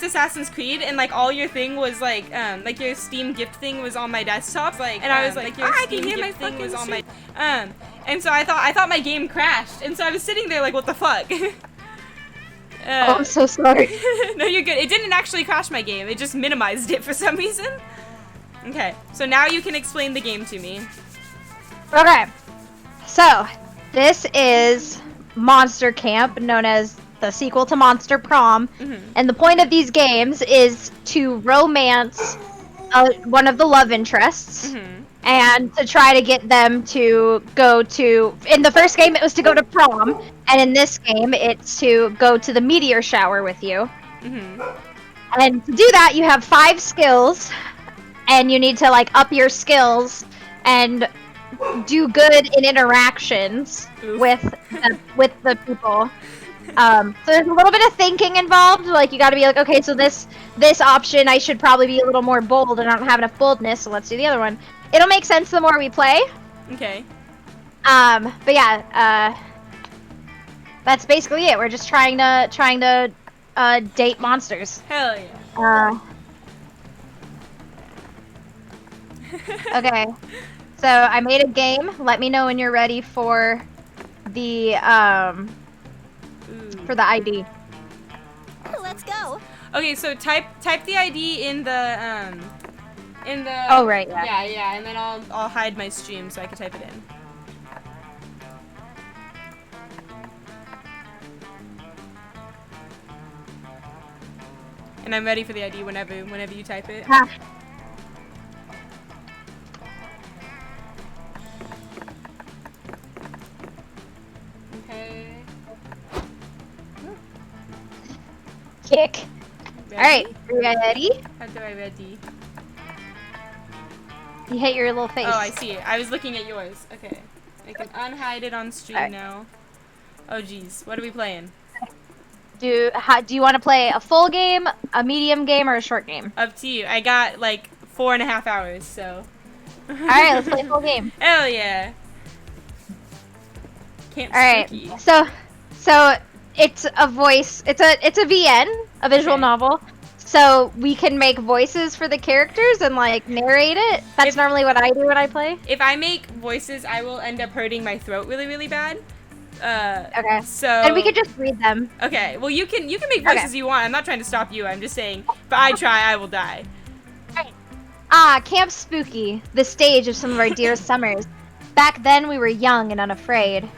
first Assassin's Creed, and like all your thing was like your Steam gift thing was on my desktop, like, and I was like, your Steam gift thing was on my, and so I thought my game crashed, and so I was sitting there like, what the fuck? Oh, I'm so sorry. No, you're good. It didn't actually crash my game. It just minimized it for some reason. Okay, so now you can explain the game to me. Okay, so this is Monster Camp, known as the sequel to Monster Prom, and the point of these games is to romance one of the love interests, and to try to get them to go to, in the first game it was to go to prom, and in this game it's to go to the meteor shower with you. And to do that you have 5 skills, and you need to like up your skills and do good in interactions with the people. So there's a little bit of thinking involved. Like, you gotta be like, okay, so this option, I should probably be a little more bold, and I don't have enough boldness, so let's do the other one. It'll make sense the more we play. Okay. But yeah, that's basically it. We're just trying to date monsters. Hell yeah. Okay. So I made a game. Let me know when you're ready for the ID. Let's go. Okay, so type the ID in the Oh right, yeah. Yeah, and then I'll hide my stream so I can type it in. And I'm ready for the ID whenever you type it. Okay. Kick. Alright, ready? How do I ready? You hit your little face. Oh, I see it. I was looking at yours. Okay. I can unhide it on stream now. Oh, jeez. What are we playing? Do you want to play a full game, a medium game, or a short game? Up to you. I got like 4.5 hours, so. Alright, let's play a full game. Hell yeah. Camp Spooky. Alright, so it's a voice. It's a VN, a visual novel. So we can make voices for the characters and like narrate it. That's normally what I do when I play. If I make voices, I will end up hurting my throat really, really bad. Okay. So. And we could just read them. Okay. Well, you can make voices you want. I'm not trying to stop you. I'm just saying, if I try, I will die. Camp Spooky, the stage of some of our dearest summers. Back then, we were young and unafraid.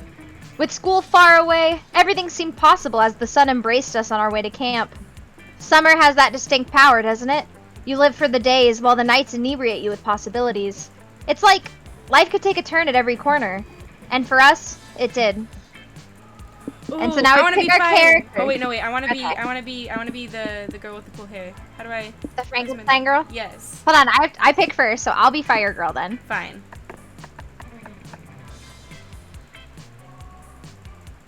With school far away, everything seemed possible as the sun embraced us on our way to camp. Summer has that distinct power, doesn't it? You live for the days while the nights inebriate you with possibilities. It's like life could take a turn at every corner. And for us, it did. Ooh, and so now we pick our character. Oh wait, no wait. I want to be the girl with the cool hair. How do I? The Frankenstein girl? Yes. Hold on, I pick first, so I'll be Fire Girl then. Fine.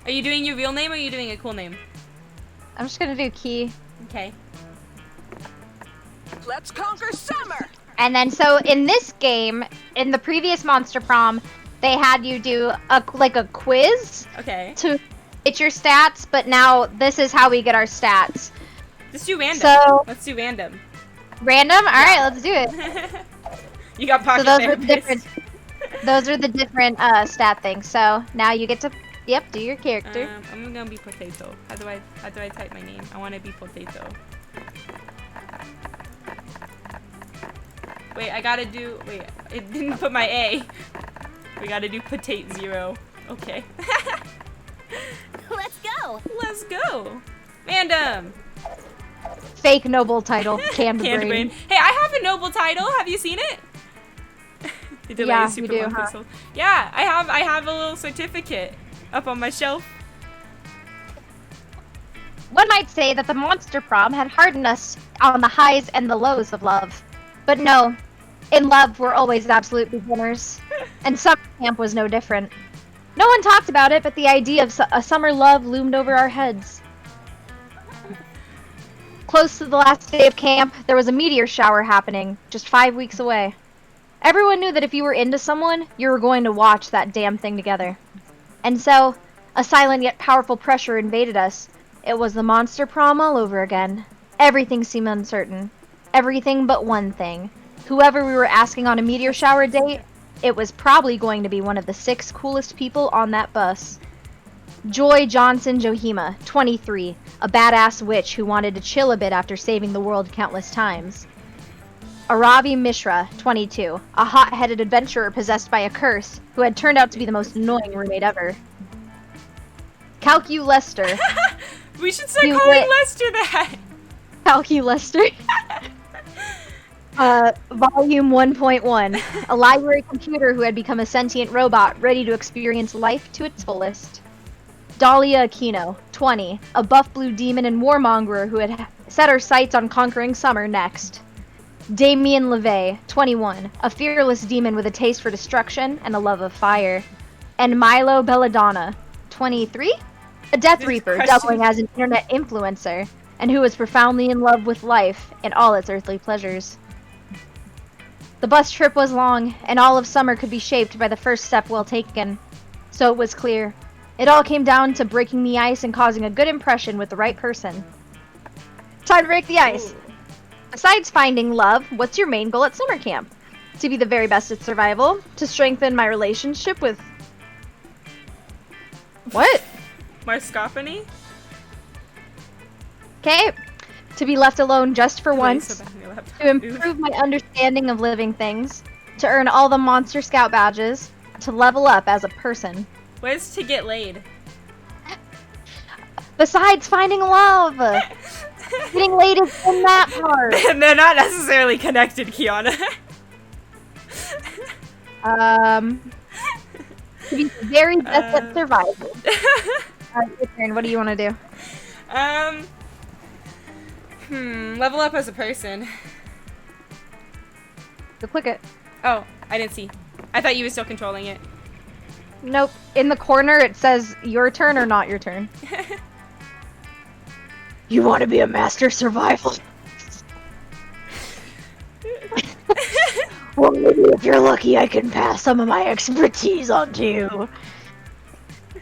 Are you doing your real name or are you doing a cool name? I'm just gonna do Key. Okay. Let's conquer summer. And then so in this game, in the previous Monster Prom, they had you do a quiz. Okay. To get your stats, but now this is how we get our stats. Just do random. So let's do random. Random? All right, let's do it. You got pocket so therapist. Those are the different stat things. So now you get to do your character. I'm gonna be Potato. How do I type my name? I want to be Potato. Wait, I gotta do. Wait, it didn't put my A. We gotta do Potato 0. Okay. Let's go. Let's go. Random. Fake noble title. Canned brain. Hey, I have a noble title. Have you seen it? Yeah, you do, huh? Yeah, I have a little certificate up on my shelf. One might say that the Monster Prom had hardened us on the highs and the lows of love. But no, in love we're always absolute beginners. And summer camp was no different. No one talked about it, but the idea of a summer love loomed over our heads. Close to the last day of camp, there was a meteor shower happening, just 5 weeks away. Everyone knew that if you were into someone, you were going to watch that damn thing together. And so, a silent yet powerful pressure invaded us. It was the Monster Prom all over again. Everything seemed uncertain. Everything but one thing. Whoever we were asking on a meteor shower date, it was probably going to be one of the 6 coolest people on that bus. Joy Johnson Johima, 23, a badass witch who wanted to chill a bit after saving the world countless times. Aravi Mishra, 22, a hot-headed adventurer possessed by a curse who had turned out to be the most annoying roommate ever. Calcu Lester. We should start calling Lester that. Calcu Lester. Volume 1.1. A library computer who had become a sentient robot ready to experience life to its fullest. Dahlia Aquino, 20, a buff blue demon and warmongerer who had set her sights on conquering summer next. Damien LeVay, 21, a fearless demon with a taste for destruction and a love of fire. And Milo Belladonna, 23, a Death Reaper doubling as an internet influencer, and who was profoundly in love with life and all its earthly pleasures. The bus trip was long, and all of summer could be shaped by the first step well taken. So it was clear. It all came down to breaking the ice and causing a good impression with the right person. Time to break the ice! Ooh. Besides finding love, what's your main goal at summer camp? To be the very best at survival? To strengthen my relationship with... What? Marscophony? Okay. To be left alone just for once. To improve my understanding of living things. To earn all the Monster Scout badges. To level up as a person. Where's to get laid? Besides finding love! Getting laid is in that part! They're not necessarily connected, Kiana. To be the very best at survival. Your turn. What do you want to do? Level up as a person. Go click it. Oh, I didn't see. I thought you were still controlling it. Nope. In the corner it says your turn or not your turn. You want to be a master survival? Well, maybe if you're lucky I can pass some of my expertise on to you.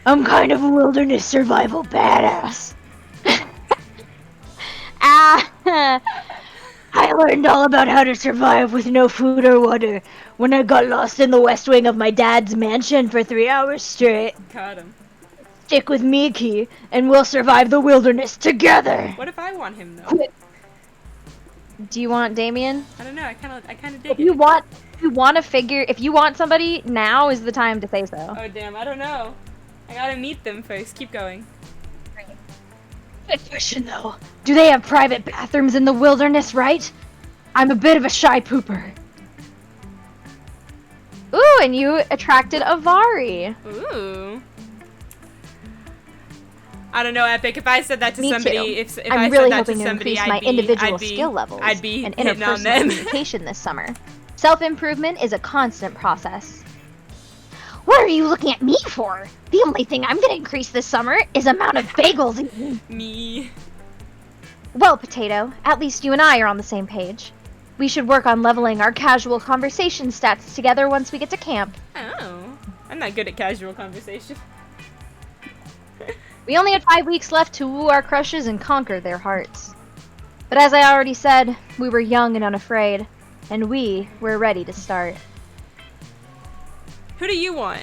I'm kind of a wilderness survival badass. I learned all about how to survive with no food or water when I got lost in the west wing of my dad's mansion for 3 hours straight. Got him. Stick with me, Key, and we'll survive the wilderness together. What if I want him though? Do you want Damien? I don't know. I kind of dig if you want to figure, if you want somebody, now is the time to say so. Oh damn! I don't know. I gotta meet them first. Keep going. Good question though. Do they have private bathrooms in the wilderness, right? I'm a bit of a shy pooper. Ooh, and you attracted Avari. Ooh. I don't know, Epic. If I said that to somebody, if I'm I really said that hoping to somebody, increase my individual skill levels I'd be and hitting on interpersonal them. communication this summer. Self-improvement is a constant process. What are you looking at me for? The only thing I'm gonna increase this summer is amount of bagels eaten. Me. Well, Potato, at least you and I are on the same page. We should work on leveling our casual conversation stats together once we get to camp. Oh, I'm not good at casual conversation. We only had 5 weeks left to woo our crushes and conquer their hearts. But as I already said, we were young and unafraid, and we were ready to start. Who do you want?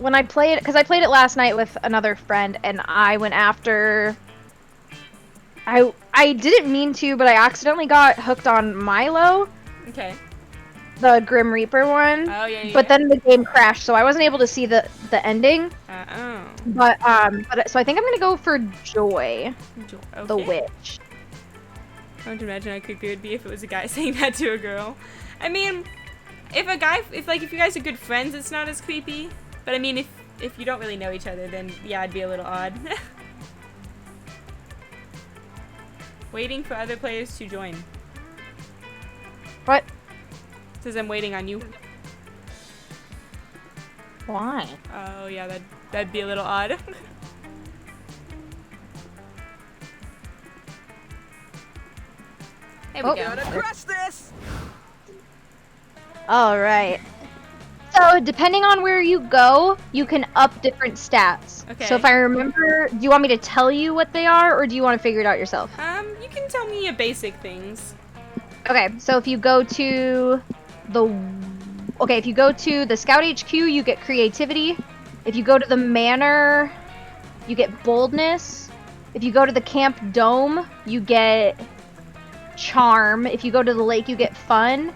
When I played, because I played it last night with another friend, and I went after... I didn't mean to, but I accidentally got hooked on Milo. Okay. The Grim Reaper one. Oh, yeah. But then the game crashed, so I wasn't able to see the ending. But so I think I'm gonna go for Joy. Okay. The witch. I don't imagine how creepy it would be if it was a guy saying that to a girl. I mean, if you guys are good friends, it's not as creepy. But I mean, if you don't really know each other, then yeah, it'd be a little odd. Waiting for other players to join. What? Says I'm waiting on you. Why? Oh yeah, that'd be a little odd. There we go. Gotta crush this. All right. So, depending on where you go, you can up different stats. Okay. So if I remember, do you want me to tell you what they are, or do you want to figure it out yourself? You can tell me basic things. Okay, so if you go to the Scout HQ, you get creativity. If you go to the Manor, you get boldness. If you go to the Camp Dome, you get charm. If you go to the lake, you get fun.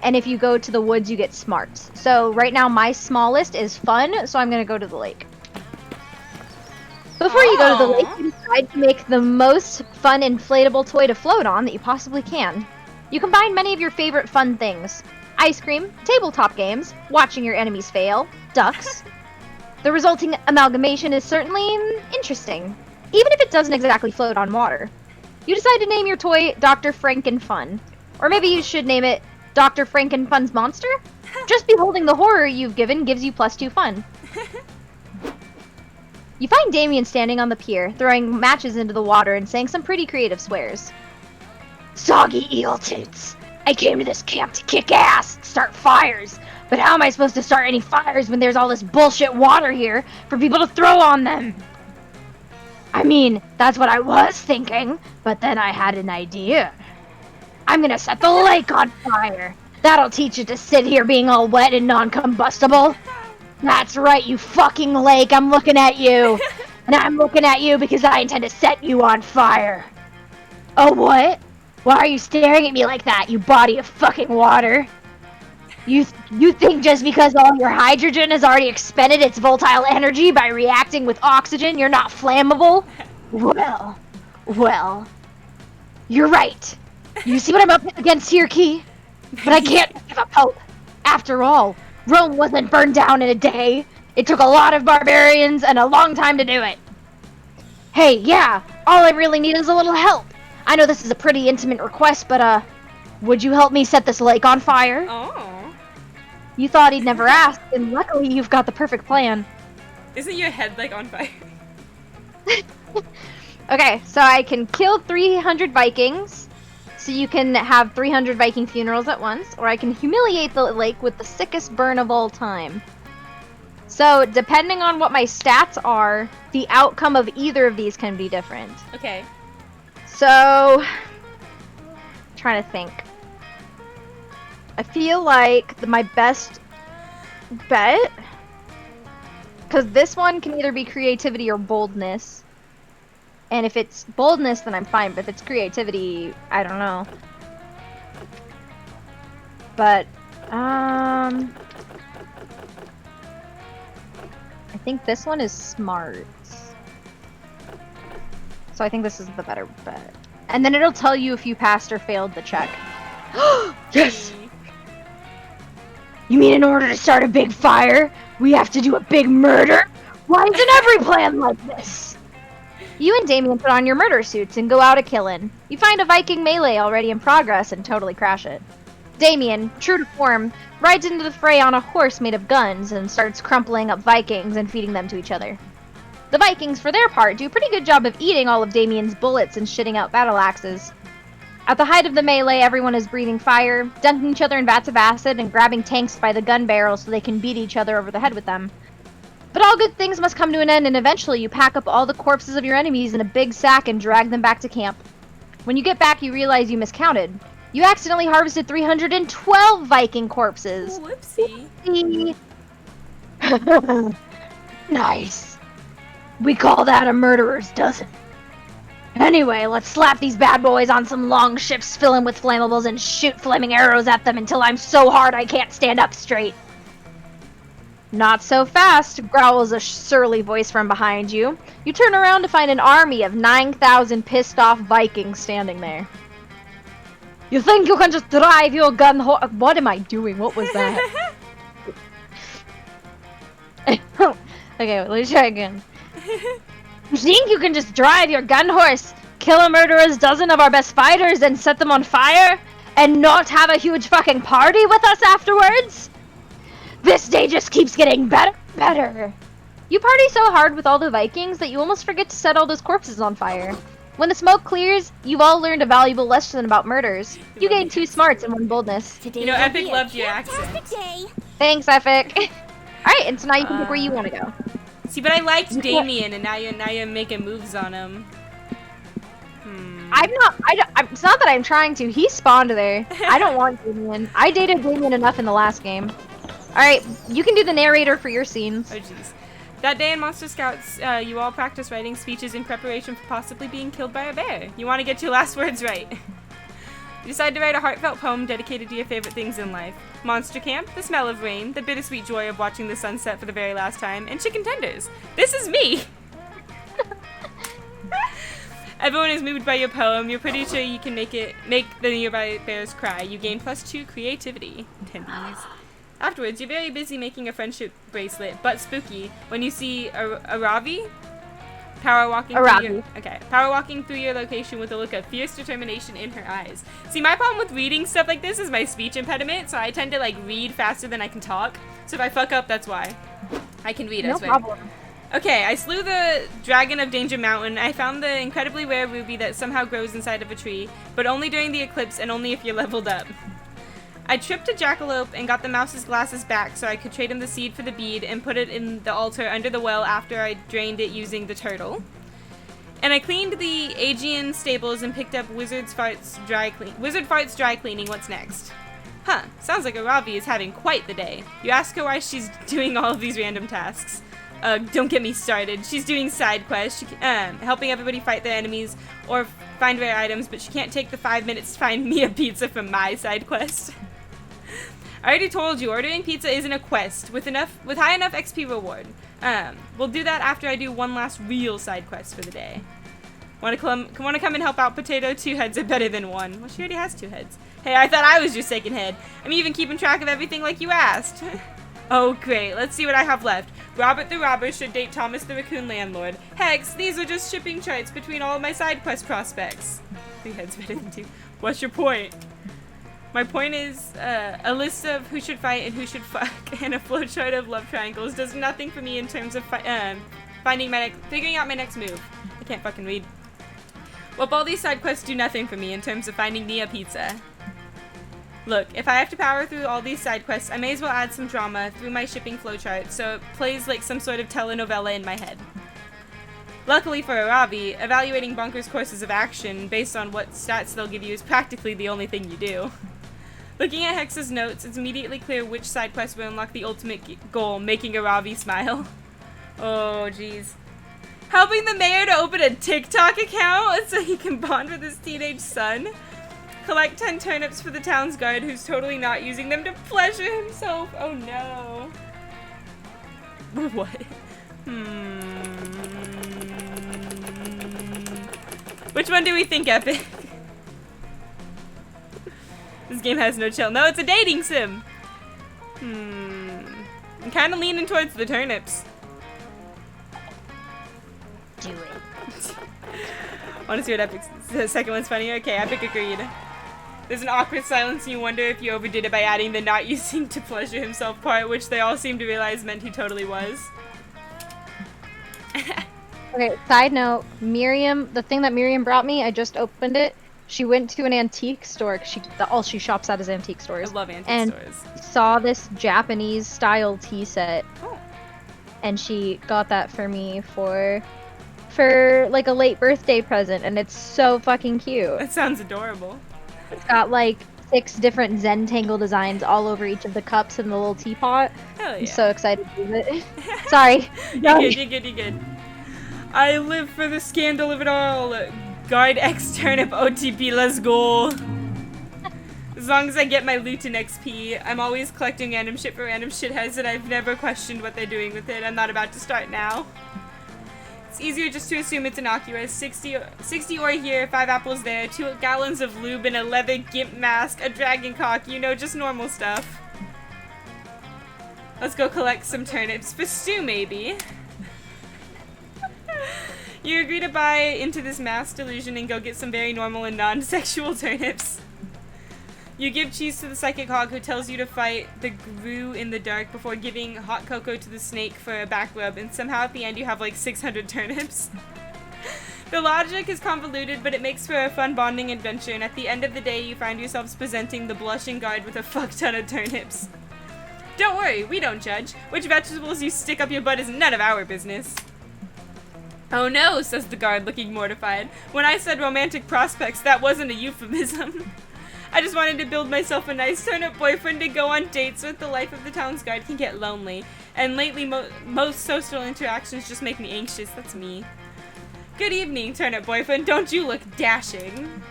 And if you go to the woods, you get smarts. So right now, my smallest is fun, so I'm going to go to the lake. Before you go to the lake, you decide to make the most fun inflatable toy to float on that you possibly can. You combine many of your favorite fun things. Ice cream, tabletop games, watching your enemies fail, ducks. The resulting amalgamation is certainly interesting, even if it doesn't exactly float on water. You decide to name your toy Dr. Frankenfun. Or maybe you should name it Dr. Frankenfun's Monster? Just beholding the horror you've given gives you +2 fun. You find Damien standing on the pier, throwing matches into the water and saying some pretty creative swears. Soggy eel tits! I came to this camp to kick ass, start fires. But how am I supposed to start any fires when there's all this bullshit water here for people to throw on them? I mean, that's what I was thinking, but then I had an idea. I'm gonna set the lake on fire. That'll teach you to sit here being all wet and non-combustible. That's right, you fucking lake, I'm looking at you. And I'm looking at you because I intend to set you on fire. Oh, what? Why are you staring at me like that, you body of fucking water? You think just because all your hydrogen has already expended its volatile energy by reacting with oxygen, you're not flammable? Well, you're right. You see what I'm up against here, Key? But I can't give up hope. After all, Rome wasn't burned down in a day. It took a lot of barbarians and a long time to do it. Hey, yeah, all I really need is a little help. I know this is a pretty intimate request, but, would you help me set this lake on fire? Oh. You thought he'd never ask, and luckily you've got the perfect plan. Isn't your head, like, on fire? Okay, so I can kill 300 Vikings, so you can have 300 Viking funerals at once, or I can humiliate the lake with the sickest burn of all time. So, depending on what my stats are, the outcome of either of these can be different. Okay. So, trying to think. I feel like my best bet, because this one can either be creativity or boldness. And if it's boldness, then I'm fine. But if it's creativity, I don't know. But, I think this one is smart. So I think this is the better bet. And then it'll tell you if you passed or failed the check. Yes! You mean in order to start a big fire, we have to do a big murder? Why isn't every plan like this? You and Damien put on your murder suits and go out a-killin'. You find a Viking melee already in progress and totally crash it. Damien, true to form, rides into the fray on a horse made of guns and starts crumpling up Vikings and feeding them to each other. The Vikings, for their part, do a pretty good job of eating all of Damien's bullets and shitting out battle axes. At the height of the melee, everyone is breathing fire, dunking each other in vats of acid, and grabbing tanks by the gun barrels so they can beat each other over the head with them. But all good things must come to an end, and eventually you pack up all the corpses of your enemies in a big sack and drag them back to camp. When you get back, you realize you miscounted. You accidentally harvested 312 Viking corpses. Whoopsie. Nice. We call that a murderer's dozen. Anyway, let's slap these bad boys on some long ships, fill them with flammables, and shoot flaming arrows at them until I'm so hard I can't stand up straight. Not so fast, growls a surly voice from behind you. You turn around to find an army of 9,000 pissed-off Vikings standing there. You think you can just drive your gun What am I doing? What was that? Okay, let me try again. You think you can just drive your gun horse, kill a murderer's dozen of our best fighters, and set them on fire? And not have a huge fucking party with us afterwards? This day just keeps getting better and better. You party so hard with all the Vikings that you almost forget to set all those corpses on fire. When the smoke clears, you've all learned a valuable lesson about murders. You gain 2 smarts and 1 boldness. Today You know, will Epic be a loved your fantastic accent. day. Thanks, Epic. Alright, and so now you can pick where you want to go. See, but I liked Damien, and now you're making moves on him. It's not that I'm trying to. He spawned there. I don't want Damien. I dated Damien enough in the last game. Alright, you can do the narrator for your scenes. Oh, jeez. That day in Monster Scouts, you all practice writing speeches in preparation for possibly being killed by a bear. You want to get your last words right. You decide to write a heartfelt poem dedicated to your favorite things in life. Monster Camp, the smell of rain, the bittersweet joy of watching the sunset for the very last time, and chicken tenders. This is me! Everyone is moved by your poem. You're pretty sure you can make the nearby bears cry. You gain +2 creativity. Tendies. Afterwards, you're very busy making a friendship bracelet, but spooky, when you see a Ravi power walking through your location with a look of fierce determination in her eyes. See, my problem with reading stuff like this is my speech impediment, so I tend to like read faster than I can talk. So if I fuck up, that's why. I can read, I swear. No problem. Okay, I slew the Dragon of Danger Mountain. I found the incredibly rare ruby that somehow grows inside of a tree, but only during the eclipse and only if you're leveled up. I tripped a jackalope and got the mouse's glasses back so I could trade him the seed for the bead and put it in the altar under the well after I drained it using the turtle. And I cleaned the Aegean stables and picked up Wizard Fart's dry cleaning. What's next? Huh, sounds like Aravi is having quite the day. You ask her why she's doing all of these random tasks. Don't get me started. She's doing side quests, helping everybody fight their enemies or find rare items, but she can't take the 5 minutes to find me a pizza from my side quest. I already told you, ordering pizza isn't a quest with high enough XP reward. We'll do that after I do one last real side quest for the day. Wanna come and help out Potato? 2 heads are better than 1. Well, she already has 2 heads. Hey, I thought I was your second head. I'm even keeping track of everything like you asked. Oh, great. Let's see what I have left. Robert the Robber should date Thomas the Raccoon Landlord. Hex, these are just shipping charts between all of my side quest prospects. 3 heads better than 2. What's your point? My point is, a list of who should fight and who should fuck and a flowchart of love triangles does nothing for me in terms of figuring out my next move. I can't fucking read. Well, all these side quests do nothing for me in terms of finding me a pizza. Look, if I have to power through all these side quests, I may as well add some drama through my shipping flowchart so it plays like some sort of telenovela in my head. Luckily for Aravi, evaluating Bunker's courses of action based on what stats they'll give you is practically the only thing you do. Looking at Hex's notes, it's immediately clear which side quest will unlock the ultimate goal, making Aravi smile. Oh, jeez. Helping the mayor to open a TikTok account so he can bond with his teenage son. Collect 10 turnips for the town's guard who's totally not using them to pleasure himself. Oh no. What? Which one do we think, Epic? This game has no chill. No, it's a dating sim. I'm kind of leaning towards the turnips. Do it. Want to see what Epic's... The second one's funnier? Okay, Epic agreed. There's an awkward silence and you wonder if you overdid it by adding the not using to pleasure himself part, which they all seem to realize meant he totally was. Okay, side note, Miriam, the thing that Miriam brought me, I just opened it. She went to an antique store, 'cause all she shops at is antique stores. I love antique stores. And saw this Japanese style tea set. Oh. And she got that for me for like a late birthday present, and it's so fucking cute. That sounds adorable. It's got like 6 different Zentangle designs all over each of the cups and the little teapot. Hell yeah. I'm so excited to use it. Sorry. You're good. I live for the scandal of it all. Guard X turnip OTP, let's go. As long as I get my loot and XP, I'm always collecting random shit for random shitheads and I've never questioned what they're doing with it. I'm not about to start now. It's easier just to assume it's innocuous. 60 ore here, 5 apples there, 2 gallons of lube and a leather gimp mask, a dragon cock, you know, just normal stuff. Let's go collect some turnips for stew, maybe. You agree to buy into this mass delusion and go get some very normal and non-sexual turnips. You give cheese to the psychic hog who tells you to fight the Gru in the dark before giving hot cocoa to the snake for a back rub, and somehow at the end you have like 600 turnips. The logic is convoluted, but it makes for a fun bonding adventure, and at the end of the day you find yourselves presenting the blushing guard with a fuck ton of turnips. Don't worry, we don't judge. Which vegetables you stick up your butt is none of our business. Oh no, says the guard, looking mortified. When I said romantic prospects, that wasn't a euphemism. I just wanted to build myself a nice turnip boyfriend to go on dates with. The life of the town's guard can get lonely. And lately, most social interactions just make me anxious. That's me. Good evening, turnip boyfriend. Don't you look dashing?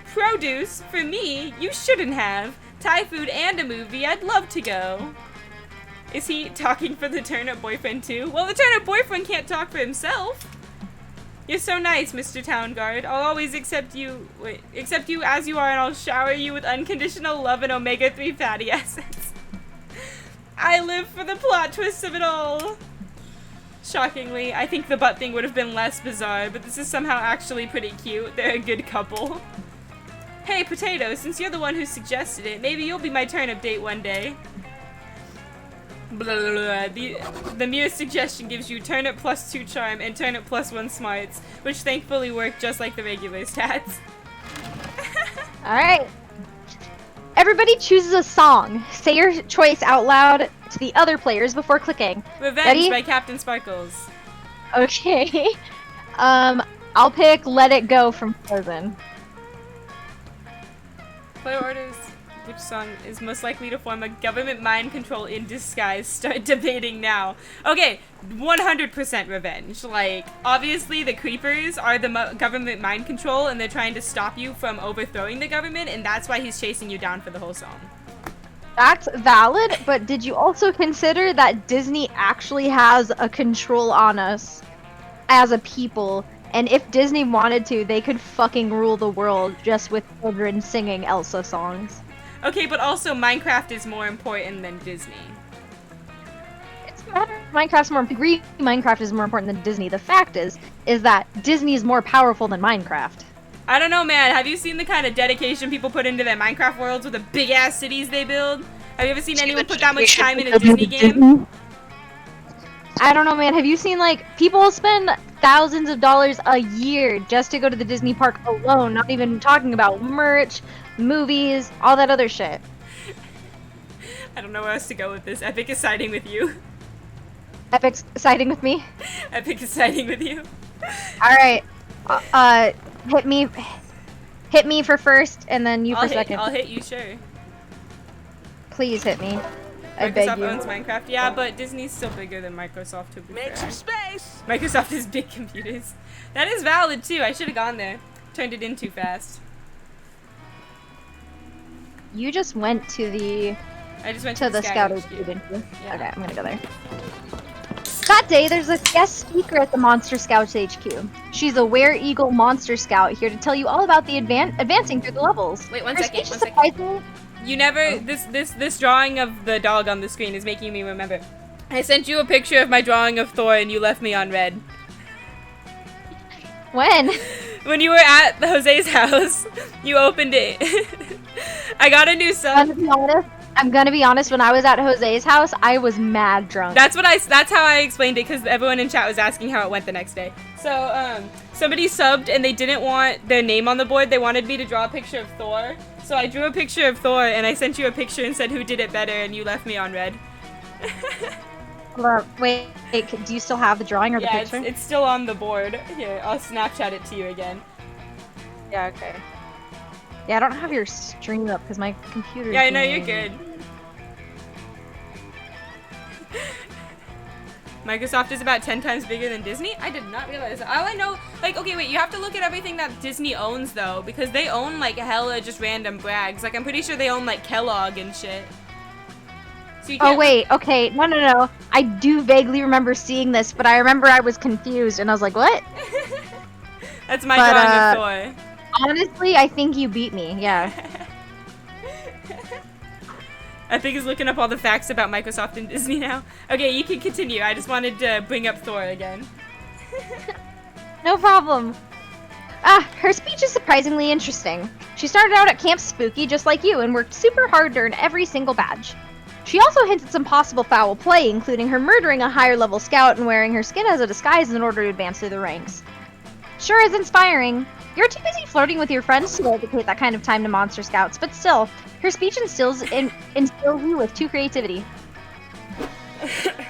Produce? For me? You shouldn't have. Thai food and a movie. I'd love to go. Is he talking for the turnip boyfriend too? Well, the turnip boyfriend can't talk for himself. You're so nice, Mr. Town Guard. I'll always accept you as you are, and I'll shower you with unconditional love and omega-3 fatty acids. I live for the plot twist of it all. Shockingly, I think the butt thing would have been less bizarre, but this is somehow actually pretty cute. They're a good couple. Hey, Potato, since you're the one who suggested it, maybe you'll be my turnip date one day. Blah, blah, blah. The mere suggestion gives you turnip plus 2 charm and turnip plus 1 smarts, which thankfully work just like the regular stats. Alright. Everybody chooses a song. Say your choice out loud to the other players before clicking. Revenge Ready? by Captain Sparkles. Okay. I'll pick Let It Go from Frozen. Player orders which song is most likely to form a government mind control in disguise. Start debating now. Okay, 100% revenge. Like, obviously the creepers are the government mind control and they're trying to stop you from overthrowing the government, and that's why he's chasing you down for the whole song. That's valid, but did you also consider that Disney actually has a control on us as a people? And if Disney wanted to, they could fucking rule the world just with children singing Elsa songs. Okay, but also Minecraft is more important than Disney. It's matter. Minecraft's more agree. Minecraft is more important than Disney. The fact is that Disney is more powerful than Minecraft. I don't know, man. Have you seen the kind of dedication people put into their Minecraft worlds with the big ass cities they build? Have you ever seen anyone put that much time in a Disney game? I don't know, man. Have you seen, like, people spend thousands of dollars a year just to go to the Disney park alone, not even talking about merch, movies, all that other shit. I don't know where else to go with this. Epic is siding with you. Epic's siding with me? Epic is siding with you. Alright. Hit me for first, and then you for second. I'll hit you, sure. Please hit me. I beg Microsoft you. owns Minecraft. Yeah, but Disney's still bigger than Microsoft, to be Make fair. some space. Microsoft has big computers. That is valid, too. I should have gone there. Turned it in too fast. You just went to the... I just went to the Scout HQ. HQ, didn't you? Yeah. Okay, I'm gonna go there. That day, there's a guest speaker at the Monster Scouts HQ. She's a Were-Eagle Monster Scout here to tell you all about the advancing through the levels. Wait, one Her second, speech is one second. surprisingly- You never, this drawing of the dog on the screen is making me remember. I sent you a picture of my drawing of Thor and you left me on red. When? When you were at Jose's house, you opened it. I got a new sub. I'm gonna be honest, when I was at Jose's house, I was mad drunk. That's how I explained it, because everyone in chat was asking how it went the next day. So, somebody subbed and they didn't want their name on the board. They wanted me to draw a picture of Thor. So I drew a picture of Thor and I sent you a picture and said who did it better, and you left me on red. Wait, do you still have the drawing or the picture? Yeah, it's still on the board. Here, I'll Snapchat it to you again. Yeah, okay. Yeah, I don't have your stream up because my computer's Yeah, I know, you're being- good. Microsoft is about 10 times bigger than Disney? I did not realize that. All I know, like, okay, wait, you have to look at everything that Disney owns, though, because they own, like, hella just random brags. Like, I'm pretty sure they own, like, Kellogg and shit. So you Oh can't- wait, okay, no. I do vaguely remember seeing this, but I remember I was confused and I was like, what? That's my But, drawing of Thor. Honestly, I think you beat me, yeah. Epic is looking up all the facts about Microsoft and Disney now. Okay, you can continue. I just wanted to bring up Thor again. No problem. Her speech is surprisingly interesting. She started out at Camp Spooky just like you and worked super hard to earn every single badge. She also hints at some possible foul play, including her murdering a higher level scout and wearing her skin as a disguise in order to advance through the ranks. Sure is inspiring. You're too busy flirting with your friends to dedicate that kind of time to Monster Scouts, but still, her speech instills you with true creativity.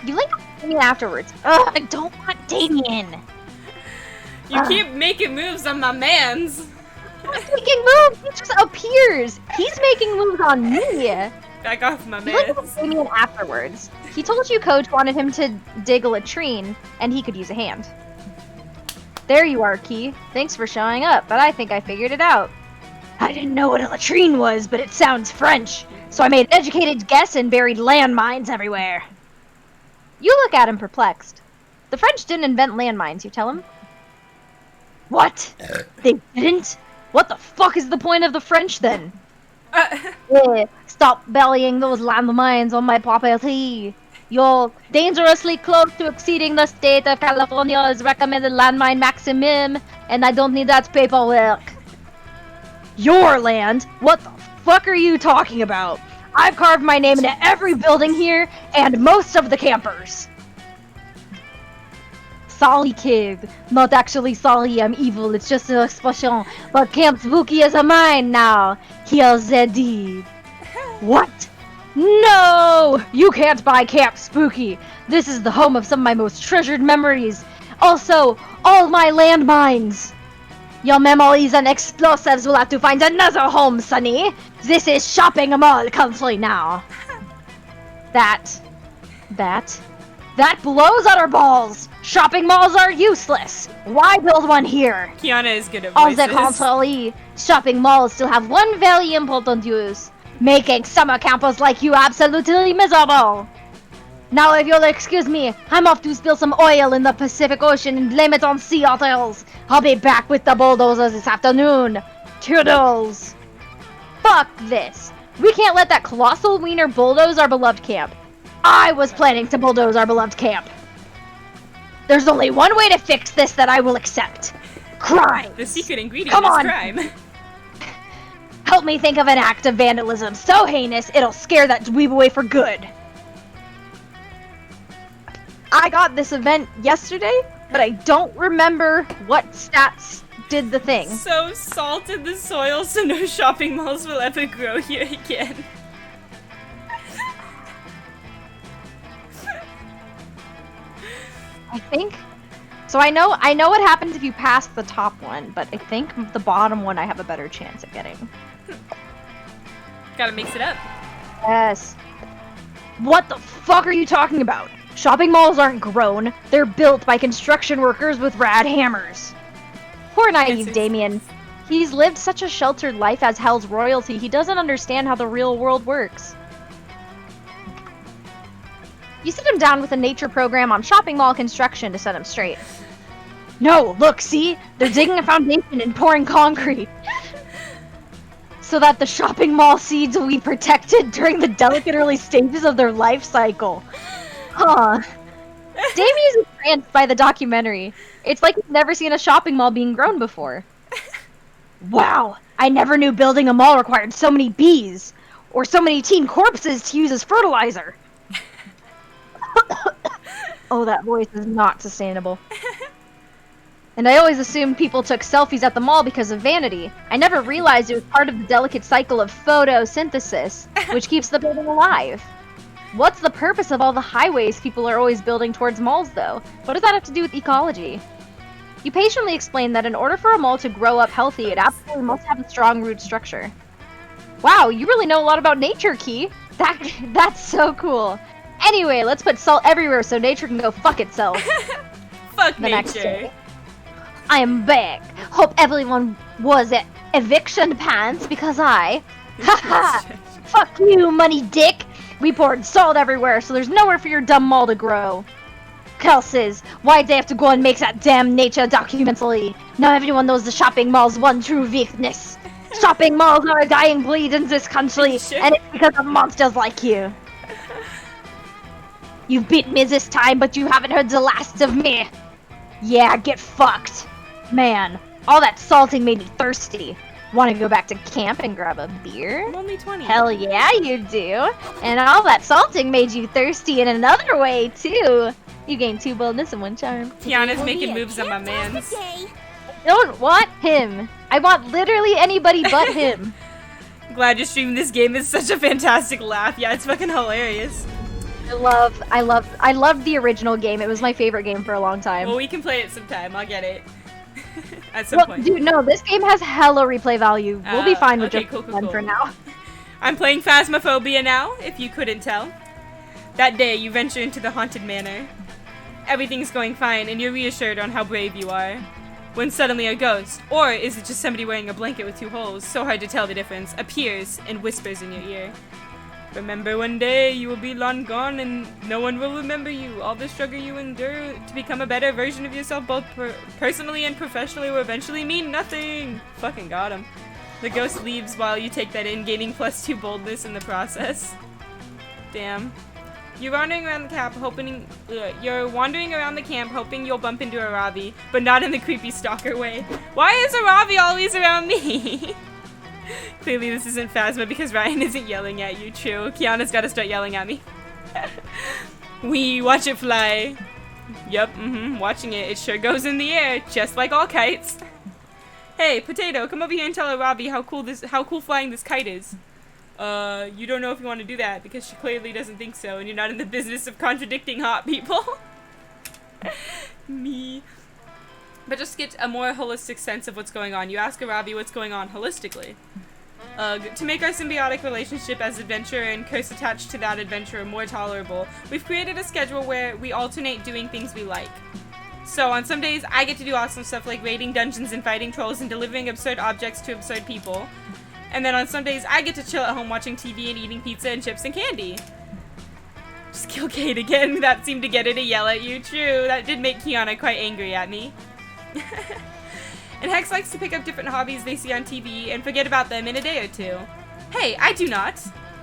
You link up with Damien afterwards. Ugh, I don't want Damien. You keep making moves on my mans. I'm making moves. He just appears. He's making moves on me. Back off my You linked up mans. with Damien afterwards. He told you Coach wanted him to dig a latrine, and he could use a hand. There you are, Key. Thanks for showing up, but I think I figured it out. I didn't know what a latrine was, but it sounds French. So I made an educated guess and buried landmines everywhere. You look at him perplexed. The French didn't invent landmines, you tell him. What? They didn't? What the fuck is the point of the French then? Stop bellying those landmines on my property. You're dangerously close to exceeding the state of California's recommended landmine maximum, and I don't need that paperwork. Your land? What the fuck are you talking about? I've carved my name into every building here, and most of the campers. Sorry, kid. Not actually sorry, I'm evil, it's just an expression. But Camp Spooky is a mine now. Here's the deed. What? No! You can't buy Camp Spooky. This is the home of some of my most treasured memories. Also, all my landmines. Your memories and explosives will have to find another home, Sonny. This is shopping mall country now. That blows out our balls. Shopping malls are useless. Why build one here? Kiana is good at On voices. the contrary, shopping malls still have one very important use. Making summer campers like you absolutely miserable. Now if you'll excuse me, I'm off to spill some oil in the Pacific Ocean and blame it on sea otters. I'll be back with the bulldozers this afternoon. Toodles. Fuck this. We can't let that colossal wiener bulldoze our beloved camp. I was planning to bulldoze our beloved camp. There's only one way to fix this that I will accept. Crime. The secret ingredient Come is on. crime. Help me think of an act of vandalism so heinous it'll scare that dweeb away for good. I got this event yesterday, but I don't remember what stats did the thing. So salt in the soil so no shopping malls will ever grow here again. I think. So I know what happens if you pass the top one, but I think the bottom one I have a better chance of getting. Gotta mix it up. Yes. What the fuck are you talking about? Shopping malls aren't grown. They're built by construction workers with rad hammers. Poor naive Damien. He's lived such a sheltered life as Hell's royalty, he doesn't understand how the real world works. You sit him down with a nature program on shopping mall construction to set him straight. No, look, see? They're digging a foundation and pouring concrete. So that the shopping mall seeds will be protected during the delicate early stages of their life cycle. Huh. Damien's entranced by the documentary. It's like he's never seen a shopping mall being grown before. Wow, I never knew building a mall required so many bees, or so many teen corpses to use as fertilizer. Oh, that voice is not sustainable. And I always assumed people took selfies at the mall because of vanity. I never realized it was part of the delicate cycle of photosynthesis, which keeps the building alive. What's the purpose of all the highways people are always building towards malls, though? What does that have to do with ecology? You patiently explain that in order for a mall to grow up healthy, it absolutely must have a strong root structure. Wow, you really know a lot about nature, Key. That's so cool. Anyway, let's put salt everywhere so nature can go fuck itself. Fuck The next nature. day. I am back. Hope everyone was at eviction pants because Haha! Fuck you, money dick! We poured salt everywhere so there's nowhere for your dumb mall to grow. Curses! Why'd they have to go and make that damn nature documentary? Now everyone knows the shopping mall's one true weakness. Shopping malls are a dying breed in this country, and it's because of monsters like you. You've beat me this time, but you haven't heard the last of me. Yeah, get fucked. Man, all that salting made me thirsty. Want to go back to camp and grab a beer? I'm only 20. Hell yeah, you do. And all that salting made you thirsty in another way, too. You gained 2 boldness and 1 charm. Kiana's making moves on my mans. Day. I don't want him. I want literally anybody but him. Glad you're streaming this game. It's such a fantastic laugh. Yeah, it's fucking hilarious. I loved the original game. It was my favorite game for a long time. Well, we can play it sometime. I'll get it. At some point. Dude, no, this game has hella replay value. We'll be fine with okay, just cool. one for now. I'm playing Phasmophobia now, if you couldn't tell. That day, you venture into the haunted manor. Everything's going fine, and you're reassured on how brave you are. When suddenly a ghost, or is it just somebody wearing a blanket with 2 holes, so hard to tell the difference, appears and whispers in your ear. Remember one day you will be long gone and no one will remember you. All the struggle you endure to become a better version of yourself both personally and professionally will eventually mean nothing. Fucking got him. The ghost leaves while you take that in, gaining +2 boldness in the process. Damn. You're wandering around the camp hoping you'll bump into a Ravi, but not in the creepy stalker way. Why is a Ravi always around me? Clearly this isn't Phasma because Ryan isn't yelling at you. True. Kiana's gotta start yelling at me. We watch it fly. Yep, watching it. It sure goes in the air, just like all kites. Hey, Potato, come over here and tell a Ravi how cool flying this kite is. You don't know if you want to do that because she clearly doesn't think so and you're not in the business of contradicting hot people. Me. But just get a more holistic sense of what's going on. You ask a Ravi what's going on holistically. To make our symbiotic relationship as adventurer and curse attached to that adventurer more tolerable, we've created a schedule where we alternate doing things we like. So on some days, I get to do awesome stuff like raiding dungeons and fighting trolls and delivering absurd objects to absurd people. And then on some days, I get to chill at home watching TV and eating pizza and chips and candy. Just kill Kate again. That seemed to get her to yell at you. True, that did make Kiana quite angry at me. And Hex likes to pick up different hobbies they see on TV and forget about them in a day or 2. Hey, I do not.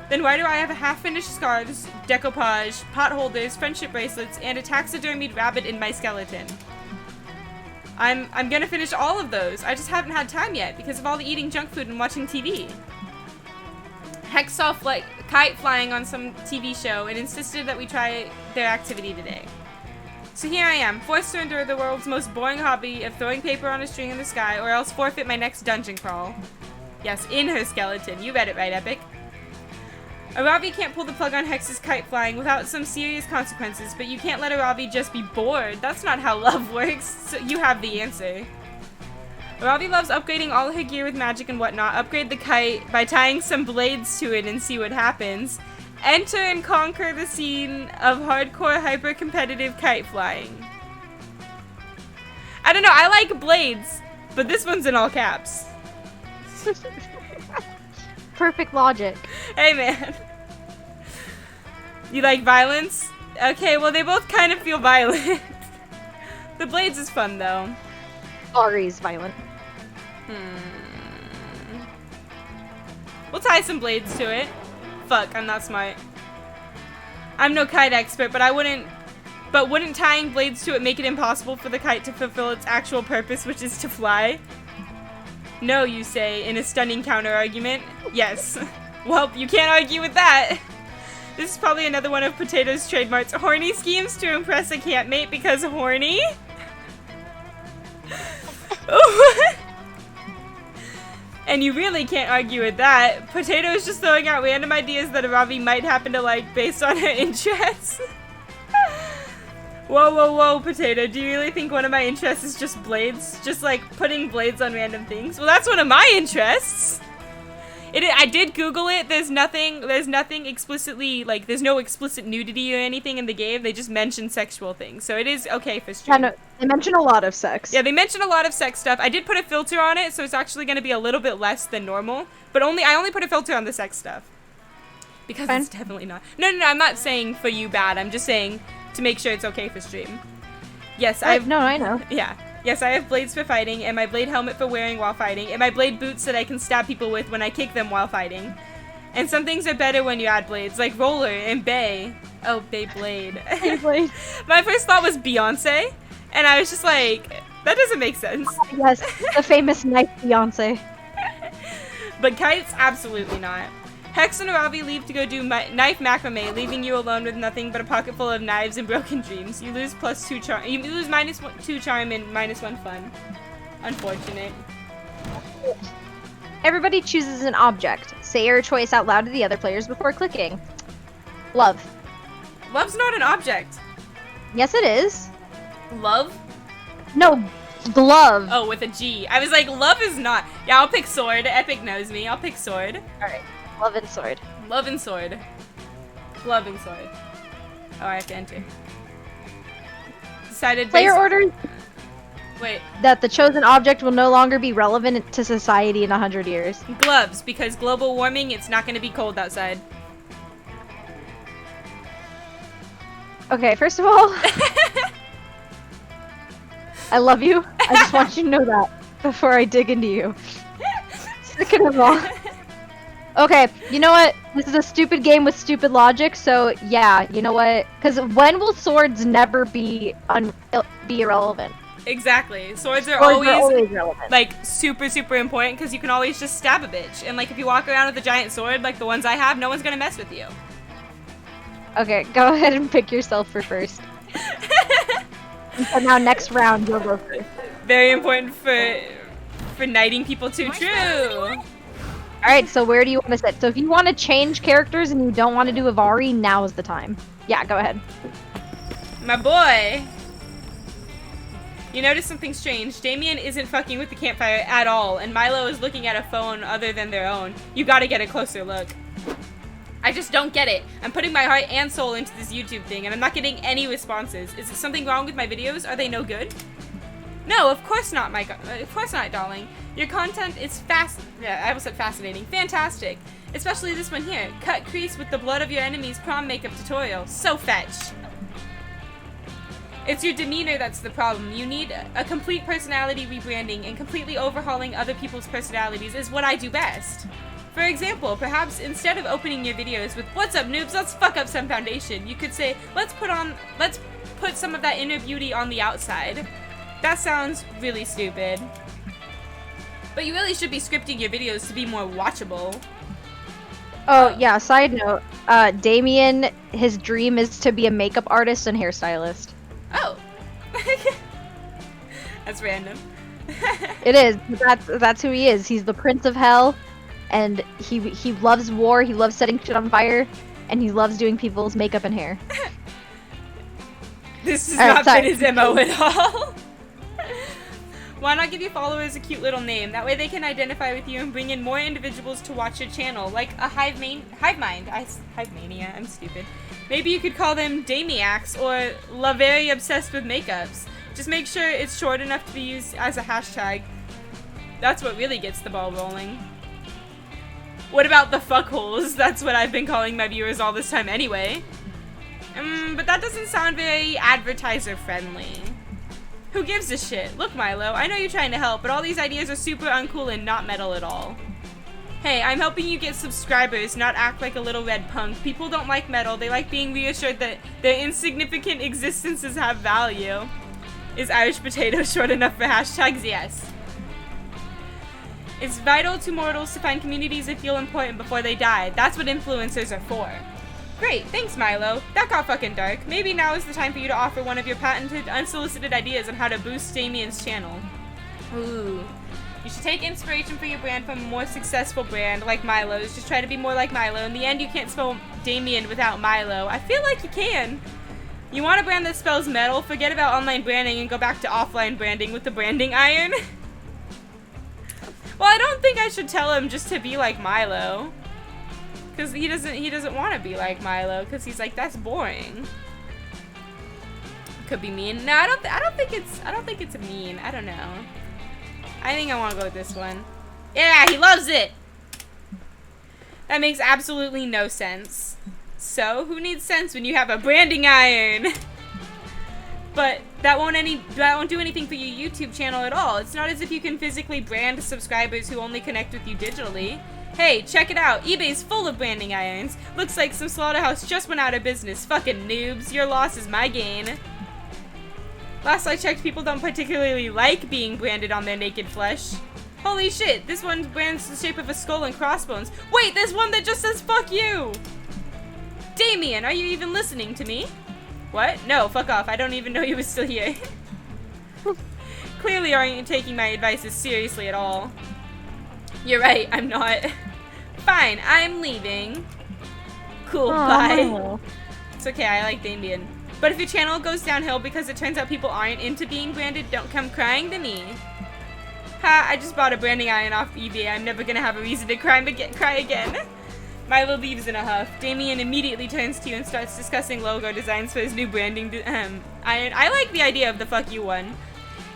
Then why do I have half-finished scarves, decoupage, pot holders, friendship bracelets, and a taxidermied rabbit in my skeleton? I'm gonna finish all of those. I just haven't had time yet because of all the eating junk food and watching TV. Hex saw kite flying on some TV show and insisted that we try their activity today. So here I am, forced to endure the world's most boring hobby of throwing paper on a string in the sky or else forfeit my next dungeon crawl. Yes, in her skeleton. You read it right, Epic. A Ravi can't pull the plug on Hex's kite flying without some serious consequences, but you can't let a Ravi just be bored. That's not how love works, so you have the answer. A Ravi loves upgrading all her gear with magic and whatnot. Upgrade the kite by tying some blades to it and see what happens. Enter and conquer the scene of hardcore hyper-competitive kite flying. I don't know, I like blades, but this one's in all caps. Perfect logic. Hey, man. You like violence? Okay, well, they both kind of feel violent. The blades is fun, though. Ari's violent. We'll tie some blades to it. Fuck, I'm not smart. I'm no kite expert, but wouldn't tying blades to it make it impossible for the kite to fulfill its actual purpose, which is to fly? No, you say, in a stunning counter-argument. Yes. Well, you can't argue with that. This is probably another one of Potato's trademarks. Horny schemes to impress a campmate because horny? And you really can't argue with that. Potato is just throwing out random ideas that a Ravi might happen to like based on her interests. Whoa, Potato. Do you really think one of my interests is just blades? Just like putting blades on random things? Well, that's one of my interests. I did Google it. There's nothing explicitly, like, there's no explicit nudity or anything in the game. They just mention sexual things. So it is okay for stream. Yeah, no, they mention a lot of sex. Yeah, they mention a lot of sex stuff. I did put a filter on it, so it's actually going to be a little bit less than normal. But I only put a filter on the sex stuff. Because Fine. It's definitely not. No, I'm not saying for you bad. I'm just saying to make sure it's okay for stream. Yes, No, I know. Yeah. Yes, I have blades for fighting, and my blade helmet for wearing while fighting, and my blade boots that I can stab people with when I kick them while fighting. And some things are better when you add blades, like Roller and Bay. Oh, Beyblade. Beyblade. My first thought was Beyonce, and I was just like, that doesn't make sense. Yes, the famous knife Beyonce. But kites, absolutely not. Hex and Ravi leave to go do knife macrame, leaving you alone with nothing but a pocket full of knives and broken dreams. You lose +2 charm. You lose -2 charm and -1 fun. Unfortunate. Everybody chooses an object. Say your choice out loud to the other players before clicking. Love. Love's not an object. Yes, it is. Love? No, glove. Oh, with a G. I was like, love is not. Yeah, I'll pick sword. Epic knows me. I'll pick sword. Alright, love and sword. Love and sword. Glove and sword. Oh, I have to enter. Decided Player orders Wait. that the chosen object will no longer be relevant to society in 100 years. Gloves, because global warming, it's not going to be cold outside. Okay, first of all, I love you. I just want you to know that before I dig into you. Second of all, okay, you know what? This is a stupid game with stupid logic, so yeah, you know what? Because when will swords never be irrelevant? Exactly. Swords are Swords are always relevant. like super important because you can always just stab a bitch. And like if you walk around with a giant sword like the ones I have, no one's gonna mess with you. Okay, go ahead and pick yourself for first. So now next round you'll go first. Very important for knighting people too. True. Alright, so where do you want to sit? So if you want to change characters and you don't want to do Avari, now is the time. Yeah, go ahead. My boy. You notice something strange. Damien isn't fucking with the campfire at all, and Milo is looking at a phone other than their own. You gotta get a closer look. I just don't get it. I'm putting my heart and soul into this YouTube thing, and I'm not getting any responses. Is there something wrong with my videos? Are they no good? No, of course not, of course not, darling. Your content is I almost said fascinating. Fantastic. Especially this one here. Cut crease with the blood of your enemy's prom makeup tutorial. So fetch. It's your demeanor that's the problem. You need a complete personality rebranding, and completely overhauling other people's personalities is what I do best. For example, perhaps instead of opening your videos with "What's up, noobs? Let's fuck up some foundation," you could say, let's put some of that inner beauty on the outside. That sounds really stupid. But you really should be scripting your videos to be more watchable. Oh, yeah, side note. Damien, his dream is to be a makeup artist and hairstylist. Oh. That's random. It is. That's who he is. He's the Prince of Hell, and he loves war, he loves setting shit on fire, and he loves doing people's makeup and hair. This does not fit his MO at all. Why not give your followers a cute little name? That way they can identify with you and bring in more individuals to watch your channel, like a hive mind. Hive mania. I'm stupid. Maybe you could call them Damiacs or La Very Obsessed with Makeups. Just make sure it's short enough to be used as a hashtag. That's what really gets the ball rolling. What about the fuckholes? That's what I've been calling my viewers all this time anyway. But that doesn't sound very advertiser friendly. Who gives a shit? Look, Milo, I know you're trying to help, but all these ideas are super uncool and not metal at all. Hey, I'm helping you get subscribers, not act like a little red punk. People don't like metal, they like being reassured that their insignificant existences have value. Is Irish potato short enough for hashtags? Yes. It's vital to mortals to find communities that feel important before they die. That's what influencers are for. Great, thanks Milo. That got fucking dark. Maybe now is the time for you to offer one of your patented, unsolicited ideas on how to boost Damien's channel. Ooh. You should take inspiration for your brand from a more successful brand like Milo's. Just try to be more like Milo. In the end, you can't spell Damien without Milo. I feel like you can. You want a brand that spells metal? Forget about online branding and go back to offline branding with the branding iron. Well, I don't think I should tell him just to be like Milo. Because he doesn't want to be like Milo, because he's like, that's boring. Could be mean. No, I don't think it's mean. I don't know. I think I want to go with this one. Yeah, he loves it. That makes absolutely no sense. So, who needs sense when you have a branding iron? But that won't do anything for your YouTube channel at all. It's not as if you can physically brand subscribers who only connect with you digitally. Hey, check it out. eBay's full of branding irons. Looks like some slaughterhouse just went out of business. Fucking noobs. Your loss is my gain. Last I checked, people don't particularly like being branded on their naked flesh. Holy shit, this one brands the shape of a skull and crossbones. Wait, there's one that just says fuck you! Damien, are you even listening to me? What? No, fuck off. I don't even know you were still here. Clearly aren't you taking my advices seriously at all. You're right, I'm not. Fine, I'm leaving. Cool, bye. No. It's okay, I like Damien. But if your channel goes downhill because it turns out people aren't into being branded, don't come crying to me. Ha, I just bought a branding iron off eBay. I'm never gonna have a reason to cry again. Milo leaves in a huff. Damien immediately turns to you and starts discussing logo designs for his new branding iron. I like the idea of the fuck you one.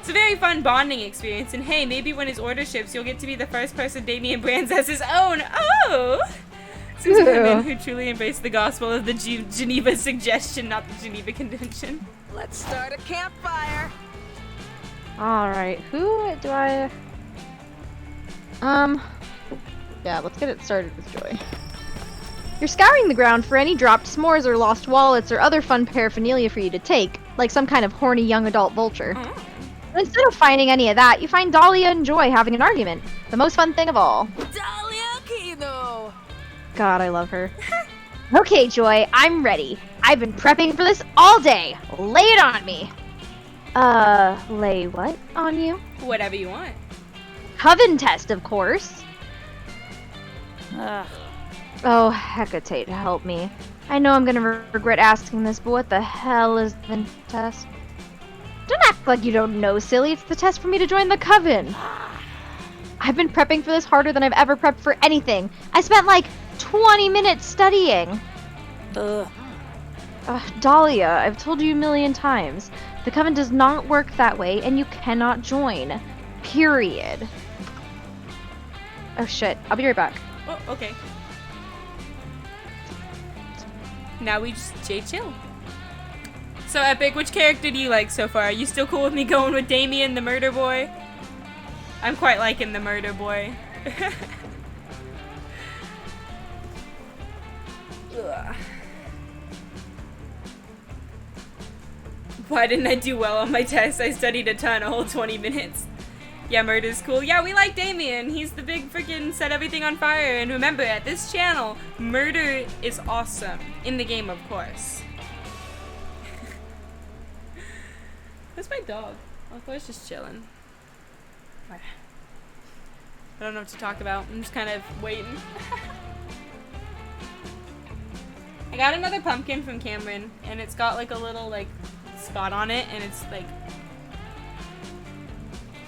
It's a very fun bonding experience, and hey, maybe when his order ships, you'll get to be the first person Damien brands as his own. Oh! Since women who truly embrace the gospel of the Geneva suggestion, not the Geneva Convention. Let's start a campfire. Alright, who do I... Yeah, let's get it started with Joy. You're scouring the ground for any dropped s'mores or lost wallets or other fun paraphernalia for you to take, like some kind of horny young adult vulture. Oh. But instead of finding any of that, you find Dahlia and Joy having an argument. The most fun thing of all. Dahlia Kino. God, I love her. Okay, Joy, I'm ready. I've been prepping for this all day. Lay it on me. Lay what on you? Whatever you want. Coven test, of course. Ugh. Oh, Hecate, help me. I know I'm gonna regret asking this, but what the hell is the test? Don't act like you don't know, silly. It's the test for me to join the Coven. I've been prepping for this harder than I've ever prepped for anything. I spent like 20 minutes studying. Ugh. Dahlia, I've told you a million times. The Coven does not work that way, and you cannot join. Period. Oh shit, I'll be right back. Oh, okay. Now we just chill. So Epic, which character do you like so far? Are you still cool with me going with Damien, the murder boy? I'm quite liking the murder boy. Ugh. Why didn't I do well on my test? I studied a ton, a whole 20 minutes. Yeah, murder's cool. Yeah, we like Damien. He's the big freaking set everything on fire. And remember, at this channel, murder is awesome. In the game, of course. Where's my dog? Oh, Chloe's just chilling. I don't know what to talk about. I'm just kind of waiting. I got another pumpkin from Cameron, and it's got like a little like spot on it, and it's like...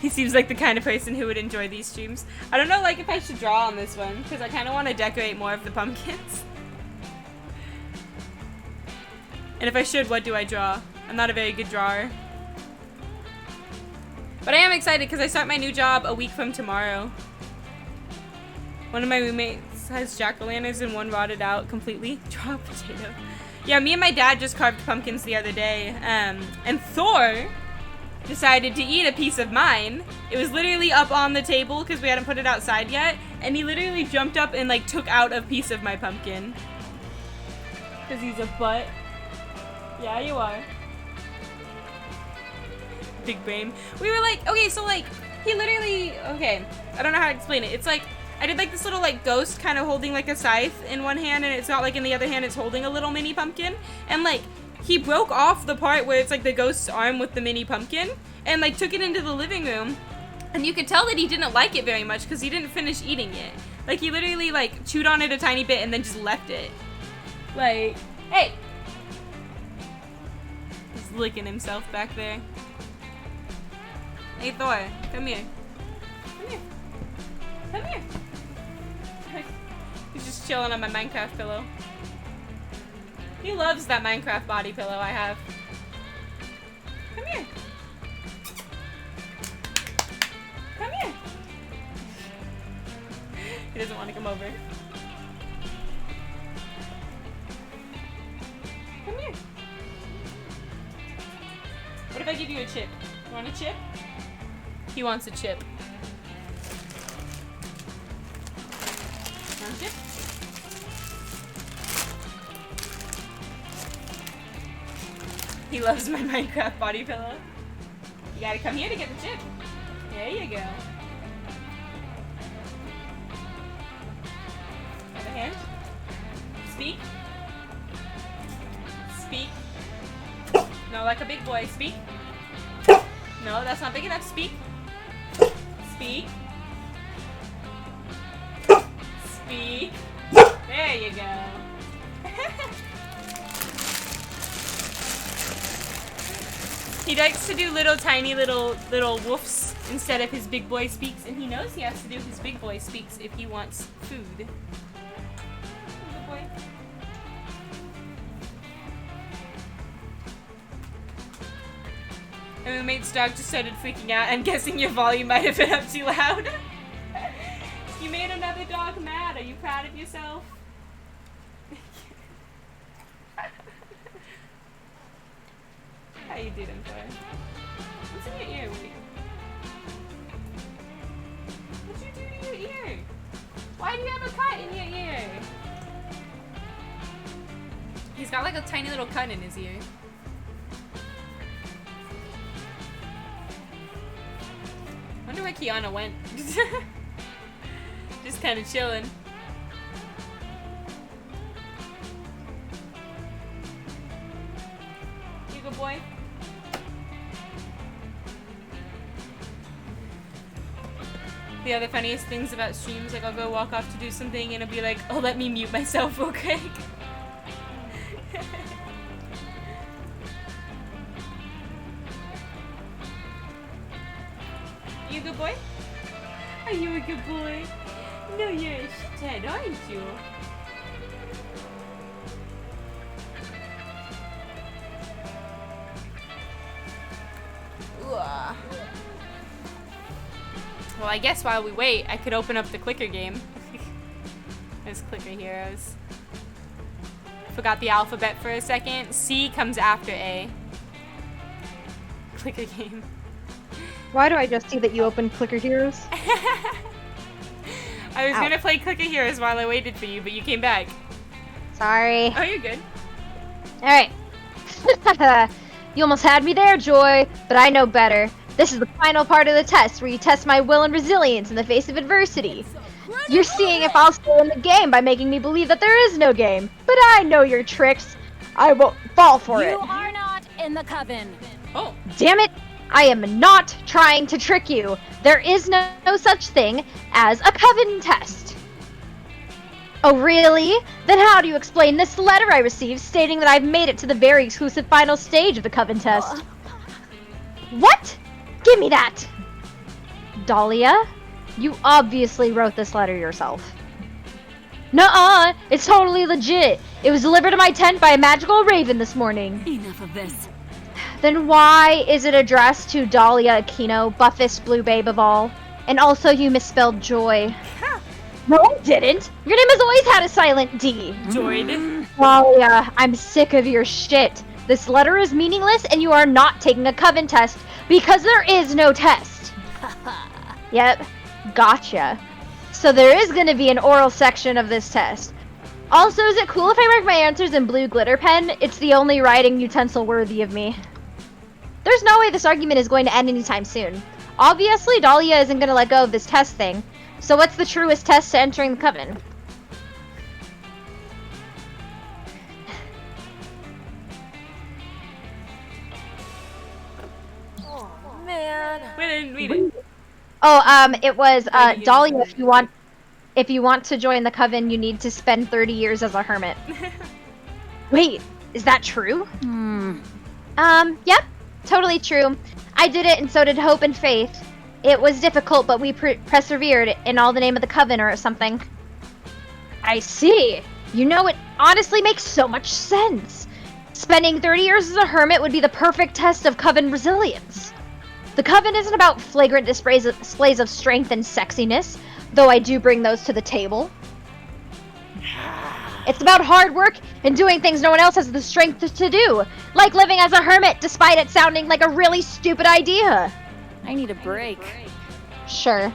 He seems like the kind of person who would enjoy these streams. I don't know like if I should draw on this one, because I kind of want to decorate more of the pumpkins. And if I should, what do I draw? I'm not a very good drawer. But I am excited because I start my new job a week from tomorrow. One of my roommates has jack-o'-lanterns and one rotted out completely. Draw a potato. Yeah, me and my dad just carved pumpkins the other day. And Thor decided to eat a piece of mine. It was literally up on the table because we hadn't put it outside yet. And he literally jumped up and like took out a piece of my pumpkin. Because he's a butt. Yeah, you are. Big brain. We were like, okay, so like, he literally, okay, I don't know how to explain it. It's like, I did like this little like ghost kind of holding like a scythe in one hand, and it's not like in the other hand it's holding a little mini pumpkin. And like, he broke off the part where it's like the ghost's arm with the mini pumpkin, and like took it into the living room. And you could tell that he didn't like it very much because he didn't finish eating it. Like, he literally like chewed on it a tiny bit and then just left it. Like, hey! He's licking himself back there. Hey Thor, come here. Come here. Come here. He's just chilling on my Minecraft pillow. He loves that Minecraft body pillow I have. Come here. Come here. He doesn't want to come over. Come here. What if I give you a chip? You want a chip? He wants a chip. Want a chip? He loves my Minecraft body pillow. You gotta come here to get the chip. There you go. Other hand. Speak. Speak. No, like a big boy. Speak. No, that's not big enough. Speak. Speak. Speak. There you go. He likes to do little tiny little woofs instead of his big boy speaks, and he knows he has to do his big boy speaks if he wants food. Good boy. And roommate's dog just started freaking out. I'm guessing your volume might have been up too loud. You made another dog mad. Are you proud of yourself? How you doing, boy? What's in your ear, Woody? What'd you do to your ear? Why do you have a cut in your ear? He's got like a tiny little cut in his ear. Wonder where Kiana went. Just kind of chilling. You good boy? The other funniest things about streams, like I'll go walk off to do something and it'll be like, oh, let me mute myself real quick. You a good boy? Are you a good boy? No, you're a shithead, aren't you? Ugh. Well, I guess while we wait, I could open up the clicker game. There's Clicker Heroes. Forgot the alphabet for a second. C comes after A. Clicker game. Why do I just see that you opened Clicker Heroes? I was gonna play Clicker Heroes while I waited for you, but you came back. Sorry. Oh, you're good. Alright. You almost had me there, Joy, but I know better. This is the final part of the test where you test my will and resilience in the face of adversity. You're seeing if I'll stay in the game by making me believe that there is no game. But I know your tricks. I won't fall for it. You are not in the coven. Oh. Damn it! I am not trying to trick you. There is no such thing as a coven test. Oh, really? Then how do you explain this letter I received stating that I've made it to the very exclusive final stage of the coven test? What? Give me that! Dahlia? You obviously wrote this letter yourself. Nuh-uh! It's totally legit. It was delivered to my tent by a magical raven this morning. Enough of this. Then why is it addressed to Dahlia Aquino, buffest blue babe of all? And also you misspelled Joy. No, I didn't! Your name has always had a silent D. Joyed. Dahlia, I'm sick of your shit. This letter is meaningless and you are not taking a coven test because there is no test. Yep, gotcha. So there is going to be an oral section of this test. Also, is it cool if I mark my answers in blue glitter pen? It's the only writing utensil worthy of me. There's no way this argument is going to end anytime soon. Obviously, Dahlia isn't going to let go of this test thing. So what's the truest test to entering the coven? Oh, man. We didn't. Oh, it was, Dahlia, if you want to join the coven, you need to spend 30 years as a hermit. Wait, is that true? Yep, totally true. I did it and so did Hope and Faith. It was difficult, but we persevered in all the name of the coven or something. I see. You know, it honestly makes so much sense. Spending 30 years as a hermit would be the perfect test of coven resilience. The coven isn't about flagrant displays of strength and sexiness, though I do bring those to the table. It's about hard work and doing things no one else has the strength to do, like living as a hermit despite it sounding like a really stupid idea. I need a break. Sure.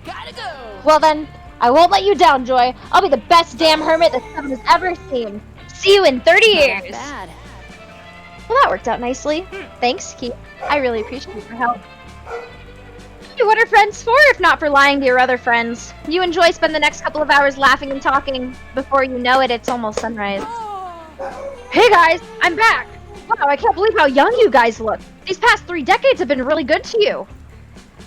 Gotta go. Well then, I won't let you down, Joy. I'll be the best damn hermit this coven has ever seen. See you in 30 years. Not bad. Well, that worked out nicely. Thanks, Keith. I really appreciate your help. What are friends for if not for lying to your other friends? You enjoy spend the next couple of hours laughing and talking. Before you know it, it's almost sunrise. Hey guys, I'm back! Wow, I can't believe how young you guys look. These past 3 decades have been really good to you.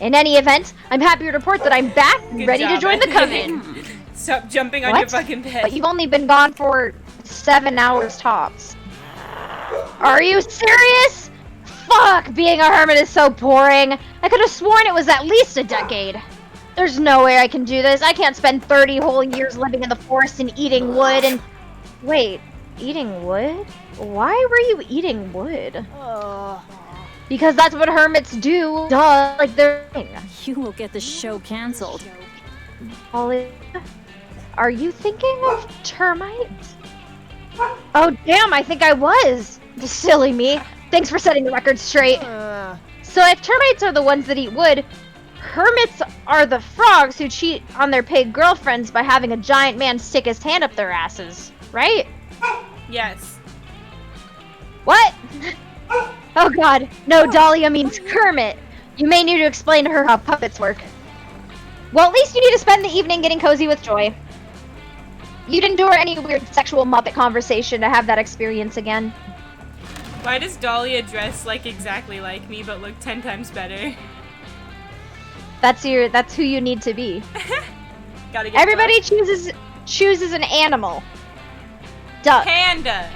In any event, I'm happy to report that I'm back and Good ready to job, join the Anthony. coven. Stop jumping on What? your fucking bed. But you've only been gone for 7 hours tops. Are you serious? Fuck, being a hermit is so boring. I could have sworn it was at least a decade. There's no way I can do this. I can't spend 30 whole years living in the forest and eating wood and... Wait, eating wood? Why were you eating wood? Because that's what hermits do. Duh, like they're... You will get the show canceled. Ollie, are you thinking of termites? Oh damn, I think I was. Silly me. Thanks for setting the record straight. So if termites are the ones that eat wood, hermits are the frogs who cheat on their pig girlfriends by having a giant man stick his hand up their asses, right? Yes. What? Oh god, no, Dahlia means Kermit. You may need to explain to her how puppets work. Well, at least you need to spend the evening getting cozy with Joy. You'd endure any weird sexual Muppet conversation to have that experience again. Why does Dahlia dress like exactly like me but look 10 times better? That's who you need to be. Gotta get Everybody chooses an animal. Duck. Panda.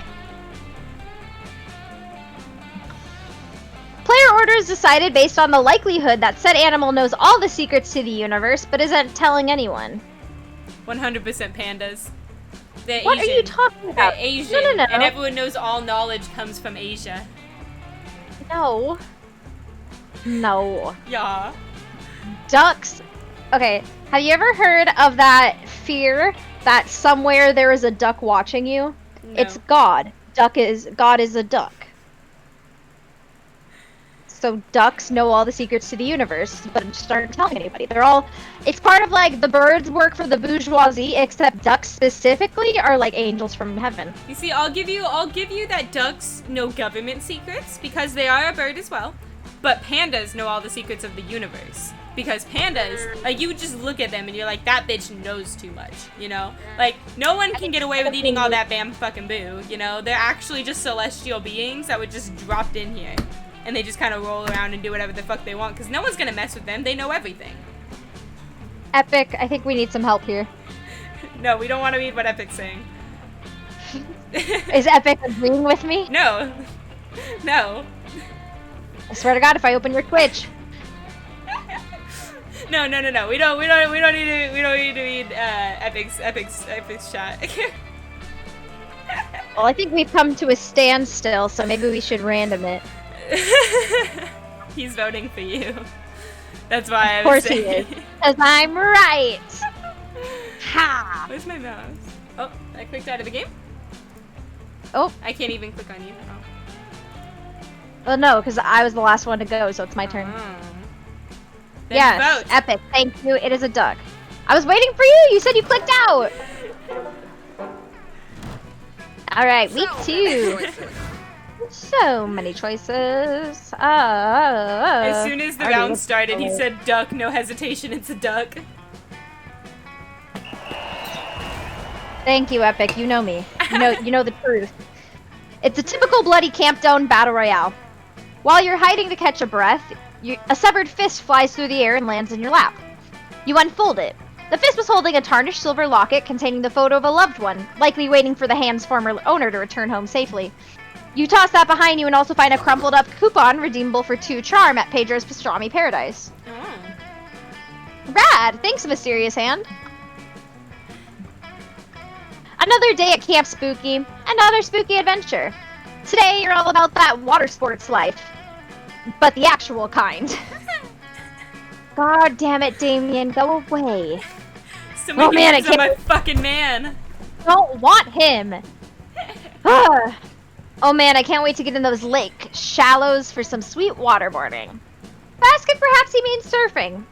Player order is decided based on the likelihood that said animal knows all the secrets to the universe but isn't telling anyone. 100% pandas. They're What Asian. are you talking about? They're Asian. No. And everyone knows all knowledge comes from Asia. No. No. Yeah. Ducks. Okay, have you ever heard of that fear that somewhere there is a duck watching you? No. It's God. God is a duck. So ducks know all the secrets to the universe, but just aren't telling anybody. It's part of like the birds work for the bourgeoisie, except ducks specifically are like angels from heaven. You see, I'll give you that ducks know government secrets because they are a bird as well. But pandas know all the secrets of the universe. Because pandas, like, you just look at them and you're like, that bitch knows too much, you know? Like, no one can get away with eating all that bam fucking boo, you know? They're actually just celestial beings that were just dropped in here. And they just kind of roll around and do whatever the fuck they want, because no one's gonna mess with them. They know everything. Epic, I think we need some help here. No, we don't want to read what Epic's saying. Is Epic agreeing with me? No. No. I swear to God, if I open your Twitch. No. We don't need to read Epic's chat. Well, I think we've come to a standstill, so maybe we should random it. He's voting for you. That's why Of course he is. Because I'm right! Ha! Where's my mouse? Oh, I clicked out of the game? Oh. I can't even click on you. Well, no, because I was the last one to go, so it's my turn. Then Yes, vote. Epic, thank you. It is a duck. I was waiting for you! You said you clicked out! Alright, week 2. So many choices. As soon as the Already round looked started, he forward. said duck, no hesitation, it's a duck. Thank you, Epic. You know me. You know the truth. It's a typical bloody Campdown battle royale. While you're hiding to catch a breath, a severed fist flies through the air and lands in your lap. You unfold it. The fist was holding a tarnished silver locket containing the photo of a loved one, likely waiting for the hand's former owner to return home safely. You toss that behind you and also find a crumpled up coupon redeemable for 2 charm at Pedro's Pastrami Paradise. Oh. Rad! Thanks, Mysterious Hand. Another day at Camp Spooky, another spooky adventure. Today you're all about that water sports life, but the actual kind. God damn it, Damien, go away. Somebody Oh, man, I hands on my can't- fucking man. Don't want him. Oh man, I can't wait to get in those lake shallows for some sweet waterboarding. Basket, perhaps he means surfing,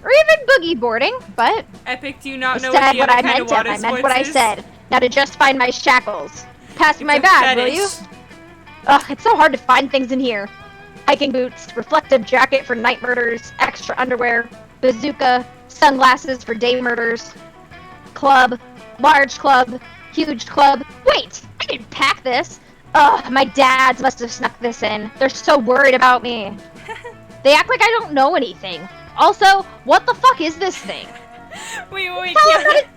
or even boogie boarding, but Epic, do you not know I what said the what other I kind meant. of water I meant sports what I is? said. Now to just find my shackles. Pass me my It's a bag, will you? fetish. Ugh, it's so hard to find things in here. Hiking boots, reflective jacket for night murders, extra underwear, bazooka, sunglasses for day murders, club, large club, huge club. Wait, I didn't pack this. Ugh, my dads must have snuck this in. They're so worried about me. They act like I don't know anything. Also, what the fuck is this thing? Wait, Tell us yeah. what it-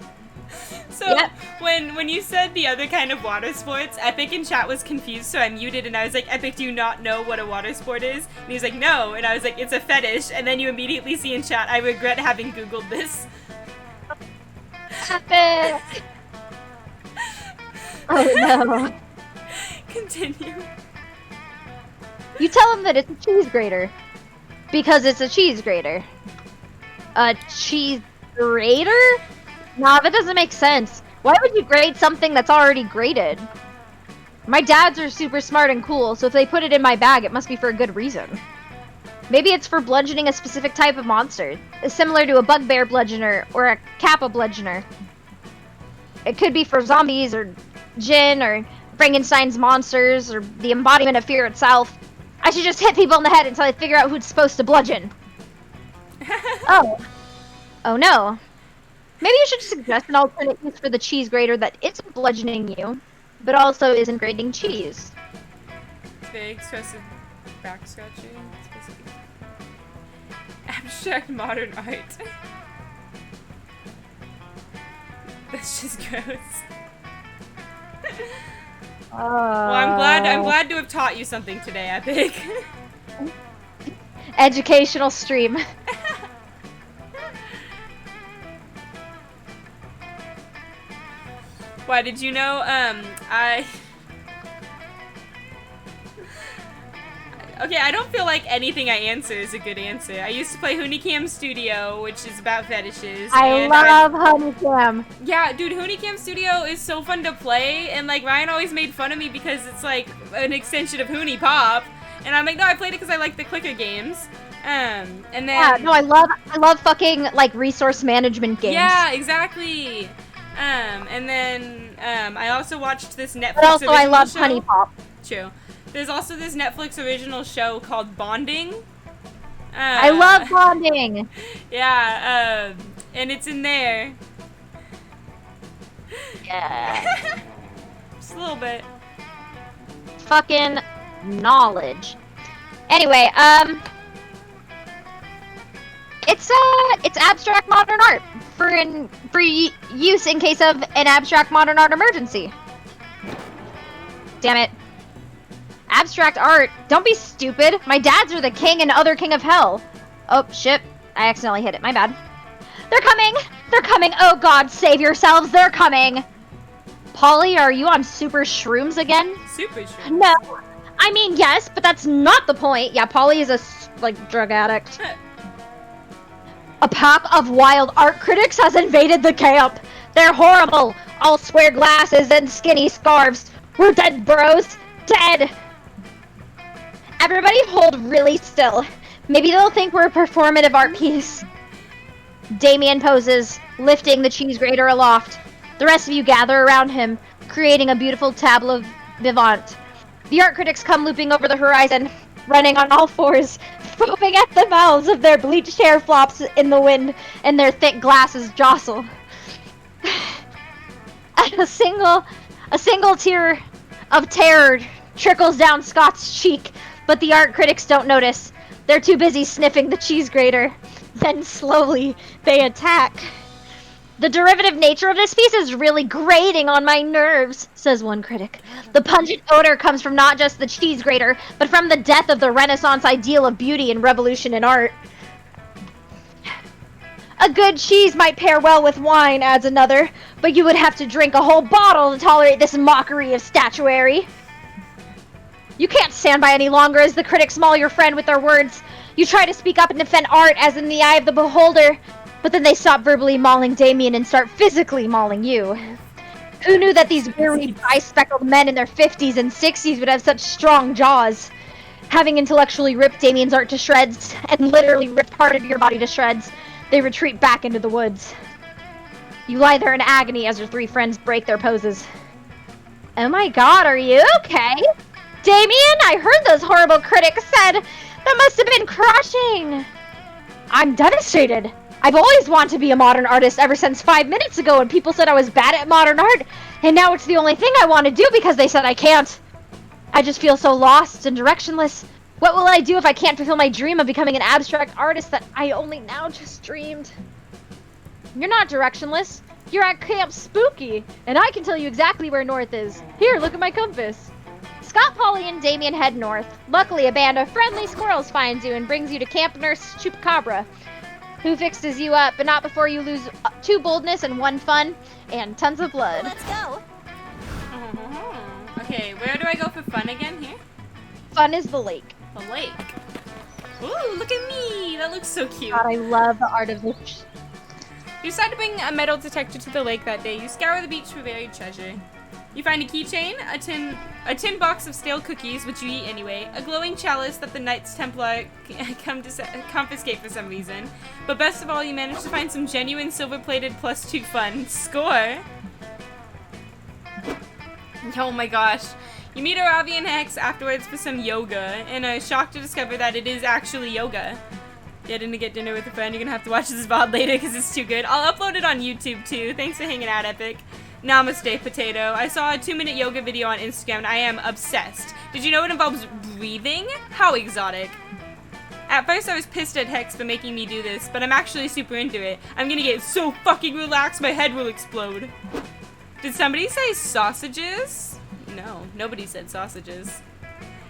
So, Yep. when you said the other kind of water sports, Epic in chat was confused, so I muted and I was like, Epic, do you not know what a water sport is? And he was like, no. And I was like, it's a fetish. And then you immediately see in chat, I regret having Googled this. Epic! Oh no. Continue. You tell him that it's a cheese grater. Because it's a cheese grater. A cheese grater? Nah, that doesn't make sense. Why would you grate something that's already grated? My dads are super smart and cool, so if they put it in my bag, it must be for a good reason. Maybe it's for bludgeoning a specific type of monster, similar to a bugbear bludgeoner or a kappa bludgeoner. It could be for zombies or Jinn or Frankenstein's monsters or the embodiment of fear itself. I should just hit people in the head until I figure out who's supposed to bludgeon. Oh. Oh no. Maybe you should suggest an alternate use for the cheese grater that isn't bludgeoning you, but also isn't grating cheese. It's very expressive back scratching. Abstract modern art. That's just gross. Well, I'm glad to have taught you something today, Epic. Educational stream. Why did you know? Okay, I don't feel like anything I answer is a good answer. I used to play Honeycam Studio, which is about fetishes. I love Honeycam. Yeah, dude, Honeycam Studio is so fun to play, and like Ryan always made fun of me because it's like an extension of Honey Pop, and I'm like, no, I played it because I like the clicker games. And then yeah, no, I love fucking like resource management games. Yeah, exactly. And then I also watched this Netflix. But also, I love show. Honey Pop. True. There's also this Netflix original show called Bonding. I love Bonding! Yeah, and it's in there. Yeah. Just a little bit. Fucking knowledge. Anyway, it's abstract modern art for use in case of an abstract modern art emergency. Damn it. Abstract art? Don't be stupid. My dads are the king and other king of hell. Oh, shit. I accidentally hit it. My bad. They're coming! They're coming! Oh god, save yourselves! They're coming! Polly, are you on super shrooms again? Super shrooms? No. I mean, yes, but that's not the point. Yeah, Polly is a, like, drug addict. A pack of wild art critics has invaded the camp. They're horrible. All square glasses and skinny scarves. We're dead, bros. Dead. Everybody hold really still. Maybe they'll think we're a performative art piece. Damien poses, lifting the cheese grater aloft. The rest of you gather around him, creating a beautiful tableau vivant. The art critics come looping over the horizon, running on all fours, foaming at the mouths of their bleached hair flops in the wind, and their thick glasses jostle. A single tear of terror trickles down Scott's cheek, but the art critics don't notice. They're too busy sniffing the cheese grater. Then slowly, they attack. The derivative nature of this piece is really grating on my nerves, says one critic. The pungent odor comes from not just the cheese grater, but from the death of the Renaissance ideal of beauty and revolution in art. A good cheese might pair well with wine, adds another, but you would have to drink a whole bottle to tolerate this mockery of statuary. You can't stand by any longer as the critics maul your friend with their words. You try to speak up and defend art as in the eye of the beholder, but then they stop verbally mauling Damien and start physically mauling you. Who knew that these weary, bi-speckled men in their 50s and 60s would have such strong jaws? Having intellectually ripped Damien's art to shreds, and literally ripped part of your body to shreds, they retreat back into the woods. You lie there in agony as your three friends break their poses. Oh my god, are you okay? Damien, I heard those horrible critics said. That must have been crushing. I'm devastated. I've always wanted to be a modern artist ever since 5 minutes ago when people said I was bad at modern art, and now it's the only thing I want to do because they said I can't. I just feel so lost and directionless. What will I do if I can't fulfill my dream of becoming an abstract artist that I only now just dreamed? You're not directionless. You're at Camp Spooky, and I can tell you exactly where north is. Here, look at my compass. Scott, Polly, and Damien head north. Luckily, a band of friendly squirrels finds you and brings you to Camp Nurse Chupacabra, who fixes you up, but not before you lose 2 boldness and 1 fun, and tons of blood. Let's go. Okay, where do I go for fun again here? Fun is the lake. The lake. Ooh, look at me! That looks so cute. God, I love the art of this. You decide to bring a metal detector to the lake that day. You scour the beach for buried treasure. You find a keychain, a tin box of stale cookies, which you eat anyway, a glowing chalice that the Knights Templar come to confiscate for some reason. But best of all, you manage to find some genuine silver-plated +2 fun. Score! Oh my gosh. You meet Aravi and Hex afterwards for some yoga, and are shocked to discover that it is actually yoga. Getting to get dinner with a friend, you're gonna have to watch this VOD later because it's too good. I'll upload it on YouTube too. Thanks for hanging out, Epic. Namaste, Potato. I saw a 2-minute yoga video on Instagram and I am obsessed. Did you know it involves breathing? How exotic. At first I was pissed at Hex for making me do this, but I'm actually super into it. I'm gonna get so fucking relaxed my head will explode. Did somebody say sausages? No, nobody said sausages.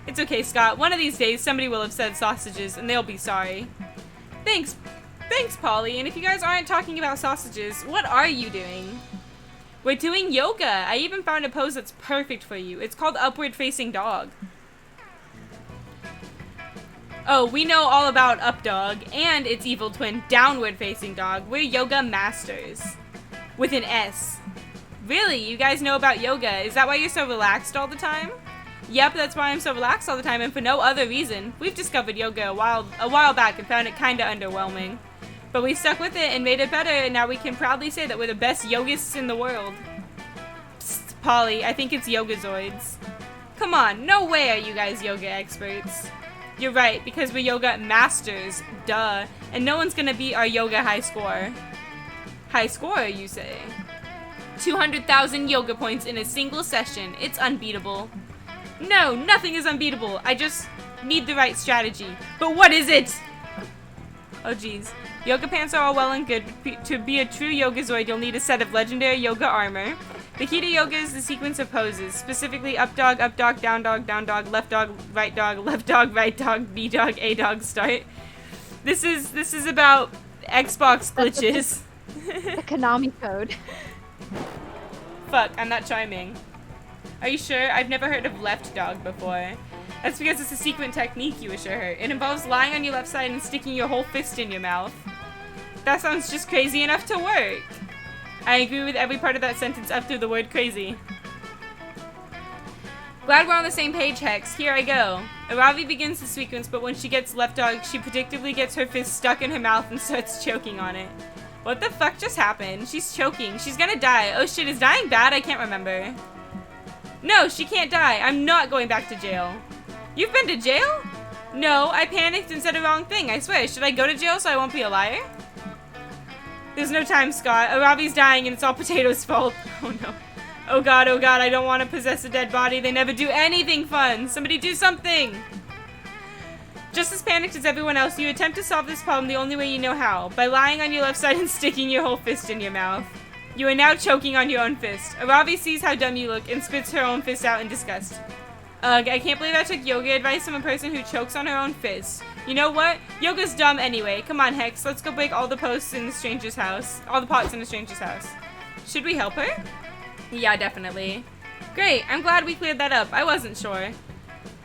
It's okay, Scott. One of these days somebody will have said sausages and they'll be sorry. Thanks, Polly. And if you guys aren't talking about sausages, what are you doing? We're doing yoga. I even found a pose that's perfect for you. It's called Upward Facing Dog. Oh, we know all about Up Dog and its evil twin, Downward Facing Dog. We're yoga masters. With an S. Really? You guys know about yoga? Is that why you're so relaxed all the time? Yep, that's why I'm so relaxed all the time and for no other reason. We've discovered yoga a while back and found it kinda underwhelming. But we stuck with it and made it better, and now we can proudly say that we're the best yogists in the world. Psst, Polly, I think it's Yogazoids. Come on, no way are you guys yoga experts. You're right, because we're yoga masters, duh. And no one's gonna beat our yoga high score. High score, you say? 200,000 yoga points in a single session. It's unbeatable. No, nothing is unbeatable. I just need the right strategy. But what is it? Oh jeez. Yoga pants are all well and good, but to be a true Yogazoid, you'll need a set of legendary yoga armor. The key to yoga is the sequence of poses, specifically up dog, down dog, left dog, right dog, right dog, B dog, A dog, start. This is about Xbox glitches. The Konami code. Fuck, I'm not chiming. Are you sure? I've never heard of left dog before. That's because it's a secret technique, you assure her. It involves lying on your left side and sticking your whole fist in your mouth. That sounds just crazy enough to work. I agree with every part of that sentence up through the word crazy. Glad we're on the same page, Hex. Here I go. Aravi begins the sequence, but when she gets left dog, she predictably gets her fist stuck in her mouth and starts choking on it. What the fuck just happened? She's choking. She's gonna die. Oh shit, is dying bad? I can't remember. No, she can't die. I'm not going back to jail. You've been to jail? No, I panicked and said the wrong thing. I swear. Should I go to jail so I won't be a liar? There's no time, Scott. Aravi's dying and it's all Potato's fault. Oh no. Oh god, I don't want to possess a dead body. They never do anything fun. Somebody do something! Just as panicked as everyone else, you attempt to solve this problem the only way you know how, by lying on your left side and sticking your whole fist in your mouth. You are now choking on your own fist. Aravi sees how dumb you look and spits her own fist out in disgust. Ugh, I can't believe I took yoga advice from a person who chokes on her own fist. You know what? Yoga's dumb anyway. Come on, Hex. Let's go break all the posts in the stranger's house. All the pots in the stranger's house. Should we help her? Yeah, definitely. Great. I'm glad we cleared that up. I wasn't sure.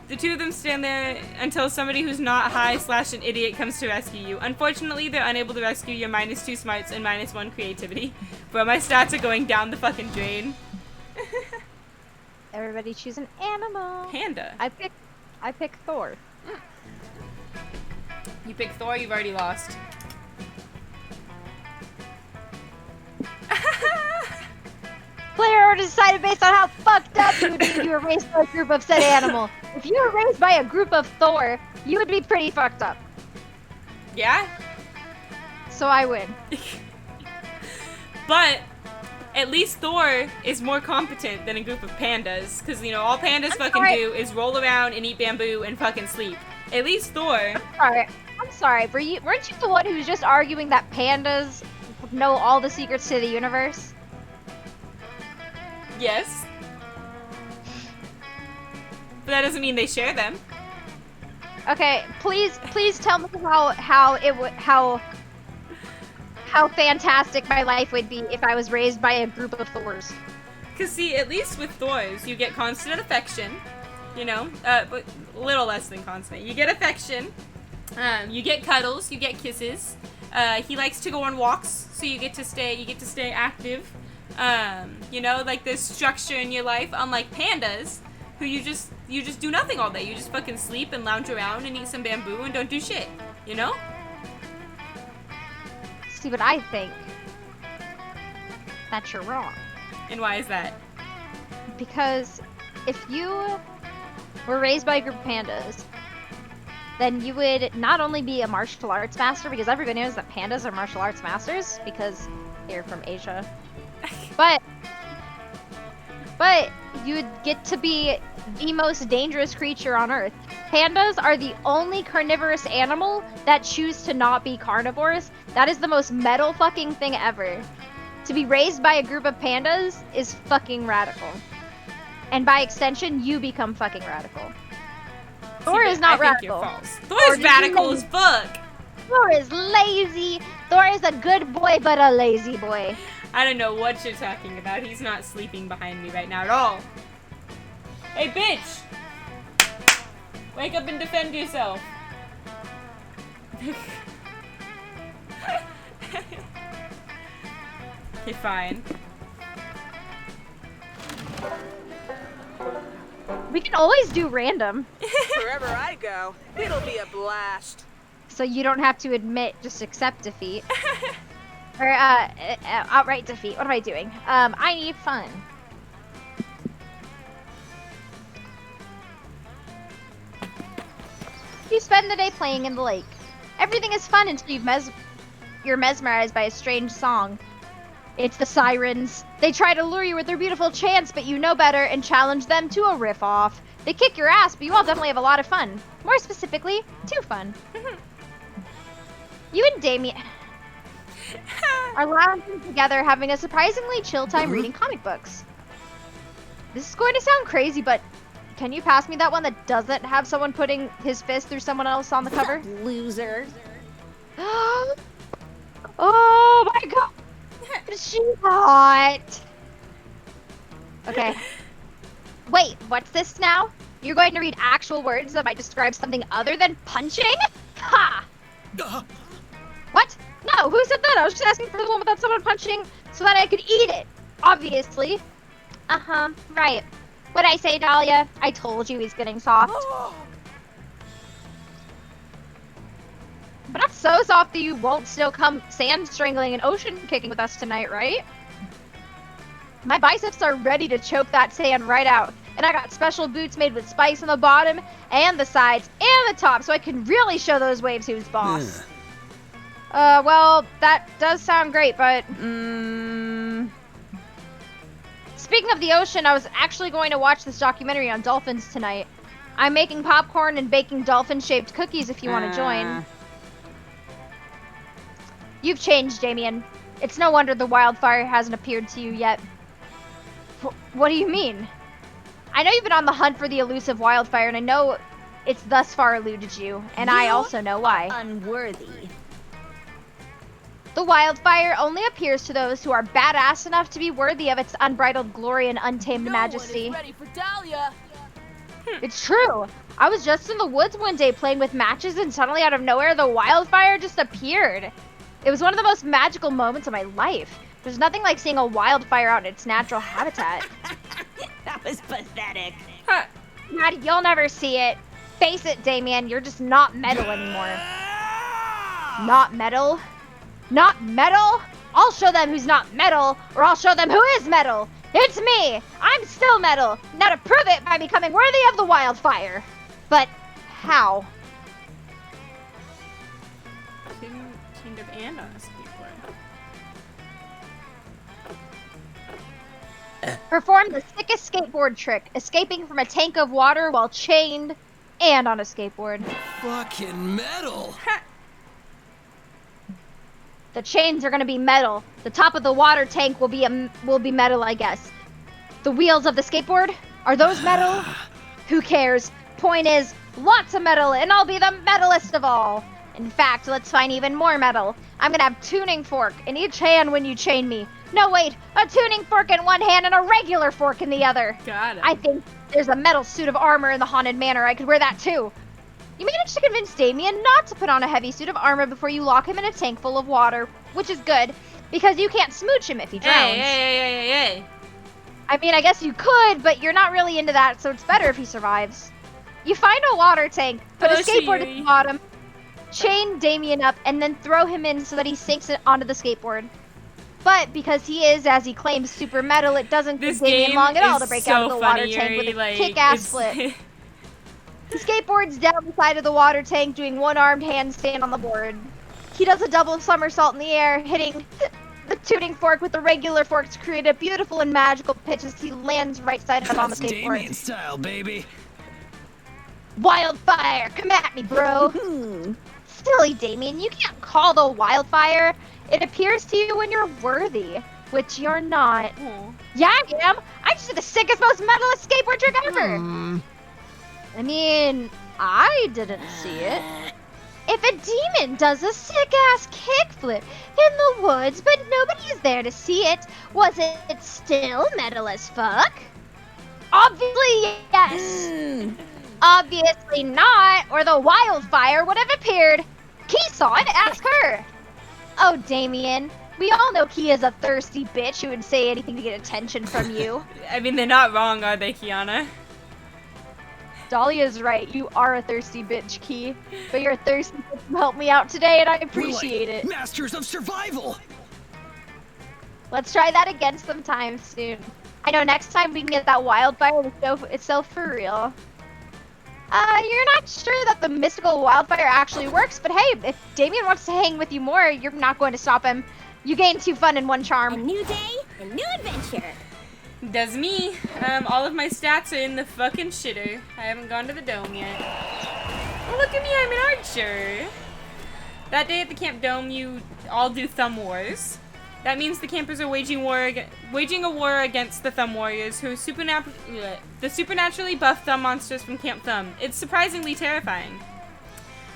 The two of them stand there until somebody who's not high/an idiot comes to rescue you. Unfortunately, they're unable to rescue your -2 smarts and -1 creativity. Bro, my stats are going down the fucking drain. Everybody choose an animal. Panda. I pick Thor. You pick Thor, you've already lost. Player order decided based on how fucked up you would be if you were raised by a group of said animal. If you were raised by a group of Thor, you would be pretty fucked up. Yeah? So I win. But at least Thor is more competent than a group of pandas. Because, you know, all pandas do is roll around and eat bamboo and fucking sleep. At least Thor... I'm sorry. Weren't you the one who was just arguing that pandas know all the secrets to the universe? Yes. But that doesn't mean they share them. Okay, please tell me how fantastic my life would be if I was raised by a group of Thors. Cause see, at least with Thors, you get constant affection, you know, but a little less than constant. You get affection, you get cuddles, you get kisses. He likes to go on walks, so you get to stay active. You know, like there's structure in your life, unlike pandas, who you just do nothing all day. You just fucking sleep and lounge around and eat some bamboo and don't do shit, you know? See, but I think that you're wrong. And why is that? Because if you were raised by a group of pandas, then you would not only be a martial arts master, because everybody knows that pandas are martial arts masters, because they're from Asia, but you would get to be the most dangerous creature on Earth. Pandas are the only carnivorous animal that choose to not be carnivores. That is the most metal fucking thing ever. To be raised by a group of pandas is fucking radical. And by extension, you become fucking radical. Thor is not radical. Thor is radical as fuck. Thor is lazy. Thor is a good boy, but a lazy boy. I don't know what you're talking about. He's not sleeping behind me right now at all. Hey, bitch! Wake up and defend yourself. Okay, fine. We can always do random. Wherever I go, it'll be a blast. So you don't have to admit, just accept defeat. Or, outright defeat. What am I doing? I need fun. You spend the day playing in the lake. Everything is fun until you're mesmerized by a strange song. It's the sirens. They try to lure you with their beautiful chants, but you know better and challenge them to a riff-off. They kick your ass, but you all definitely have a lot of fun. More specifically, too fun. You and Damien are lounging together, having a surprisingly chill time reading comic books. This is going to sound crazy, but can you pass me that one that doesn't have someone putting his fist through someone else on the cover? Loser. Oh my god! She's hot! Okay. Wait, what's this now? You're going to read actual words that might describe something other than punching? Ha! What? No, who said that? I was just asking for the one without someone punching so that I could eat it. Obviously. Uh-huh, right. What'd I say, Dahlia? I told you he's getting soft. But not so soft that you won't still come sand strangling and ocean kicking with us tonight, right? My biceps are ready to choke that sand right out. And I got special boots made with spikes on the bottom and the sides and the top so I can really show those waves who's boss. Well, that does sound great, but, Speaking of the ocean, I was actually going to watch this documentary on dolphins tonight. I'm making popcorn and baking dolphin-shaped cookies if you want to join. You've changed, Damien. It's no wonder the wildfire hasn't appeared to you yet. What do you mean? I know you've been on the hunt for the elusive wildfire, and I know it's thus far eluded you, and I also know why. Unworthy. The wildfire only appears to those who are badass enough to be worthy of its unbridled glory and untamed majesty. One is ready for Dahlia. It's true. I was just in the woods one day playing with matches, and suddenly out of nowhere, the wildfire just appeared. It was one of the most magical moments of my life. There's nothing like seeing a wildfire out in its natural habitat. That was pathetic. Huh. Maddie, you'll never see it. Face it, Damien, you're just not metal anymore. Not metal? Not metal? I'll show them who's not metal, or I'll show them who is metal. It's me. I'm still metal. Now to prove it by becoming worthy of the wildfire. But how? Kind of and on a skateboard. Perform the sickest skateboard trick, escaping from a tank of water while chained and on a skateboard. Fucking metal. The chains are gonna be metal. The top of the water tank will be metal, I guess. The wheels of the skateboard? Are those metal? Who cares? Point is, lots of metal, and I'll be the metalist of all. In fact, let's find even more metal. I'm gonna have tuning fork in each hand when you chain me. No, wait, a tuning fork in one hand and a regular fork in the other. Got it. I think there's a metal suit of armor in the haunted manor. I could wear that too. You managed to convince Damien not to put on a heavy suit of armor before you lock him in a tank full of water, which is good, because you can't smooch him if he drowns. Hey. I mean, I guess you could, but you're not really into that, so it's better if he survives. You find a water tank, put a skateboard at the bottom, chain Damien up, and then throw him in so that he sinks it onto the skateboard. But because he is, as he claims, super metal, it doesn't take Damien long at all to break out of the water tank with a kick-ass flip. He skateboards down the side of the water tank, doing one-armed handstand on the board. He does a double somersault in the air, hitting the tuning fork with the regular fork to create a beautiful and magical pitch as he lands right side up on the skateboard. Damien style, baby. Wildfire, come at me, bro. Silly Damien, you can't call the wildfire. It appears to you when you're worthy, which you're not. Yeah, I am. I just did the sickest, most metalist skateboard trick ever. I mean, I didn't see it. If a demon does a sick-ass kickflip in the woods, but nobody is there to see it, was it still metal as fuck? Obviously, yes. Obviously not, or the wildfire would have appeared. Key saw it, ask her. Oh, Damien, we all know Key is a thirsty bitch who would say anything to get attention from you. I mean, they're not wrong, are they, Kiana? Dahlia's right, you are a thirsty bitch, Key. But you're thirsty to help me out today, and I appreciate it. Masters of survival. Let's try that again sometime soon. I know next time we can get that wildfire to show itself for real. You're not sure that the mystical wildfire actually works, but hey, if Damien wants to hang with you more, you're not going to stop him. You gain 2 fun and 1 charm. A new day, a new adventure. Does me. All of my stats are in the fucking shitter. I haven't gone to the dome yet. Oh, look at me, I'm an archer. That day at the camp dome, you all do thumb wars. That means the campers are waging a war against the Thumb Warriors, who are the supernaturally buff thumb monsters from Camp Thumb. It's surprisingly terrifying.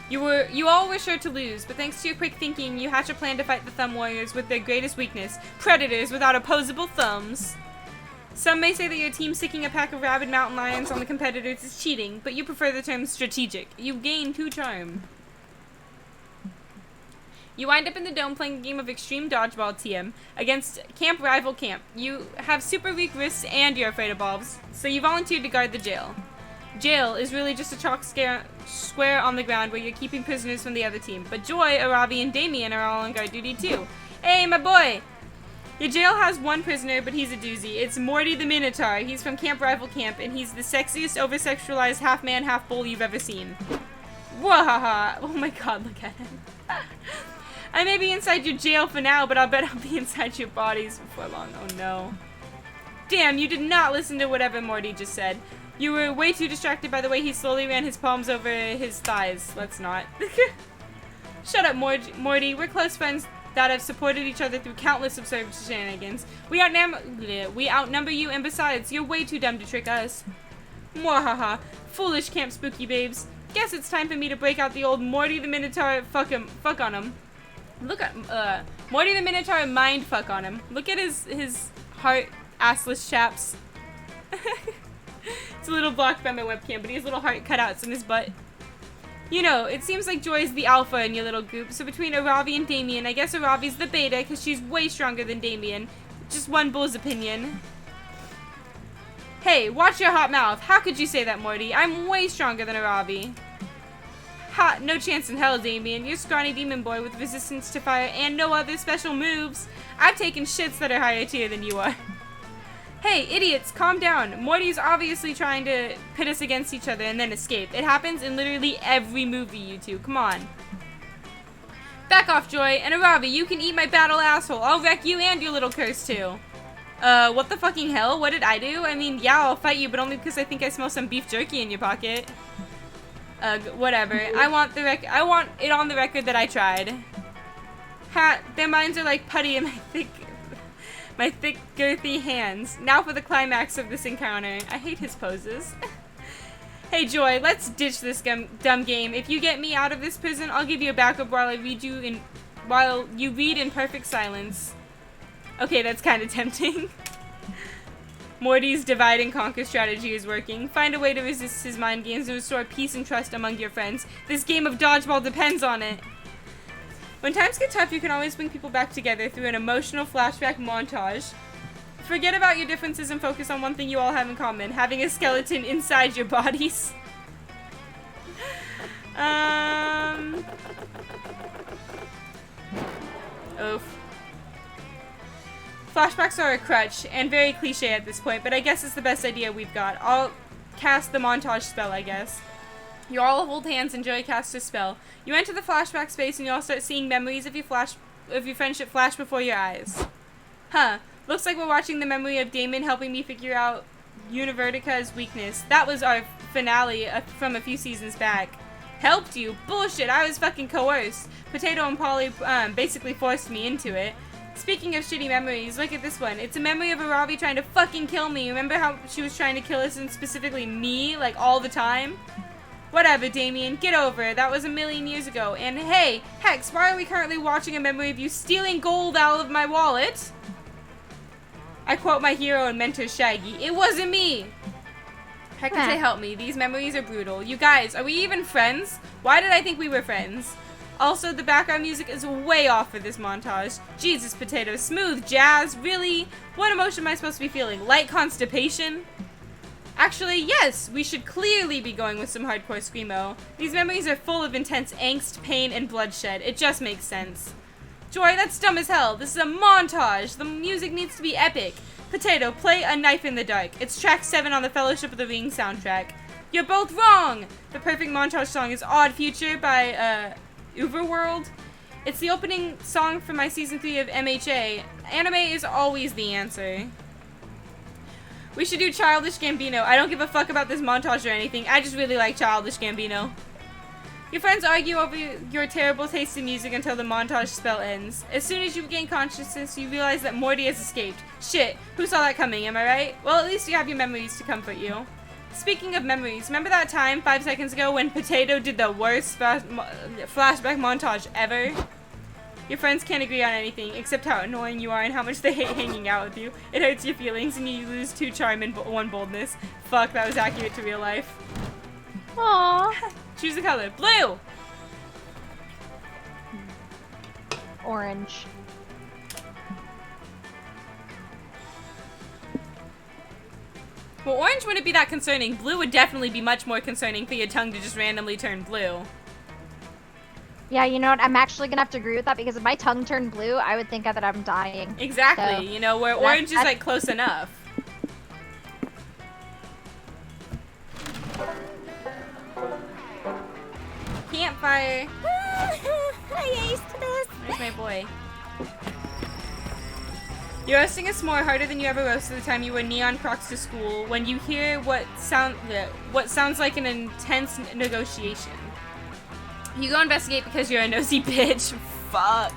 You all were sure to lose, but thanks to your quick thinking, you hatch a plan to fight the Thumb Warriors with their greatest weakness, predators without opposable thumbs. Some may say that your team sticking a pack of rabid mountain lions on the competitors is cheating, but you prefer the term strategic. You gain 2 charm. You wind up in the dome playing a game of extreme dodgeball TM against camp rival camp. You have super weak wrists and you're afraid of bulbs, so you volunteered to guard the jail. Jail is really just a chalk square on the ground where you're keeping prisoners from the other team, but Joy, Aravi, and Damien are all on guard duty too. Hey, my boy! Your jail has 1 prisoner, but he's a doozy. It's Morty the Minotaur. He's from camp rival camp, and he's the sexiest over-sexualized half-man, half-bull you've ever seen. Wahaha! Oh my god, look at him. I may be inside your jail for now, but I'll bet I'll be inside your bodies before long. Oh no. Damn, you did not listen to whatever Morty just said. You were way too distracted by the way he slowly ran his palms over his thighs. Let's not. Shut up, Morty. We're close friends that have supported each other through countless absurd shenanigans. We outnumber you, and besides, you're way too dumb to trick us. Mwahaha. Foolish camp spooky babes. Guess it's time for me to break out the old Morty the Minotaur fuck on him. Look at, Morty the Minotaur mind fuck on him. Look at his heart assless chaps. It's a little blocked by my webcam, but he has little heart cutouts in his butt. You know, it seems like Joy's the alpha in your little group, so between Aravi and Damien, I guess Aravi's the beta, because she's way stronger than Damien. Just one bull's opinion. Hey, watch your hot mouth. How could you say that, Morty? I'm way stronger than Aravi. Ha, no chance in hell, Damien. You're scrawny demon boy with resistance to fire and no other special moves. I've taken shits that are higher tier than you are. Hey, idiots, calm down. Morty's obviously trying to pit us against each other and then escape. It happens in literally every movie, you two. Come on. Back off, Joy. And Aravi, you can eat my battle asshole. I'll wreck you and your little curse, too. What the fucking hell? What did I do? I mean, yeah, I'll fight you, but only because I think I smell some beef jerky in your pocket. Whatever. I want it on the record that I tried. Their minds are like putty and my thick, girthy hands. Now for the climax of this encounter. I hate his poses. Hey, Joy, let's ditch this dumb game. If you get me out of this prison, I'll give you a backup while you read in perfect silence. Okay, that's kind of tempting. Morty's divide and conquer strategy is working. Find a way to resist his mind games and restore peace and trust among your friends. This game of dodgeball depends on it. When times get tough, you can always bring people back together through an emotional flashback montage. Forget about your differences and focus on one thing you all have in common: having a skeleton inside your bodies. Oof. Flashbacks are a crutch, and very cliche at this point, but I guess it's the best idea we've got. I'll cast the montage spell, I guess. You all hold hands and Joey casts a spell. You enter the flashback space and you all start seeing memories of your friendship flash before your eyes. Huh. Looks like we're watching the memory of Damon helping me figure out Univertica's weakness. That was our finale from a few seasons back. Helped you? Bullshit, I was fucking coerced. Potato and Polly basically forced me into it. Speaking of shitty memories, look at this one. It's a memory of Aravi trying to fucking kill me. Remember how she was trying to kill us, and specifically me, like all the time? Whatever, Damien, get over it. That was a million years ago. And hey, Hex, why are we currently watching a memory of you stealing gold out of my wallet? I quote my hero and mentor Shaggy. It wasn't me! Hecate, help me. These memories are brutal. You guys, are we even friends? Why did I think we were friends? Also, the background music is way off for this montage. Jesus, Potato. Smooth jazz? Really? What emotion am I supposed to be feeling? Light constipation? Actually, yes, we should clearly be going with some hardcore screamo. These memories are full of intense angst, pain, and bloodshed. It just makes sense. Joy, that's dumb as hell. This is a montage. The music needs to be epic. Potato, play A Knife in the Dark. It's track 7 on the Fellowship of the Ring soundtrack. You're both wrong! The perfect montage song is Odd Future by, Uberworld. It's the opening song for my season 3 of MHA. Anime is always the answer. We should do Childish Gambino. I don't give a fuck about this montage or anything. I just really like Childish Gambino. Your friends argue over your terrible taste in music until the montage spell ends. As soon as you gain consciousness, you realize that Morty has escaped. Shit, who saw that coming, am I right? Well, at least you have your memories to comfort you. Speaking of memories, remember that time 5 seconds ago when Potato did the worst flashback montage ever? Your friends can't agree on anything, except how annoying you are and how much they hate hanging out with you. It hurts your feelings and you lose 2 charm and 1 boldness. Fuck, that was accurate to real life. Aww. Choose the color. Blue! Orange. Well, orange wouldn't be that concerning. Blue would definitely be much more concerning for your tongue to just randomly turn blue. Yeah, you know what? I'm actually gonna have to agree with that because if my tongue turned blue, I would think that I'm dying. Exactly. So, you know, where orange is like close enough. Campfire. I aced this. Where's my boy? You're roasting a s'more harder than you ever roasted the time you wore neon Crocs to school when you hear what sounds like an intense negotiation. You go investigate because you're a nosy bitch. Fuck.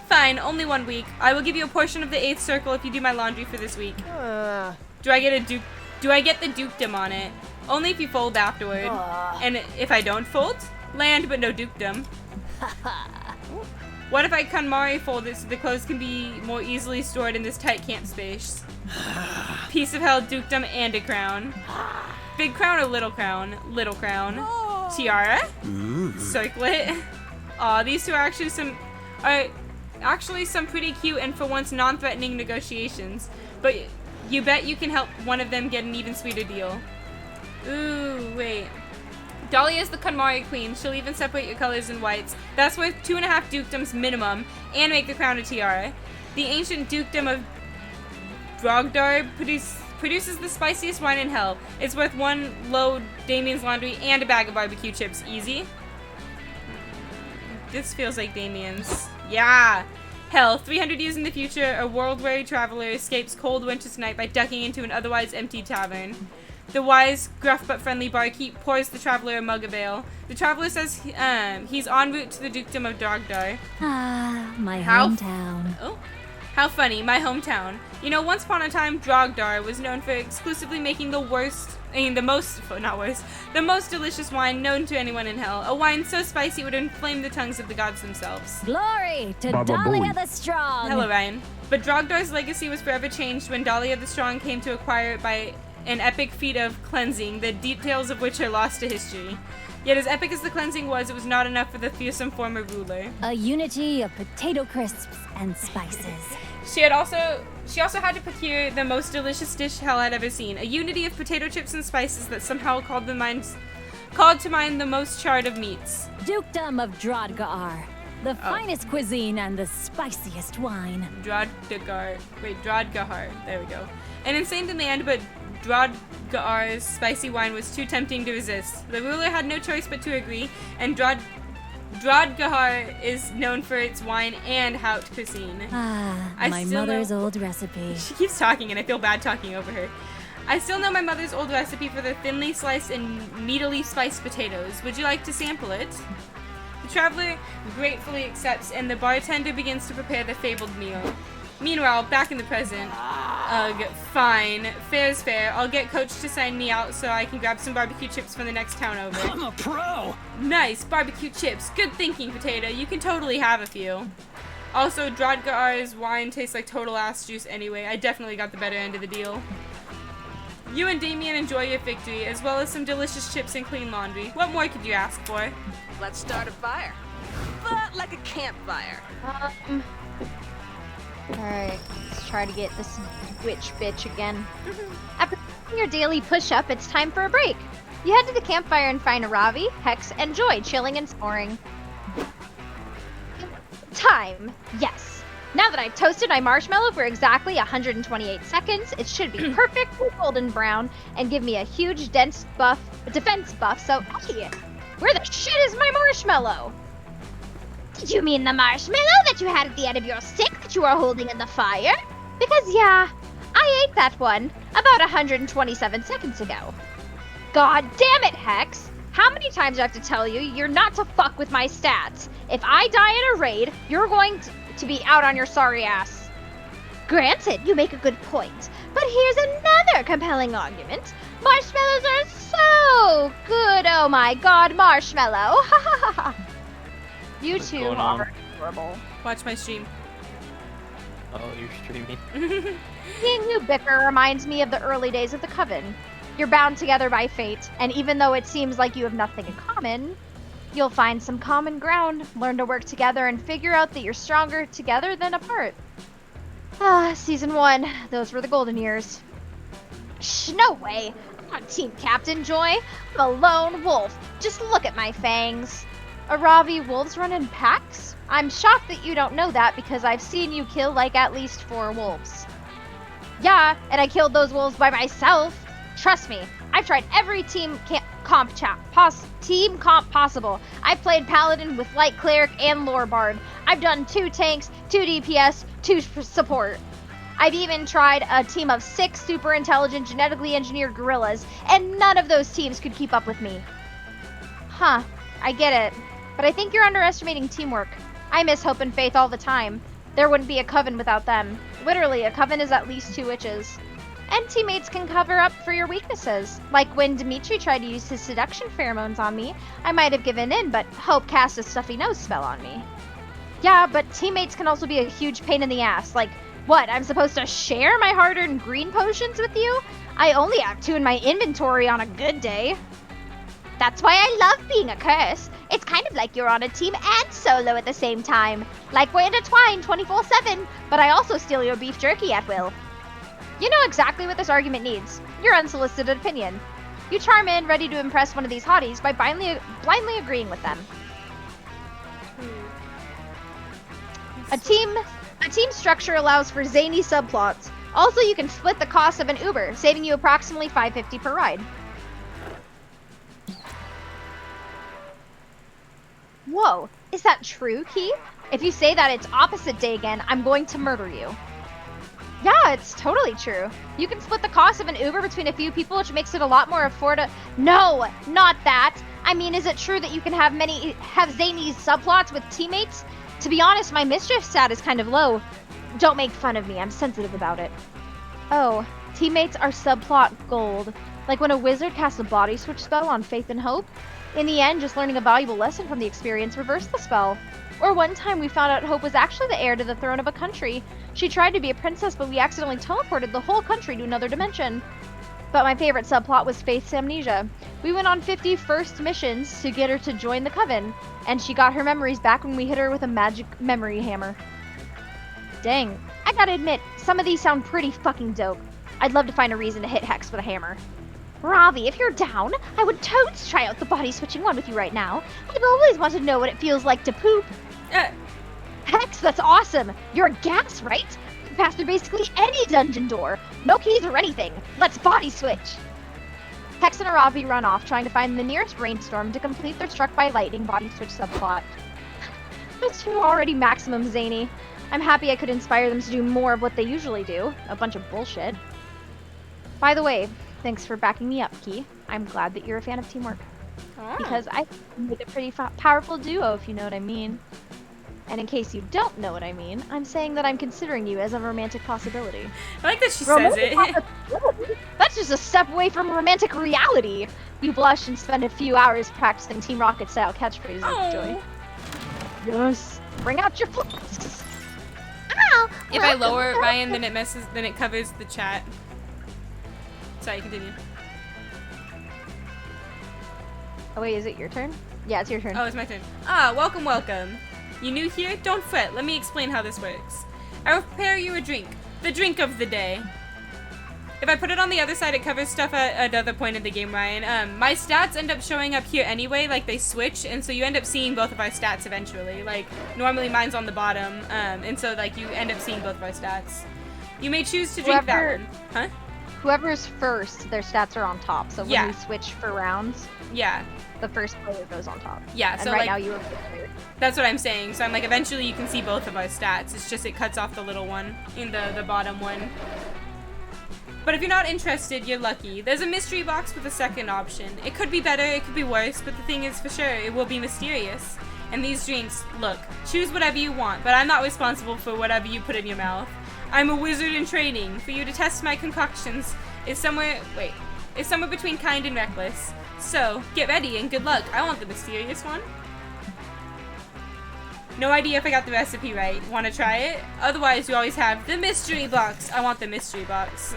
Fine, only 1 week. I will give you a portion of the 8th circle if you do my laundry for this week. Do I get the dukedom on it? Only if you fold afterward. And if I don't fold, land but no dukedom. What if I KonMari fold it so the clothes can be more easily stored in this tight camp space? Piece of hell, dukedom, and a crown. Big crown or little crown? Little crown. Tiara? Circlet? Aw, these two are actually some pretty cute and for once non-threatening negotiations. But you bet you can help one of them get an even sweeter deal. Ooh, wait. Dahlia is the KonMari queen. She'll even separate your colors and whites. That's worth 2.5 dukedoms minimum, and make the crown a tiara. The ancient dukedom of Brogdar produces the spiciest wine in hell. It's worth 1 load Damien's laundry and a bag of barbecue chips. Easy. This feels like Damien's. Yeah! Hell, 300 years in the future, a world-weary traveler escapes cold winter's night by ducking into an otherwise empty tavern. The wise, gruff but friendly barkeep pours the traveler a mug of ale. The traveler says he's en route to the dukedom of Dogdar. Ah, my How? hometown. Oh. How funny, my hometown. You know, once upon a time, Drogdar was known for exclusively making the most delicious wine known to anyone in hell. A wine so spicy it would inflame the tongues of the gods themselves. Glory to Baba Dahlia Booey. the Strong. Hello, Ryan. But Drogdar's legacy was forever changed when Dahlia the Strong came to acquire it by an epic feat of cleansing, the details of which are lost to history. Yet as epic as the cleansing was, it was not enough for the fearsome former ruler. A unity of potato crisps and spices. She also had to procure the most delicious dish hell had ever seen, a unity of potato chips and spices that somehow called to mind the most charred of meats. Dukedom of Drodgar. The finest cuisine and the spiciest wine. Drodgar. There we go. An insane demand, but Drodgar's spicy wine was too tempting to resist. The ruler had no choice but to agree, and Drodgar is known for its wine and haute cuisine. My mother's old recipe. She keeps talking and I feel bad talking over her. I still know my mother's old recipe for the thinly sliced and meatily spiced potatoes. Would you like to sample it? The traveler gratefully accepts and the bartender begins to prepare the fabled meal. Meanwhile, back in the present, ugh, fine. Fair's fair. I'll get Coach to sign me out so I can grab some barbecue chips from the next town over. I'm a pro! Nice, barbecue chips. Good thinking, Potato. You can totally have a few. Also, Drodgar's wine tastes like total ass juice anyway. I definitely got the better end of the deal. You and Damien enjoy your victory, as well as some delicious chips and clean laundry. What more could you ask for? Let's start a fire. But like a campfire. Alright, let's try to get this witch bitch again. After your daily push-up, it's time for a break. You head to the campfire and find Ravi, Hex, and Joy chilling and snoring. Time. Yes. Now that I've toasted my marshmallow for exactly 128 seconds, it should be perfectly golden brown and give me a huge defense buff, so hey, where the shit is my marshmallow? Did you mean the marshmallow that you had at the end of your stick that you were holding in the fire? Because yeah, I ate that one about 127 seconds ago. God damn it, Hex! How many times do I have to tell you you're not to fuck with my stats? If I die in a raid, you're going to be out on your sorry ass. Granted, you make a good point, but here's another compelling argument. Marshmallows are so good, oh my god, marshmallow! Ha ha ha ha! You two are adorable. Watch my stream. Oh, you're streaming. Seeing you bicker reminds me of the early days of the Coven. You're bound together by fate, and even though it seems like you have nothing in common, you'll find some common ground, learn to work together, and figure out that you're stronger together than apart. Season 1. Those were the golden years. Shh, no way. I'm not team captain, Joy. I'm a lone wolf. Just look at my fangs. Aravi, wolves run in packs? I'm shocked that you don't know that because I've seen you kill like at least 4 wolves. Yeah, and I killed those wolves by myself. Trust me, I've tried every team comp possible. I've played Paladin with Light Cleric and Lore Bard. I've done 2 tanks, 2 DPS, 2 support. I've even tried a team of 6 super intelligent genetically engineered gorillas, and none of those teams could keep up with me. Huh, I get it. But I think you're underestimating teamwork. I miss Hope and Faith all the time. There wouldn't be a coven without them. Literally, a coven is at least 2 witches. And teammates can cover up for your weaknesses. Like when Dimitri tried to use his seduction pheromones on me, I might have given in, but Hope cast a stuffy nose spell on me. Yeah, but teammates can also be a huge pain in the ass. Like, what, I'm supposed to share my hard-earned green potions with you? I only have 2 in my inventory on a good day. That's why I love being a curse. It's kind of like you're on a team and solo at the same time. Like we're intertwined 24/7, but I also steal your beef jerky at will. You know exactly what this argument needs. Your unsolicited opinion. You charm in, ready to impress one of these hotties by blindly agreeing with them. A team structure allows for zany subplots. Also, you can split the cost of an Uber, saving you approximately $5.50 per ride. Whoa, is that true, Keith? If you say that it's opposite day again, I'm going to murder you. Yeah, it's totally true. You can split the cost of an Uber between a few people, which makes it a lot more affordable. No, not that. I mean, is it true that you can have zany subplots with teammates? To be honest, my mischief stat is kind of low. Don't make fun of me. I'm sensitive about it. Oh, teammates are subplot gold. Like when a wizard casts a body switch spell on Faith and Hope. In the end, just learning a valuable lesson from the experience reversed the spell. Or one time we found out Hope was actually the heir to the throne of a country. She tried to be a princess, but we accidentally teleported the whole country to another dimension. But my favorite subplot was Faith's amnesia. We went on 50 first missions to get her to join the coven, and she got her memories back when we hit her with a magic memory hammer. Dang, I gotta admit, some of these sound pretty fucking dope. I'd love to find a reason to hit Hex with a hammer. Ravi, if you're down, I would totes try out the body switching one with you right now. I've always wanted to know what it feels like to poop. Hex, that's awesome. You're a gas, right? You pass through basically any dungeon door. No keys or anything. Let's body switch. Hex and Aravi run off, trying to find the nearest rainstorm to complete their struck by lightning body switch subplot. Those two are already maximum zany. I'm happy I could inspire them to do more of what they usually do. A bunch of bullshit. By the way, thanks for backing me up, Key. I'm glad that you're a fan of teamwork. Oh. Because I make a pretty powerful duo, if you know what I mean. And in case you don't know what I mean, I'm saying that I'm considering you as a romantic possibility. I like that she says it. That's just a step away from romantic reality. You blush and spend a few hours practicing Team Rocket style catchphrases, Joy. Yes. Bring out your flasks. Ow! If I lower Ryan, then it covers the chat. Sorry, continue. Oh wait, is it your turn? Yeah, it's your turn. Oh, it's my turn. Ah, welcome, welcome. You new here? Don't fret. Let me explain how this works. I will prepare you a drink. The drink of the day. If I put it on the other side, it covers stuff at another point in the game, Ryan. My stats end up showing up here anyway, like they switch, and so you end up seeing both of our stats eventually. Like, normally mine's on the bottom, and so like you end up seeing both of our stats. You may choose to drink that one. Huh? Whoever's first, their stats are on top, so when we switch for rounds, the first player goes on top. Yeah, so and right like, now you are first player. That's what I'm saying. So I'm like, eventually you can see both of our stats. It's just it cuts off the little one in the bottom one. But if you're not interested, you're lucky. There's a mystery box with a second option. It could be better, it could be worse, but the thing is for sure, it will be mysterious. And these drinks, look, choose whatever you want, but I'm not responsible for whatever you put in your mouth. I'm a wizard in training. For you to test my concoctions is somewhere between kind and reckless. So, get ready and good luck. I want the mysterious one. No idea if I got the recipe right. Want to try it? Otherwise, you always have the mystery box. I want the mystery box.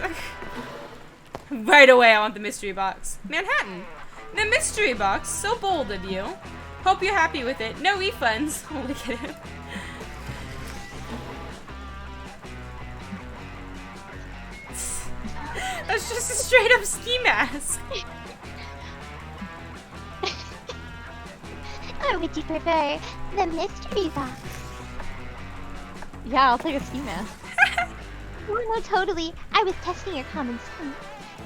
Right away, I want the mystery box. Manhattan. The mystery box. So bold of you. Hope you're happy with it. No refunds. Oh, look at him. That's just a straight up ski mask. Or would you prefer the mystery box? Yeah, I'll take a ski mask. Oh, no, totally. I was testing your common sense.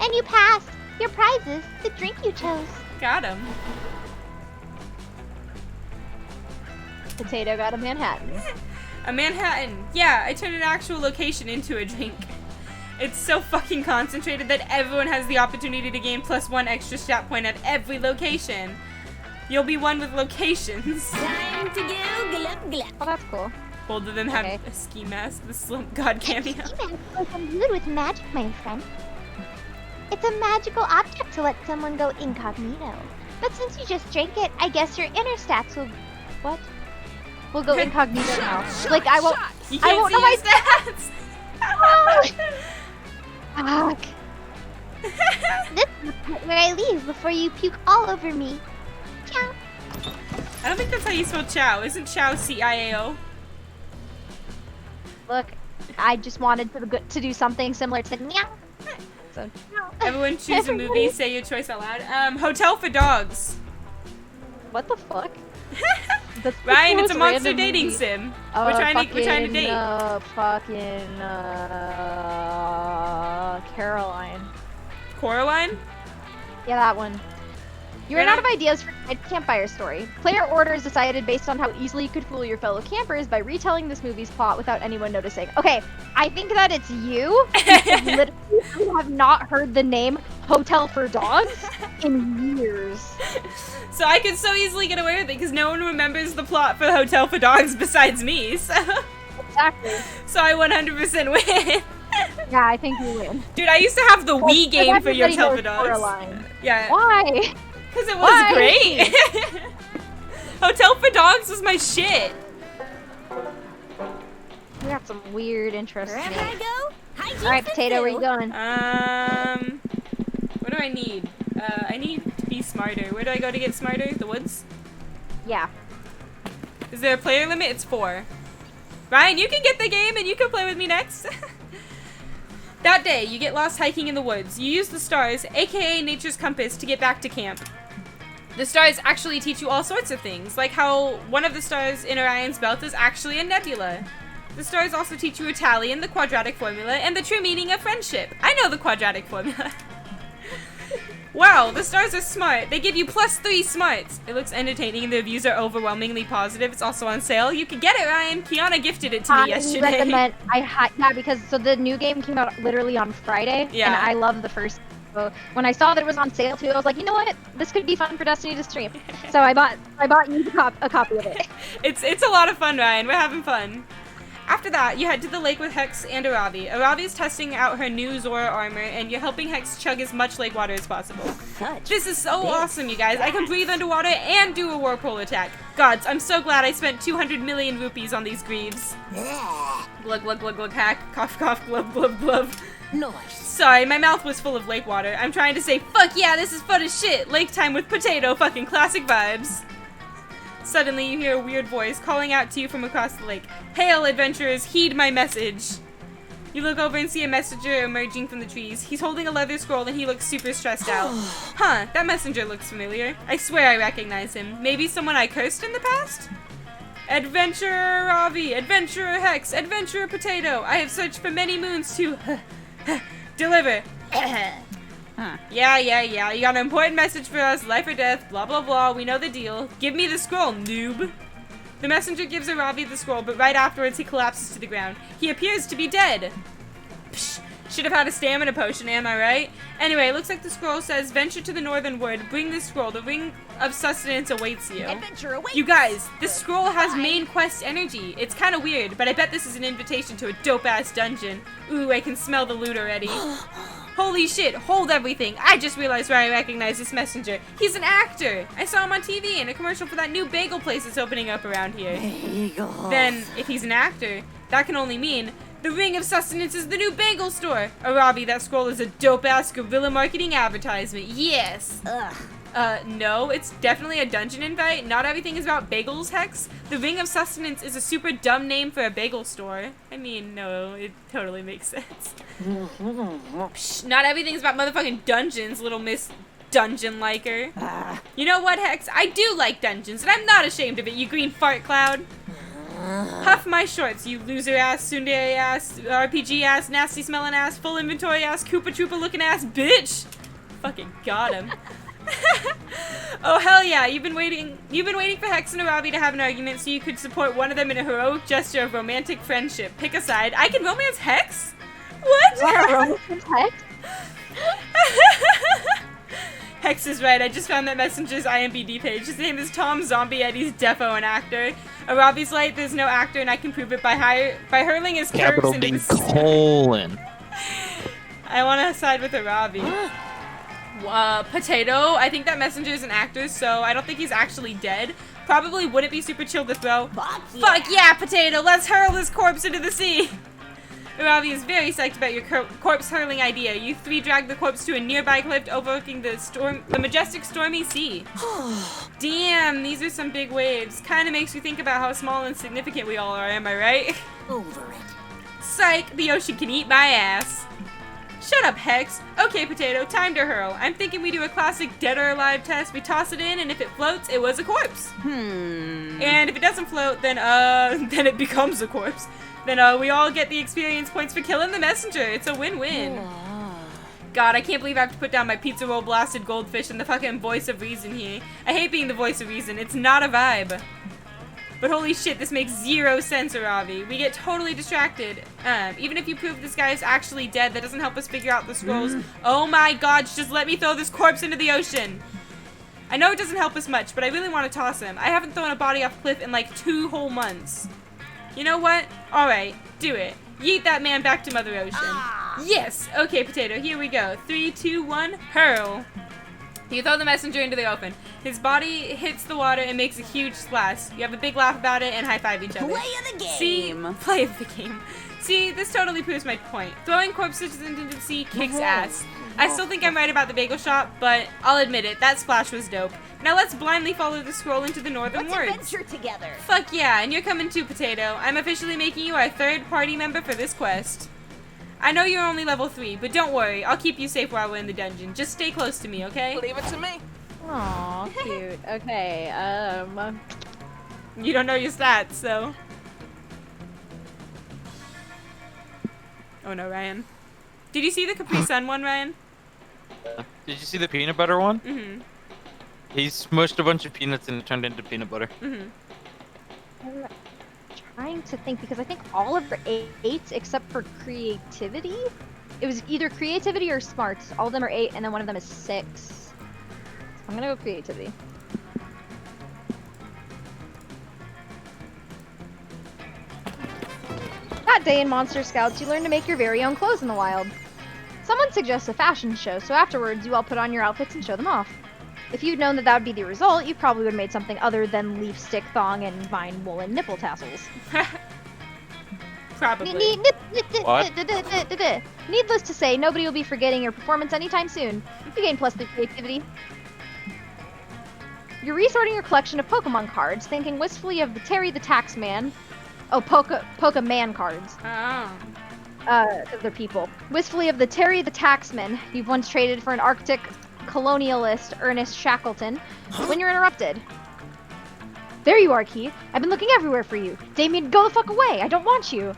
And you passed. Your prize is the drink you chose. Got him. Potato got a Manhattan. A Manhattan. Yeah, I turned an actual location into a drink. It's so fucking concentrated that everyone has the opportunity to gain +1 extra stat point at every location. You'll be one with locations. Time to go glub glub. Oh, that's cool. Both of them have a ski mask, the Slump God cameo. Ski mask was imbued with magic, my friend. It's a magical object to let someone go incognito. But since you just drank it, I guess your inner stats will... What? We'll go incognito now. Like, I won't... You I can't won't see know my your stats! Fuck. This is the part where I leave before you puke all over me. Ciao. I don't think that's how you spell chow. Isn't chow C-I-A-O? Look, I just wanted to do something similar to meow. So, Everyone choose a movie, say your choice out loud. Hotel for Dogs. what the fuck? That's the Ryan, it's most a monster random dating movie. sim. We're trying to date. Caroline. Coraline? Yeah, that one. You ran out of ideas for a campfire story. Player order is decided based on how easily you could fool your fellow campers by retelling this movie's plot without anyone noticing. Okay, I think that it's you. Because literally, I have not heard the name Hotel for Dogs in years. So I could so easily get away with it because no one remembers the plot for Hotel for Dogs besides me, so... exactly. So I 100% win. Yeah, I think you win. Dude, I used to have the Wii game for your Everybody knows Dogs. Coraline. Yeah. Why? Because it was Why? great. Hotel for Dogs was my shit. We got some weird interesting. Wherever I go, hijinks Alright, Potato, where you going? What do I need? I need to be smarter. Where do I go to get smarter? The woods? Yeah. Is there a player limit? It's 4. Ryan, you can get the game and you can play with me next. That day, you get lost hiking in the woods. You use the stars, aka nature's compass, to get back to camp. The stars actually teach you all sorts of things, like how one of the stars in Orion's belt is actually a nebula. The stars also teach you Italian, the quadratic formula, and the true meaning of friendship. I know the quadratic formula. Wow, the stars are smart. They give you +3 smarts. It looks entertaining and the reviews are overwhelmingly positive. It's also on sale. You can get it, Ryan. Kiana gifted it to me yesterday. Recommend, yeah, because so the new game came out literally on Friday, Yeah. and I love the first. So when I saw that it was on sale too, I was like, you know what? This could be fun for Destiny to stream. So I bought you a copy of it. It's a lot of fun, Ryan. We're having fun. After that, you head to the lake with Hex and Aravi. Aravi is testing out her new Zora armor, and you're helping Hex chug as much lake water as possible. This is so awesome, you guys. I can breathe underwater and do a whirlpool attack. Gods, I'm so glad I spent 200 million rupees on these greaves. Glug, glug, glug, glug, hack. Cough, cough, glub, glub, glub. Nice. Sorry, my mouth was full of lake water. I'm trying to say, fuck yeah, this is fun as shit. Lake time with Potato, fucking classic vibes. Suddenly, you hear a weird voice calling out to you from across the lake. Hail, adventurers, heed my message. You look over and see a messenger emerging from the trees. He's holding a leather scroll and he looks super stressed out. Huh, that messenger looks familiar. I swear I recognize him. Maybe someone I cursed in the past? Adventurer Ravi, Adventurer Hex, Adventurer Potato. I have searched for many moons to deliver. Yeah. You got an important message for us. Life or death. Blah, blah, blah. We know the deal. Give me the scroll, noob. The messenger gives Aravi the scroll, but right afterwards he collapses to the ground. He appears to be dead. Psh, should have had a stamina potion, am I right? Anyway, it looks like the scroll says, venture to the northern wood. Bring this scroll. The ring of sustenance awaits you. Adventure awaits. You guys, this scroll has main quest energy. It's kind of weird, but I bet this is an invitation to a dope-ass dungeon. Ooh, I can smell the loot already. Holy shit, hold everything. I just realized where I recognize this messenger. He's an actor. I saw him on TV in a commercial for that new bagel place that's opening up around here. Then, if he's an actor, that can only mean the Ring of Sustenance is the new bagel store. Arabi, that scroll is a dope-ass guerrilla marketing advertisement. Yes. No, it's definitely a dungeon invite. Not everything is about bagels, Hex. The Ring of Sustenance is a super dumb name for a bagel store. I mean, no, it totally makes sense. Psh, not everything is about motherfucking dungeons, little Miss Dungeon-liker. You know what, Hex? I do like dungeons, and I'm not ashamed of it, you green fart cloud. Huff my shorts, you loser ass, tsundere ass, RPG ass, nasty smelling ass, full inventory ass, Koopa Troopa looking ass, bitch! Fucking got him. Oh hell yeah, you've been waiting for Hex and Arabi to have an argument so you could support one of them in a heroic gesture of romantic friendship. Pick a side. I can romance Hex? What? Romance Hex? Hex is right, I just found that messenger's IMDb page. His name is Tom Zombie and he's defo an actor. Arabi's light, there's no actor and I can prove it by hurling his Capital curves into D the colon. I want to side with Arabi. Potato, I think that messenger is an actor, so I don't think he's actually dead. Probably wouldn't be super chill to throw. Fuck yeah, Potato, let's hurl this corpse into the sea. Arabi is very psyched about your corpse hurling idea. You three drag the corpse to a nearby cliff overlooking the majestic stormy sea. Damn, these are some big waves. Kinda makes you think about how small and insignificant we all are, am I right? Over it. Psych, the ocean can eat my ass. Shut up, Hex. Okay, Potato, time to hurl. I'm thinking we do a classic dead or alive test. We toss it in, and if it floats, it was a corpse. And if it doesn't float, then it becomes a corpse. Then, we all get the experience points for killing the messenger. It's a win-win. God, I can't believe I have to put down my pizza roll blasted goldfish and the fucking voice of reason here. I hate being the voice of reason. It's not a vibe. But holy shit, this makes zero sense, Aravi. We get totally distracted. Even if you prove this guy is actually dead, that doesn't help us figure out the scrolls. Oh my god, just let me throw this corpse into the ocean. I know it doesn't help us much, but I really want to toss him. I haven't thrown a body off a cliff in like 2 whole months. You know what? Alright, do it. Yeet that man back to Mother Ocean. Yes! Okay, Potato, here we go. 3, 2, 1, hurl. You throw the messenger into the open. His body hits the water and makes a huge splash. You have a big laugh about it and high-five each other. Play of the game. See? Play of the game. See, this totally proves my point. Throwing corpses into the sea kicks ass. I still think I'm right about the bagel shop, but I'll admit it, that splash was dope. Now let's blindly follow the scroll into the northern Let's woods. adventure together. Fuck yeah, and you're coming too, Potato. I'm officially making you our 3rd party member for this quest. I know you're only level 3, but don't worry, I'll keep you safe while we're in the dungeon. Just stay close to me, okay? Leave it to me. Aw, cute. Okay, You don't know your stats, so... Oh no, Ryan. Did you see the Capri Sun one, Ryan? Did you see the peanut butter one? Mm-hmm. He smushed a bunch of peanuts and it turned into peanut butter. Mm-hmm. I'm trying to think because I think all of the 8s except for creativity. It was either creativity or smarts. All of them are 8, and then one of them is 6. I'm gonna go creativity. That day in Monster Scouts, you learn to make your very own clothes in the wild. Someone suggests a fashion show, so afterwards you all put on your outfits and show them off. If you'd known that that would be the result, you probably would have made something other than leaf stick thong and vine woolen nipple tassels. Probably. What? Needless to say, nobody will be forgetting your performance anytime soon. You gain +3 creativity. You're resorting your collection of Pokemon cards, thinking wistfully of the Terry the Taxman. Oh, Pokeman cards. Oh. Because they're people. Wistfully of the Terry the Taxman you've once traded for an Arctic colonialist, Ernest Shackleton, when you're interrupted. There you are, Keith. I've been looking everywhere for you. Damien, go the fuck away. I don't want you.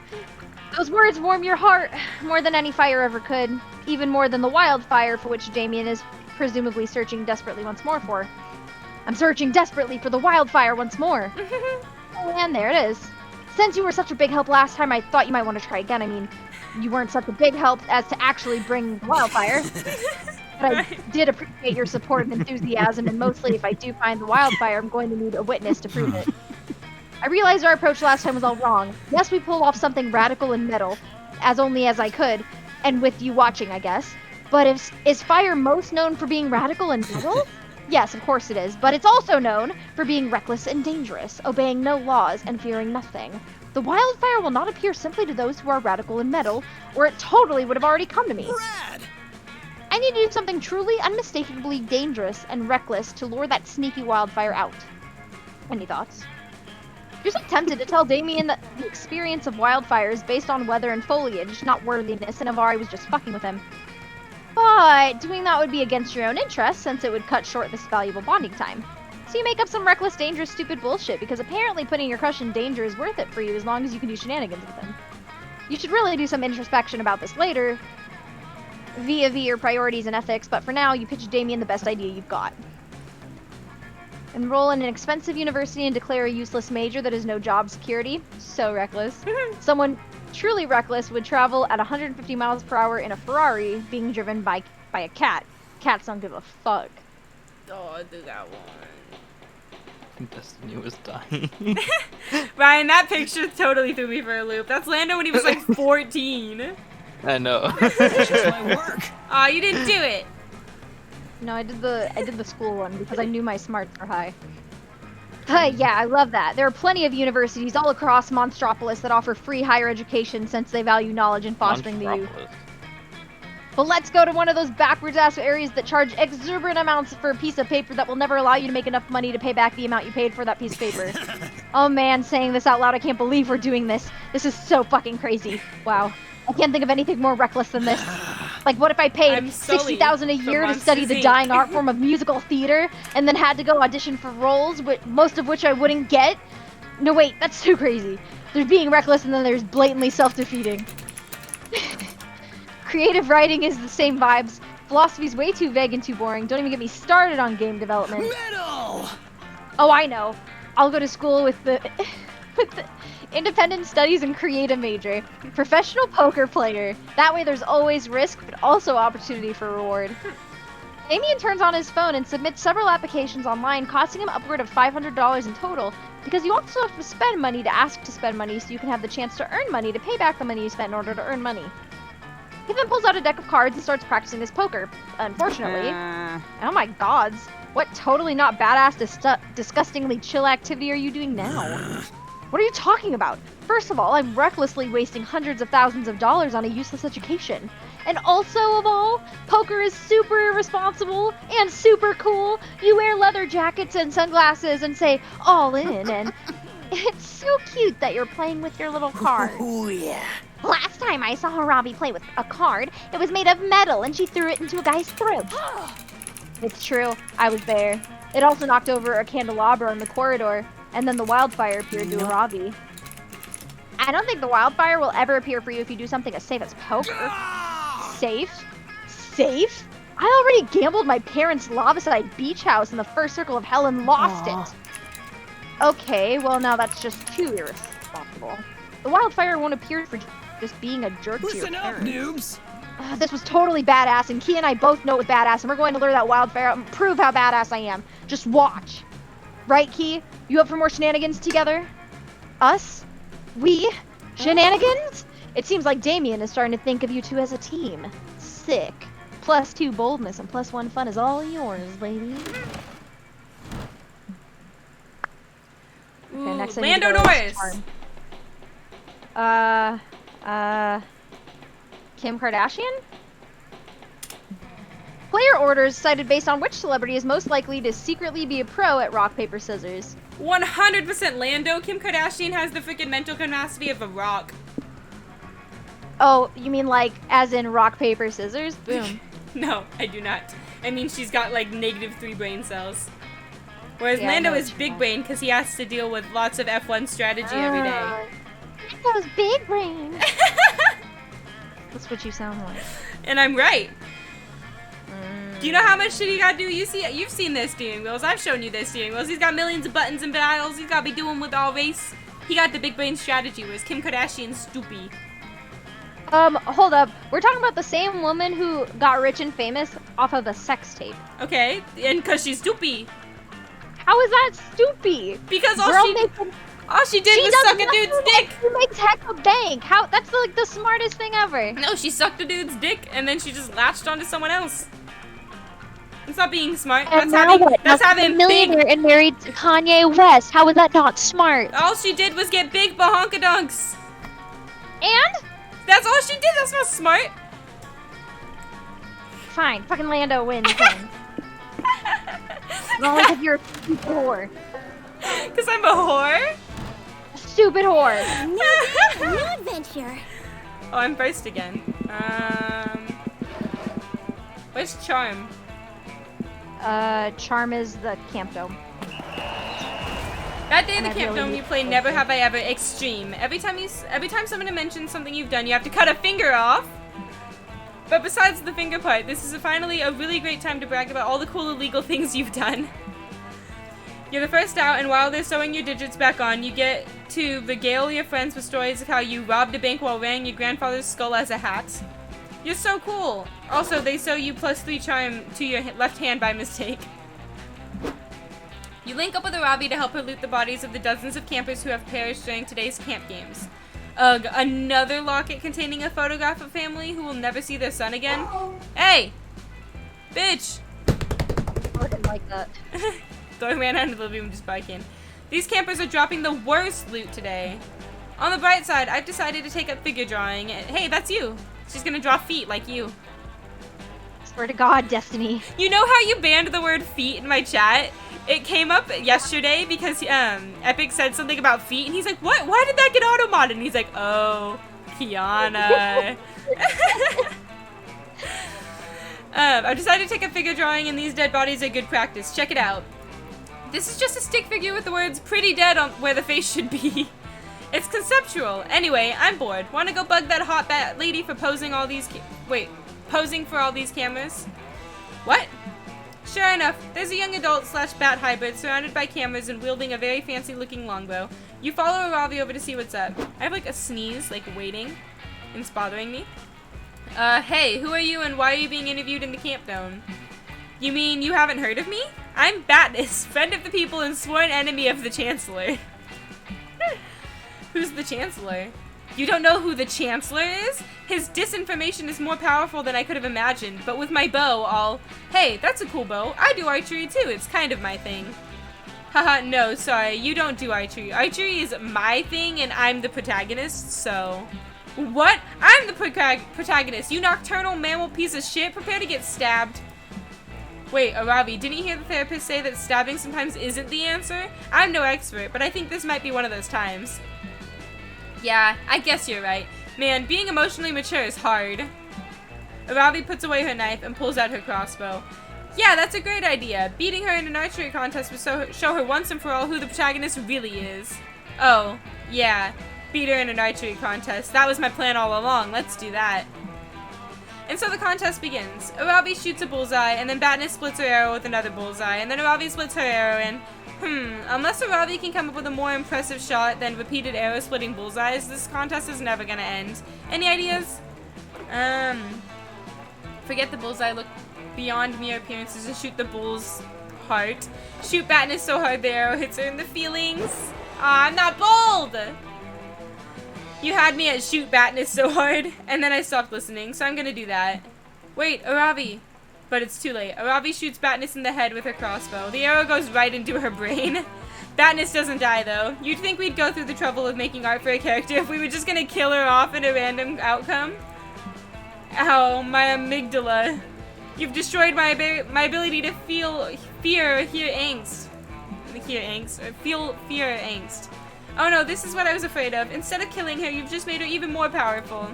Those words warm your heart more than any fire ever could. Even more than the wildfire for which Damien is presumably searching desperately once more for. I'm searching desperately for the wildfire once more. Oh, and there it is. Since you were such a big help last time, I thought you might want to try again. I mean, you weren't such a big help as to actually bring wildfire. But I did appreciate your support and enthusiasm, and mostly if I do find the wildfire, I'm going to need a witness to prove it. I realized our approach last time was all wrong. Yes, we pulled off something radical and metal, as only as I could, and with you watching, I guess. But is fire most known for being radical and metal? Yes, of course it is, but it's also known for being reckless and dangerous, obeying no laws and fearing nothing. The wildfire will not appear simply to those who are radical and metal, or it totally would have already come to me. Rad! I need to do something truly unmistakably dangerous and reckless to lure that sneaky wildfire out. Any thoughts? You're so tempted to tell Damien that the experience of wildfire is based on weather and foliage, not worthiness, and Avari was just fucking with him. But doing that would be against your own interest, since it would cut short this valuable bonding time. So you make up some reckless, dangerous, stupid bullshit, because apparently putting your crush in danger is worth it for you as long as you can do shenanigans with him. You should really do some introspection about this later, via your priorities and ethics, but for now, you pitch Damien the best idea you've got. Enroll in an expensive university and declare a useless major that has no job security. So reckless. Someone truly reckless would travel at 150 miles per hour in a Ferrari being driven by a cat. Cats don't give a fuck. Oh, I do that one. Destiny was dying. Ryan, that picture totally threw me for a loop. That's Lando when he was like 14. I know. It's just my work. Aw, you didn't do it. No, I did the school one because I knew my smarts were high. Yeah, I love that. There are plenty of universities all across Monstropolis that offer free higher education since they value knowledge and fostering the youth. Monstropolis. But let's go to one of those backwards-ass areas that charge exuberant amounts for a piece of paper that will never allow you to make enough money to pay back the amount you paid for that piece of paper. Oh man, saying this out loud, I can't believe we're doing this. This is so fucking crazy. Wow. I can't think of anything more reckless than this. Like, what if I paid $60,000 a year to study the dying art form of musical theater, and then had to go audition for roles, most of which I wouldn't get? No, wait, that's too crazy. There's being reckless, and then there's blatantly self-defeating. Creative writing is the same vibes. Philosophy's way too vague and too boring. Don't even get me started on game development. Metal! Oh, I know. I'll go to school with the independent studies and creative major. Professional poker player. That way there's always risk, but also opportunity for reward. Damien turns on his phone and submits several applications online, costing him upward of $500 in total, because you also have to spend money to ask to spend money so you can have the chance to earn money to pay back the money you spent in order to earn money. He then pulls out a deck of cards and starts practicing his poker. Unfortunately, oh my gods, what totally not badass, disgustingly chill activity are you doing now? What are you talking about? First of all, I'm recklessly wasting hundreds of thousands of dollars on a useless education. And also of all, poker is super irresponsible and super cool. You wear leather jackets and sunglasses and say, all in, and it's so cute that you're playing with your little cards. Oh, yeah. Last time I saw Robbie play with a card, it was made of metal and she threw it into a guy's throat. It's true, I was there. It also knocked over a candelabra in the corridor, and then the wildfire appeared to Robbie. I don't think the wildfire will ever appear for you if you do something as safe as poker. Safe? Safe? I already gambled my parents' lava-side beach house in the first circle of hell and lost it. Okay, well now that's just too irresponsible. The wildfire won't appear for just being a jerk to your Listen up, parents. noobs. This was totally badass, and Key and I both know it's badass, and we're going to lure that wildfire out and prove how badass I am. Just watch. Right, Key? You up for more shenanigans together? Us? We? Shenanigans? It seems like Damien is starting to think of you two as a team. Sick. +2 boldness and +1 fun is all yours, lady. Ooh, Okay, next I need Lando to go to Norris. Charm. Kim Kardashian? Player orders cited based on which celebrity is most likely to secretly be a pro at rock, paper, scissors. 100% Lando. Kim Kardashian has the freaking mental capacity of a rock. Oh, you mean like as in rock, paper, scissors? Boom. No, I do not. I mean, she's got like -3 brain cells. Whereas Yeah, I Lando know is what you big meant. brain because he has to deal with lots of F1 strategy every day. Those big brains. That's what you sound like. And I'm right. Do you know how much shit he gotta do? You've seen their steering wheels. I've shown you their steering wheels. He's got millions of buttons and dials. He's gotta be doing with all race. He got the big brain strategy, whereas Kim Kardashian's stupid. Hold up. We're talking about the same woman who got rich and famous off of a sex tape. Okay, and because she's stupid. How is that stupid? Because Girl all she did was does suck a nothing dude's but dick. She makes heck of bank. How? That's like the smartest thing ever. No, she sucked a dude's dick and then she just latched onto someone else. It's not being smart. And That's now having, what? that's Now she's a having millionaire big. and married to Kanye West. How is that not smart? All she did was get big bahonkadunks. And? That's all she did. That's not smart. Fine. Fucking Lando wins then. Only because you're a stupid whore. Because I'm a whore? Stupid whore. New adventure. Oh, I'm first again. Where's Charm? Charm is the camp dome. That day in the And I Camp really Dome, need you play to Never focus. Have I Ever Extreme. Every time someone mentions something you've done, you have to cut a finger off. But besides the finger part, this is finally a really great time to brag about all the cool illegal things you've done. You're the first out, and while they're sewing your digits back on, you get to regale your friends with stories of how you robbed a bank while wearing your grandfather's skull as a hat. You're so cool. Also, they sew you +3 charm to your left hand by mistake. You link up with Arabi to help her loot the bodies of the dozens of campers who have perished during today's camp games. Ugh, another locket containing a photograph of family who will never see their son again? Hey! Bitch! I didn't like that. Thor ran out of the living room just biking. These campers are dropping the worst loot today. On the bright side, I've decided to take up figure drawing. Hey, that's you. She's gonna draw feet like you. Swear to God, Destiny. You know how you banned the word feet in my chat? It came up yesterday because Epic said something about feet, and he's like, "What? Why did that get auto-modded?" And he's like, "Oh, Kiana." I decided to take a figure drawing, and these dead bodies are good practice. Check it out. This is just a stick figure with the words "pretty dead" on where the face should be. It's conceptual. Anyway, I'm bored. Want to go bug that hot bat lady for posing all these posing for all these cameras? What? Sure enough, there's a young adult / bat hybrid surrounded by cameras and wielding a very fancy looking longbow. You follow Aravi over to see what's up. I have like a sneeze, like waiting, and it's bothering me. Hey, who are you and why are you being interviewed in the camp dome? You mean you haven't heard of me? I'm Batnus, friend of the people and sworn enemy of the Chancellor. Who's the Chancellor? You don't know who the Chancellor is? His disinformation is more powerful than I could have imagined, but with my bow, I'll... Hey, that's a cool bow. I do archery too, it's kind of my thing. Haha, no, sorry, you don't do archery. Archery is my thing and I'm the protagonist, so... What? I'm the protagonist, you nocturnal mammal piece of shit. Prepare to get stabbed. Wait, Arabi, didn't you hear the therapist say that stabbing sometimes isn't the answer? I'm no expert, but I think this might be one of those times. Yeah, I guess you're right. Man, being emotionally mature is hard. Arabi puts away her knife and pulls out her crossbow. Yeah, that's a great idea. Beating her in an archery contest would show her once and for all who the protagonist really is. Oh, yeah. Beat her in an archery contest. That was my plan all along. Let's do that. And so the contest begins. Arabi shoots a bullseye, and then Batnus splits her arrow with another bullseye, and then Arabi splits her arrow, and unless Arabi can come up with a more impressive shot than repeated arrow-splitting bullseyes, this contest is never gonna end. Any ideas? Forget the bullseye, look beyond mere appearances and shoot the bull's heart. Shoot Batnus so hard the arrow hits her in the feelings. Aw, I'm not bold! You had me at shoot Batnus so hard, and then I stopped listening, so I'm gonna do that. Wait, Arabi. But it's too late. Arabi shoots Batnus in the head with her crossbow. The arrow goes right into her brain. Batnus doesn't die, though. You'd think we'd go through the trouble of making art for a character if we were just gonna kill her off in a random outcome. Ow, my amygdala. You've destroyed my ability to feel fear or hear angst. Feel fear or angst. Oh no, this is what I was afraid of. Instead of killing her, you've just made her even more powerful.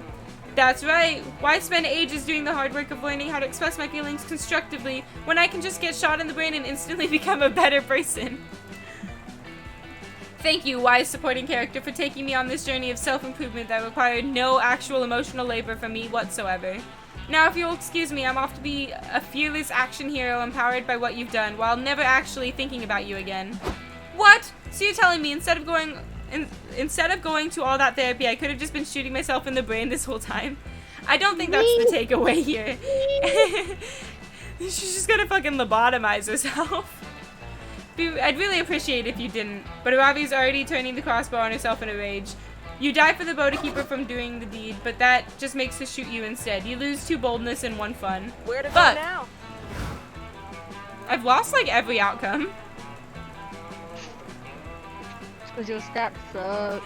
That's right. Why spend ages doing the hard work of learning how to express my feelings constructively when I can just get shot in the brain and instantly become a better person? Thank you, wise supporting character, for taking me on this journey of self-improvement that required no actual emotional labor from me whatsoever. Now, if you'll excuse me, I'm off to be a fearless action hero empowered by what you've done, while never actually thinking about you again. What? So you're telling me instead of going to all that therapy, I could have just been shooting myself in the brain this whole time? I don't think that's the takeaway here. She's just gonna fucking lobotomize herself. I'd really appreciate it if you didn't, but Arabi's already turning the crossbow on herself in a rage. You die for the bow to keep her from doing the deed, but that just makes her shoot you instead. You lose 2 boldness and 1 fun. Where to go But now? I've lost like every outcome. Because your stats suck.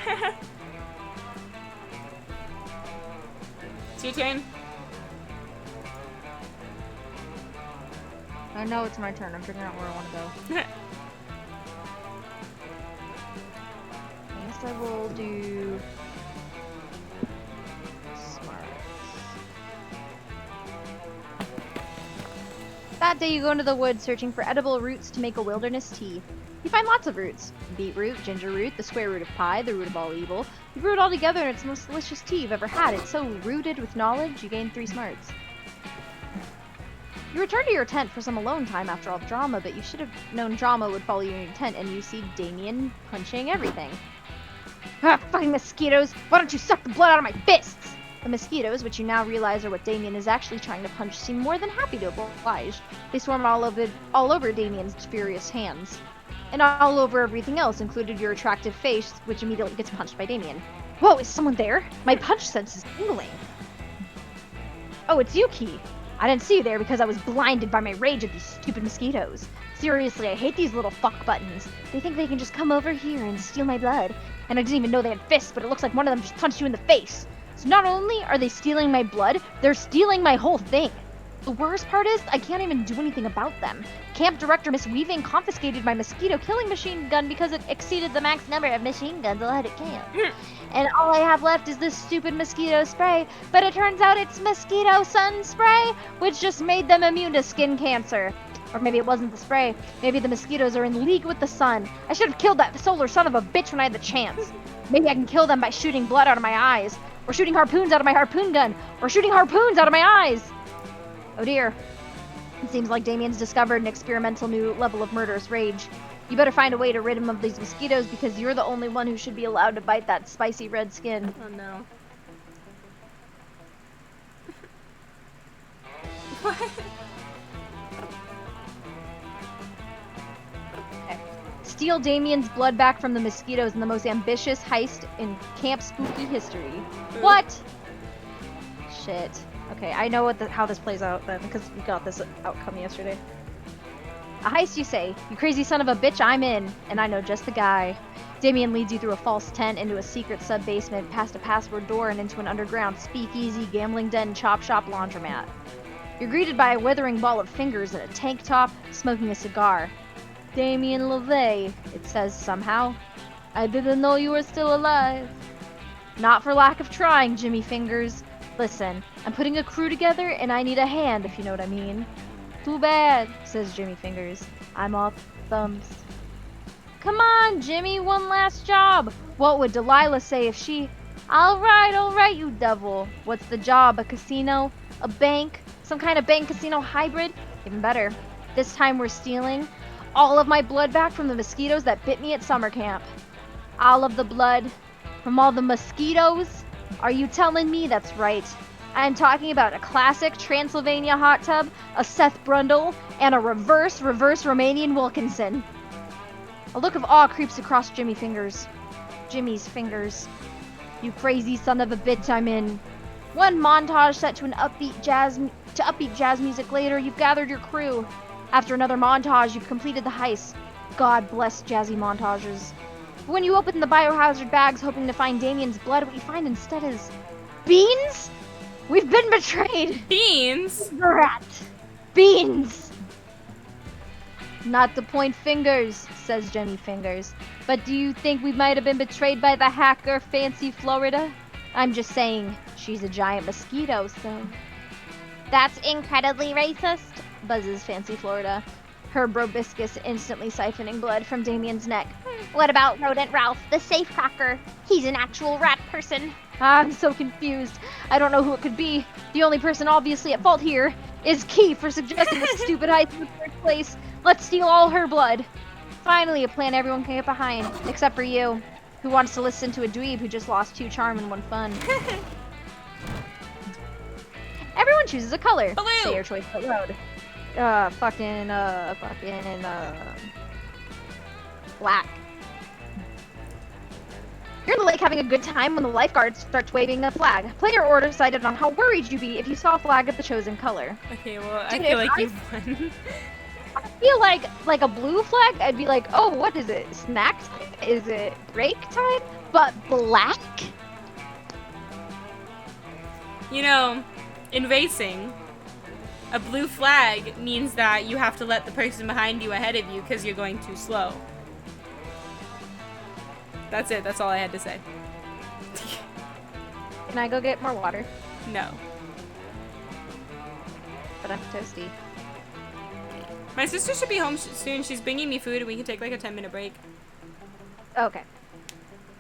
It's your turn. I know it's my turn. I'm figuring out where I want to go. I guess I will do smarts. That day you go into the woods searching for edible roots to make a wilderness tea. You find lots of roots. Beetroot, ginger root, the square root of pie, the root of all evil. You brew it all together and it's the most delicious tea you've ever had. It's so rooted with knowledge, you gain 3 smarts. You return to your tent for some alone time after all the drama, but you should have known drama would follow you in your tent, and you see Damien punching everything. Ah, fucking mosquitoes! Why don't you suck the blood out of my fists? The mosquitoes, which you now realize are what Damien is actually trying to punch, seem more than happy to oblige. They swarm all over Damien's furious hands. And all over everything else, including your attractive face, which immediately gets punched by Damien. Whoa, is someone there? My punch sense is tingling. Oh, it's Yuki. I didn't see you there because I was blinded by my rage at these stupid mosquitoes. Seriously, I hate these little fuck buttons. They think they can just come over here and steal my blood. And I didn't even know they had fists, but it looks like one of them just punched you in the face. So not only are they stealing my blood, they're stealing my whole thing. The worst part is, I can't even do anything about them. Camp Director Miss Weaving confiscated my mosquito killing machine gun because it exceeded the max number of machine guns allowed at camp. And all I have left is this stupid mosquito spray, but it turns out it's mosquito sun spray, which just made them immune to skin cancer. Or maybe it wasn't the spray. Maybe the mosquitoes are in league with the sun. I should have killed that solar son of a bitch when I had the chance. Maybe I can kill them by shooting blood out of my eyes, or shooting harpoons out of my harpoon gun, or shooting harpoons out of my eyes. Oh dear. It seems like Damien's discovered an experimental new level of murderous rage. You better find a way to rid him of these mosquitoes because you're the only one who should be allowed to bite that spicy red skin. Oh no. What? steal Damien's blood back from the mosquitoes in the most ambitious heist in Camp Spooky history. What? Shit. Okay, I know how this plays out then, because we got this outcome yesterday. A heist, you say? You crazy son of a bitch, I'm in, and I know just the guy. Damien leads you through a false tent into a secret sub-basement, past a password door, and into an underground speakeasy, gambling den, chop shop, laundromat. You're greeted by a withering ball of fingers in a tank top, smoking a cigar. Damien LeVay, it says somehow. I didn't know you were still alive. Not for lack of trying, Jimmy Fingers. Listen, I'm putting a crew together, and I need a hand, if you know what I mean. Too bad, says Jimmy Fingers. I'm off thumbs. Come on, Jimmy, one last job. What would Delilah say if she... All right, you devil. What's the job, a casino? A bank? Some kind of bank casino hybrid? Even better. This time we're stealing all of my blood back from the mosquitoes that bit me at summer camp. All of the blood from all the mosquitoes? Are you telling me that's right? I'm talking about a classic Transylvania hot tub, a Seth Brundle, and a reverse Romanian Wilkinson. A look of awe creeps across Jimmy's fingers. You crazy son of a bitch, I'm in. One montage set to upbeat jazz music later, you've gathered your crew. After another montage, you've completed the heist. God bless jazzy montages. But when you open the biohazard bags hoping to find Damien's blood, what you find instead is... beans? We've been betrayed! Beans? Rat! Beans! Not to point fingers, says Jimmy Fingers. But do you think we might have been betrayed by the hacker Fancy Florida? I'm just saying, she's a giant mosquito, so... That's incredibly racist, buzzes Fancy Florida. Her proboscis instantly siphoning blood from Damien's neck. What about Rodent Ralph, the safecracker? He's an actual rat person. I'm so confused. I don't know who it could be. The only person obviously at fault here is Key for suggesting this stupid heist in the first place. Let's steal all her blood. Finally, a plan everyone can get behind, except for you, who wants to listen to a dweeb who just lost 2 charm and 1 fun. Everyone chooses a color. Blue. Say your choice out loud. Black. You're in the lake having a good time when the lifeguard starts waving a flag. Player order decided on how worried you'd be if you saw a flag of the chosen color. Okay, well, I Dude, feel like you've won. I feel like a blue flag, I'd be like, oh, what is it? Snack time? Is it break time? But black? You know, in racing, a blue flag means that you have to let the person behind you ahead of you because you're going too slow. That's it. That's all I had to say. Can I go get more water? No. But I'm toasty. My sister should be home soon. She's bringing me food and we can take like a 10-minute break. Okay.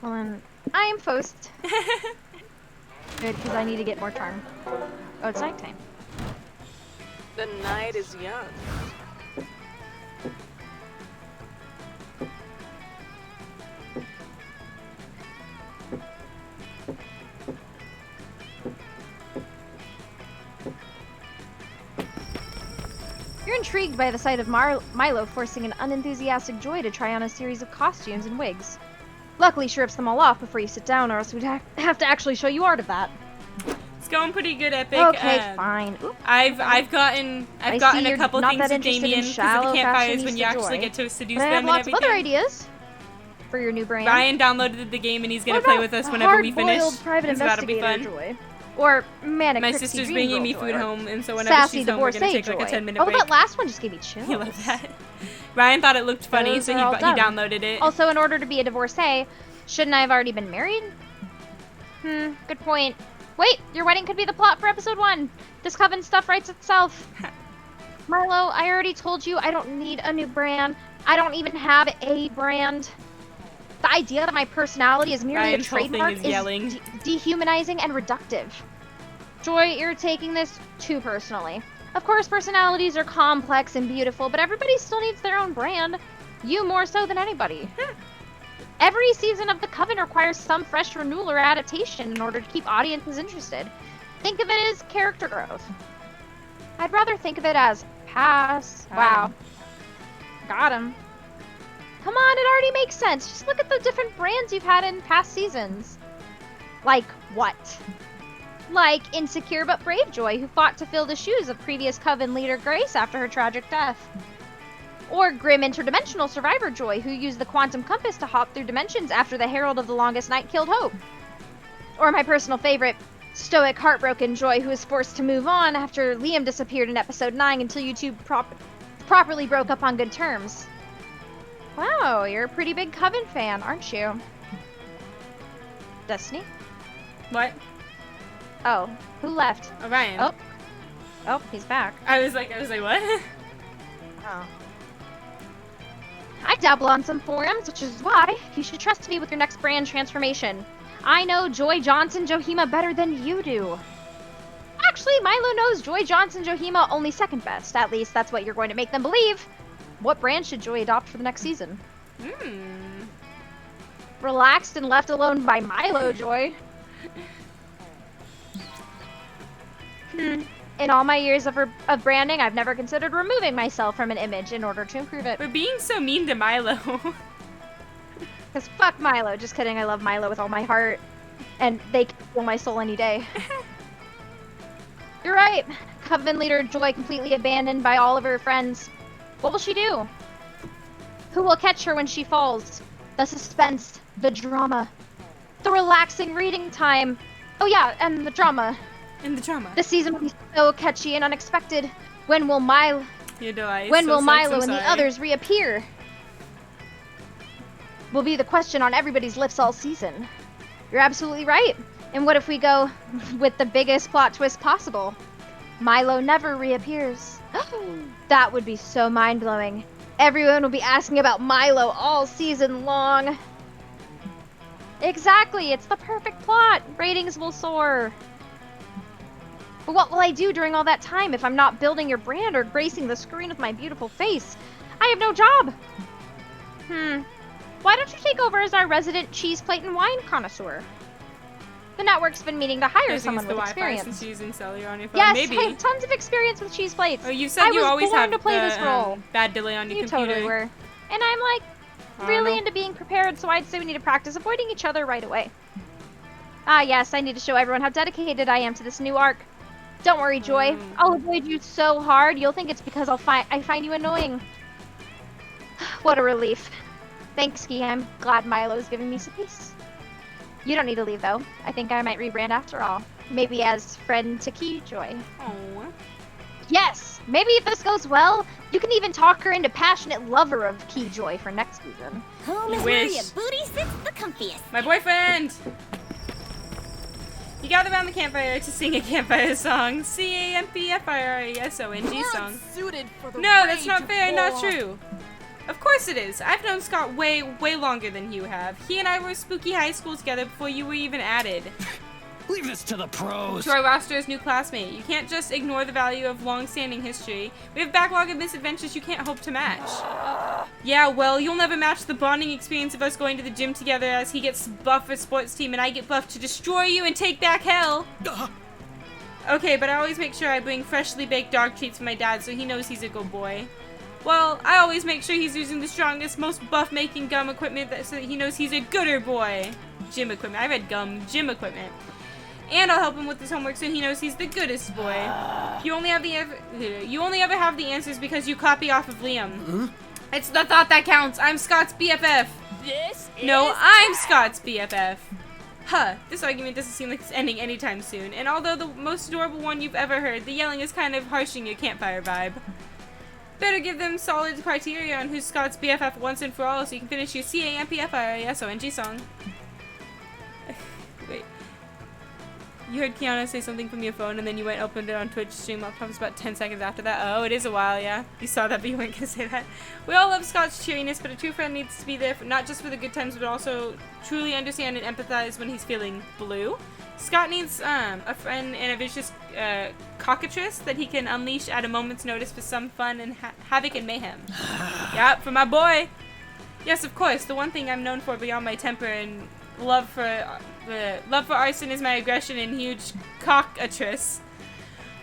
Well then, I am Faust. Good, because I need to get more charm. Oh, it's nighttime. The night is young. You're intrigued by the sight of Milo forcing an unenthusiastic Joy to try on a series of costumes and wigs. Luckily, she rips them all off before you sit down, or else we'd have to actually show you art of that. It's going pretty good, Epic. Okay, fine. Oops. I've gotten a couple things with Damien because of the campfires when you actually get to seduce But I have them and lots everything. of other ideas for your new brand. Ryan downloaded the game and he's gonna What play about with us whenever we finish. hard-boiled private So that'll be investigator fun. Joy. Or manic My Trixie sister's Dream bringing Girl me Joy. food home, and so whenever Sassy she's home, we're gonna divorcee take like a Joy. 10-minute Oh, break. that last one just gave me chills. You love that. Ryan thought it looked funny, Those so are he all done. downloaded it. Also, in order to be a divorcee, shouldn't I have already been married? Good point. Wait, your wedding could be the plot for episode 1. This coven stuff writes itself. Milo, I already told you I don't need a new brand. I don't even have a brand. The idea that my personality is merely Ryan's a whole thing trademark is is yelling. dehumanizing and reductive. Joy, you're taking this too personally. Of course, personalities are complex and beautiful, but everybody still needs their own brand. You more so than anybody. Every season of The Coven requires some fresh renewal or adaptation in order to keep audiences interested. Think of it as character growth. I'd rather think of it as pass. Wow. Got him. Come on, it already makes sense. Just look at the different brands you've had in past seasons. Like what? Like Insecure but Brave Joy, who fought to fill the shoes of previous Coven leader Grace after her tragic death. Or Grim Interdimensional Survivor Joy, who used the Quantum Compass to hop through dimensions after the Herald of the Longest Night killed Hope. Or my personal favorite, Stoic Heartbroken Joy, who was forced to move on after Liam disappeared in episode 9 until you two properly broke up on good terms. Wow, you're a pretty big Coven fan, aren't you? Destiny? What? Oh, who left? Orion. Oh, he's back. I was like, what? Oh. I dabble on some forums, which is why you should trust me with your next brand transformation. I know Joy Johnson Johima better than you do. Actually, Milo knows Joy Johnson Johima only second best. At least that's what you're going to make them believe. What brand should Joy adopt for the next season? Relaxed and left alone by Milo Joy. In all my years of branding, I've never considered removing myself from an image in order to improve it. We're being so mean to Milo. Because fuck Milo. Just kidding, I love Milo with all my heart. And they can steal my soul any day. You're right. Coven leader Joy completely abandoned by all of her friends. What will she do? Who will catch her when she falls? The suspense, the drama, the relaxing reading time. Oh yeah, and the drama. And the drama. The season will be so catchy and unexpected. When will Milo and the others reappear? Will be the question on everybody's lips all season. You're absolutely right. And what if we go with the biggest plot twist possible? Milo never reappears. That would be so mind-blowing. Everyone will be asking about Milo all season long. Exactly, it's the perfect plot. Ratings will soar. But what will I do during all that time if I'm not building your brand or gracing the screen with my beautiful face? I have no job. Why don't you take over as our resident cheese plate and wine connoisseur? The network's been meaning to hire someone with experience. Since you're using cellular on your phone. Yes, Maybe. I have tons of experience with cheese plates. Oh, you said you always have to play this role. Bad delay on your computer. You totally were. And I'm like really into being prepared, so I'd say we need to practice avoiding each other right away. Ah yes, I need to show everyone how dedicated I am to this new arc. Don't worry, Joy. I'll avoid you so hard, you'll think it's because I find you annoying. What a relief. Thanks, Ski. I'm glad Milo's giving me some peace. You don't need to leave, though. I think I might rebrand after all. Maybe as friend to Keyjoy. Oh. Yes! Maybe if this goes well, you can even talk her into passionate lover of Keyjoy for next season. Home is where your booty sits the comfiest. My boyfriend! You gather around the campfire to sing a campfire song. C-A-M-P-F-I-R-E-S-O-N-G song. No, that's not fair and not true. Of course it is. I've known Scott way longer than you have. He and I were spooky high school together before you were even added. Leave this to the pros. To our roster's new classmate. You can't just ignore the value of long-standing history. We have a backlog of misadventures you can't hope to match. Yeah, well, you'll never match the bonding experience of us going to the gym together as he gets buff for sports team and I get buff to destroy you and take back hell. Okay, but I always make sure I bring freshly baked dog treats for my dad so he knows he's a good boy. Well, I always make sure he's using the strongest, most buff-making gum equipment so that he knows he's a gooder boy. Gym equipment. I read gum. Gym equipment. And I'll help him with his homework so he knows he's the goodest boy. You only ever have the answers because you copy off of Liam. It's the thought that counts. I'm Scott's BFF. I'm Scott's BFF. Huh, this argument doesn't seem like it's ending anytime soon. And although the most adorable one you've ever heard, the yelling is kind of harshing your campfire vibe. Better give them solid criteria on who's Scott's BFF once and for all so you can finish your C-A-M-P-F-I-R-E-S-O-N-G song. Wait. You heard Kiana say something from your phone and then you went and opened it on Twitch stream laptops about 10 seconds after that. Oh, it is a while, yeah. You saw that but you weren't gonna say that. We all love Scott's cheeriness, but a true friend needs to be there for, not just for the good times but also truly understand and empathize when he's feeling blue. Scott needs a friend and a vicious cockatrice that he can unleash at a moment's notice for some fun and havoc and mayhem. Yeah, for my boy. Yes, of course. The one thing I'm known for beyond my temper and love for arson is my aggression and huge cockatrice.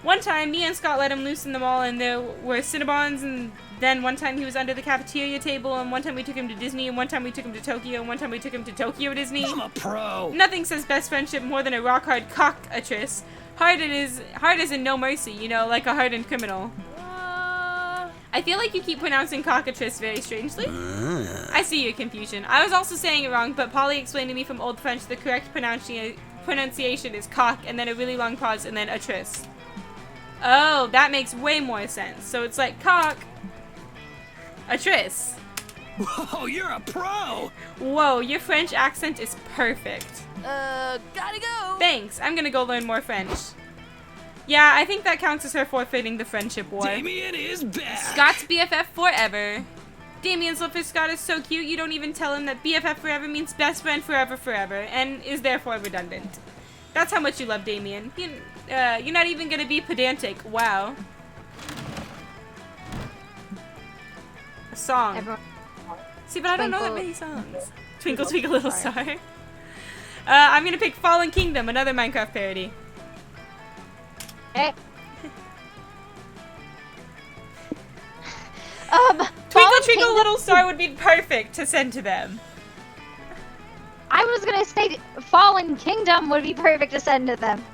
One time, me and Scott let him loose in the mall, and there were Cinnabons and Then one time he was under the cafeteria table, and one time we took him to Disney, and one time we took him to Tokyo, and one time we took him to Tokyo Disney. I'm a pro. Nothing says best friendship more than a rock-hard cockatrice. Hard as in no mercy, you know, like a hardened criminal. I feel like you keep pronouncing cockatrice very strangely. I see your confusion. I was also saying it wrong, but Polly explained to me from Old French the correct pronunciation is cock, and then a really long pause, and then a tris. Oh, that makes way more sense. So it's like cock, a tris. Whoa, you're a pro. Whoa, your French accent is perfect. Gotta go. Thanks, I'm gonna go learn more French. Yeah, I think that counts as her forfeiting the friendship war. Damien is back. Scott's BFF forever. Damien's love for Scott is so cute, you don't even tell him that BFF forever means best friend forever forever, and is therefore redundant. That's how much you love Damien. You're not even gonna be pedantic. Wow. A song. Everyone. See, but I don't know that Twinkle. many songs. Twinkle, Twinkle, Little Star. I'm gonna pick Fallen Kingdom, another Minecraft parody. Hey. Twinkle, Fallen Twinkle, Kingdom- Little Star would be perfect to send to them. I was gonna say Fallen Kingdom would be perfect to send to them.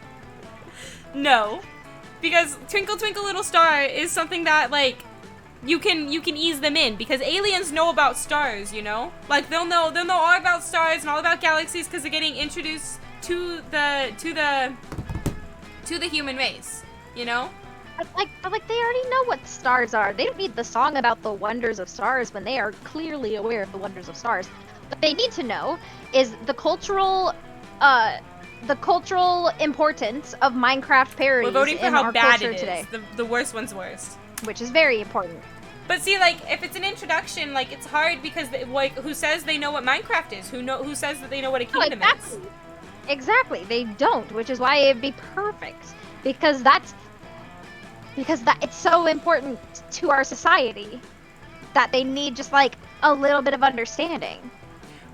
No, because Twinkle, Twinkle, Little Star is something that like you can ease them in, because aliens know about stars, you know, like they'll know all about stars and all about galaxies because they're getting introduced to the human race, you know. But like they already know what stars are. They don't need the song about the wonders of stars when they are clearly aware of the wonders of stars. What they need to know is the cultural importance of Minecraft parodies We're voting for in how our bad culture it is. today, The worst one's worst. which is very important. But see, like, if it's an introduction, like, it's hard because, like, who says they know what Minecraft is? Who says that they know what a kingdom is? Exactly. They don't, which is why it'd be perfect. Because it's so important to our society that they need just, like, a little bit of understanding.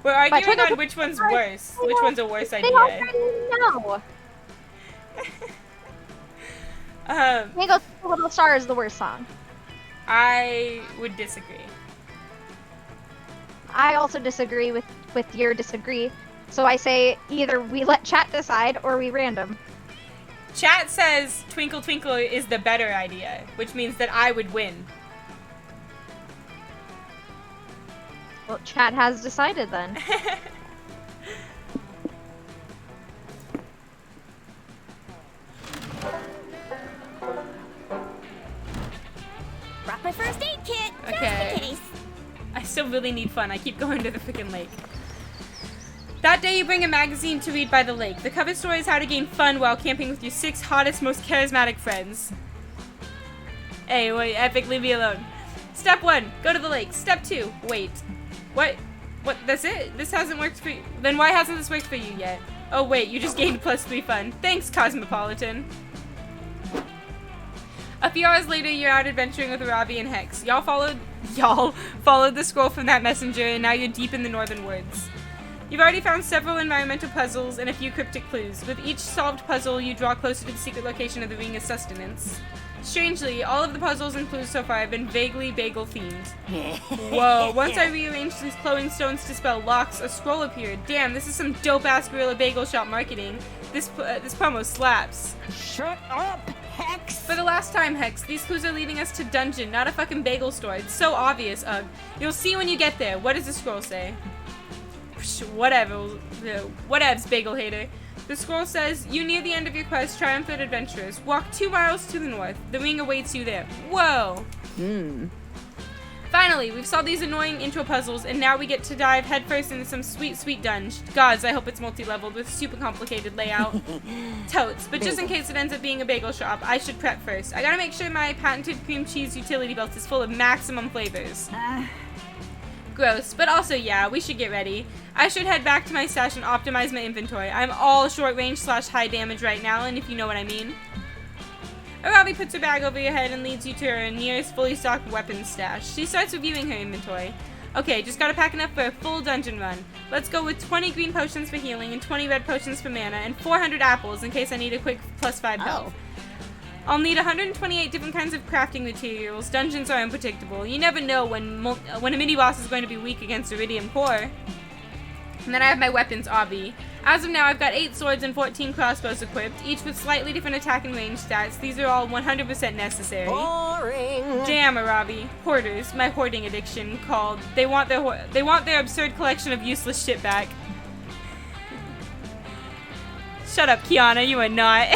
We're arguing Twinkle, on which one's worse. Which one's a worse They idea. already know. Twinkle, Twinkle, Little Star is the worst song. I would disagree. I also disagree with your disagree. So I say either we let chat decide or we random. Chat says Twinkle Twinkle is the better idea, which means that I would win. Well, chat has decided then. Brought my first aid kit. Okay. Just in case. I still really need fun. I keep going to the freaking lake. That day you bring a magazine to read by the lake. The cover story is how to gain fun while camping with your 6 hottest, most charismatic friends. Hey, wait, Epic, leave me alone. Step 1, go to the lake. Step 2, wait. What? What, that's it? This hasn't worked for you? Then why hasn't this worked for you yet? Oh wait, you just gained +3 fun. Thanks, Cosmopolitan. A few hours later, you're out adventuring with Robbie and Hex. Y'all followed the scroll from that messenger, and now you're deep in the northern woods. You've already found several environmental puzzles and a few cryptic clues. With each solved puzzle, you draw closer to the secret location of the Ring of Sustenance. Strangely, all of the puzzles and clues so far have been vaguely bagel-themed. Whoa, once I rearranged these glowing stones to spell locks, a scroll appeared. Damn, this is some dope-ass Gorilla Bagel Shop marketing. This promo slaps. Shut up, Hex. For the last time, Hex, these clues are leading us to dungeon, not a fucking bagel store. It's so obvious, ugh. You'll see when you get there. What does the scroll say? Whatever. Whatevs, bagel hater. The scroll says, you near the end of your quest, triumphant adventurers. Walk 2 miles to the north. The ring awaits you there. Whoa! Finally, we've solved these annoying intro puzzles, and now we get to dive headfirst into some sweet, sweet dungeon. Gods, I hope it's multi-leveled with super complicated layout. Totes. But just in case it ends up being a bagel shop, I should prep first. I gotta make sure my patented cream cheese utility belt is full of maximum flavors. Gross, but also yeah, we should get ready. I should head back to my stash and optimize my inventory. I'm all short range / high damage right now, and if you know what I mean. Arabi puts her bag over your head and leads you to her nearest fully stocked weapons stash. She starts reviewing her inventory. Okay, just gotta pack enough for a full dungeon run. Let's go with 20 green potions for healing and 20 red potions for mana and 400 apples in case I need a quick +5 health. I'll need 128 different kinds of crafting materials. Dungeons are unpredictable. You never know when a mini-boss is going to be weak against Iridium Core. And then I have my weapons, obvi. As of now, I've got 8 swords and 14 crossbows equipped, each with slightly different attack and range stats. These are all 100% necessary. Boring. Damn, Arabi. Hoarders, my hoarding addiction called. They want their absurd collection of useless shit back. Shut up, Kiana, you are not.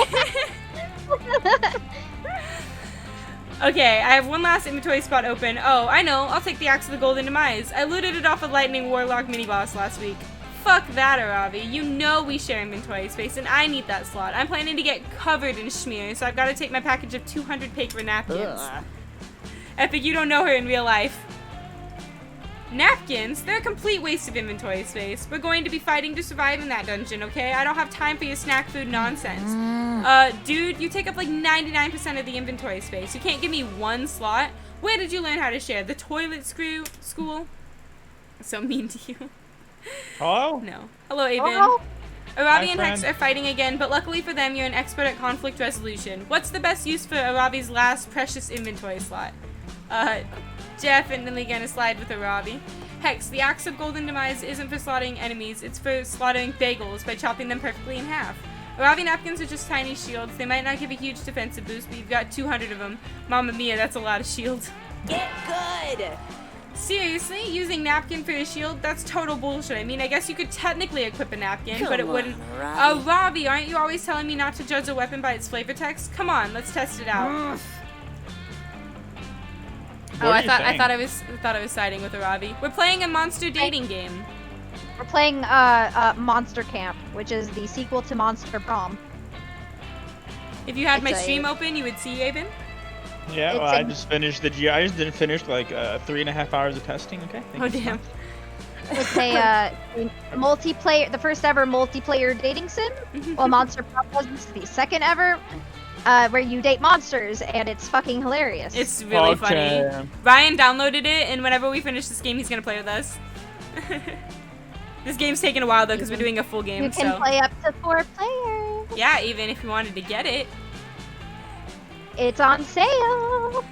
Okay, I have one last inventory spot open. Oh, I know, I'll take the Axe of the Golden Demise. I looted it off a Lightning Warlock mini-boss last week. Fuck that, Aravi. You know we share inventory space, and I need that slot. I'm planning to get covered in schmear, so I've got to take my package of 200 paper napkins. Epic, you don't know her in real life. Napkins? They're a complete waste of inventory space. We're going to be fighting to survive in that dungeon, okay? I don't have time for your snack food nonsense. Dude, you take up like 99% of the inventory space. You can't give me one slot? Where did you learn how to share? The toilet school? So mean to you. Hello? No. Hello, Aben. Hello? Arabi and Hex are fighting again, but luckily for them, you're an expert at conflict resolution. What's the best use for Arabi's last precious inventory slot? Definitely gonna slide with Arabi. Hex, the Axe of Golden Demise isn't for slaughtering enemies, it's for slaughtering bagels by chopping them perfectly in half. Arabi napkins are just tiny shields. They might not give a huge defensive boost, but you've got 200 of them. Mamma mia, that's a lot of shield. Get good! Seriously? Using napkin for a shield? That's total bullshit. I mean, I guess you could technically equip a napkin, but it wouldn't. Arabi, aren't you always telling me not to judge a weapon by its flavor text? Come on, let's test it out. Oh, I thought I was siding with Arabi. We're playing a monster dating game. We're playing Monster Camp, which is the sequel to Monster Prom. If you had my stream open, you would see Aben. Yeah, well, I just finished I just didn't finish like 3.5 hours of testing. Okay. Oh damn. It's a multiplayer, the first ever multiplayer dating sim. Well, Monster Prom was the second ever. Where you date monsters, and it's fucking hilarious. It's really funny. Ryan downloaded it, and whenever we finish this game, he's gonna play with us. This game's taking a while though, because we're doing a full game. You can play up to 4 players. Yeah, even if you wanted to get it. It's on sale.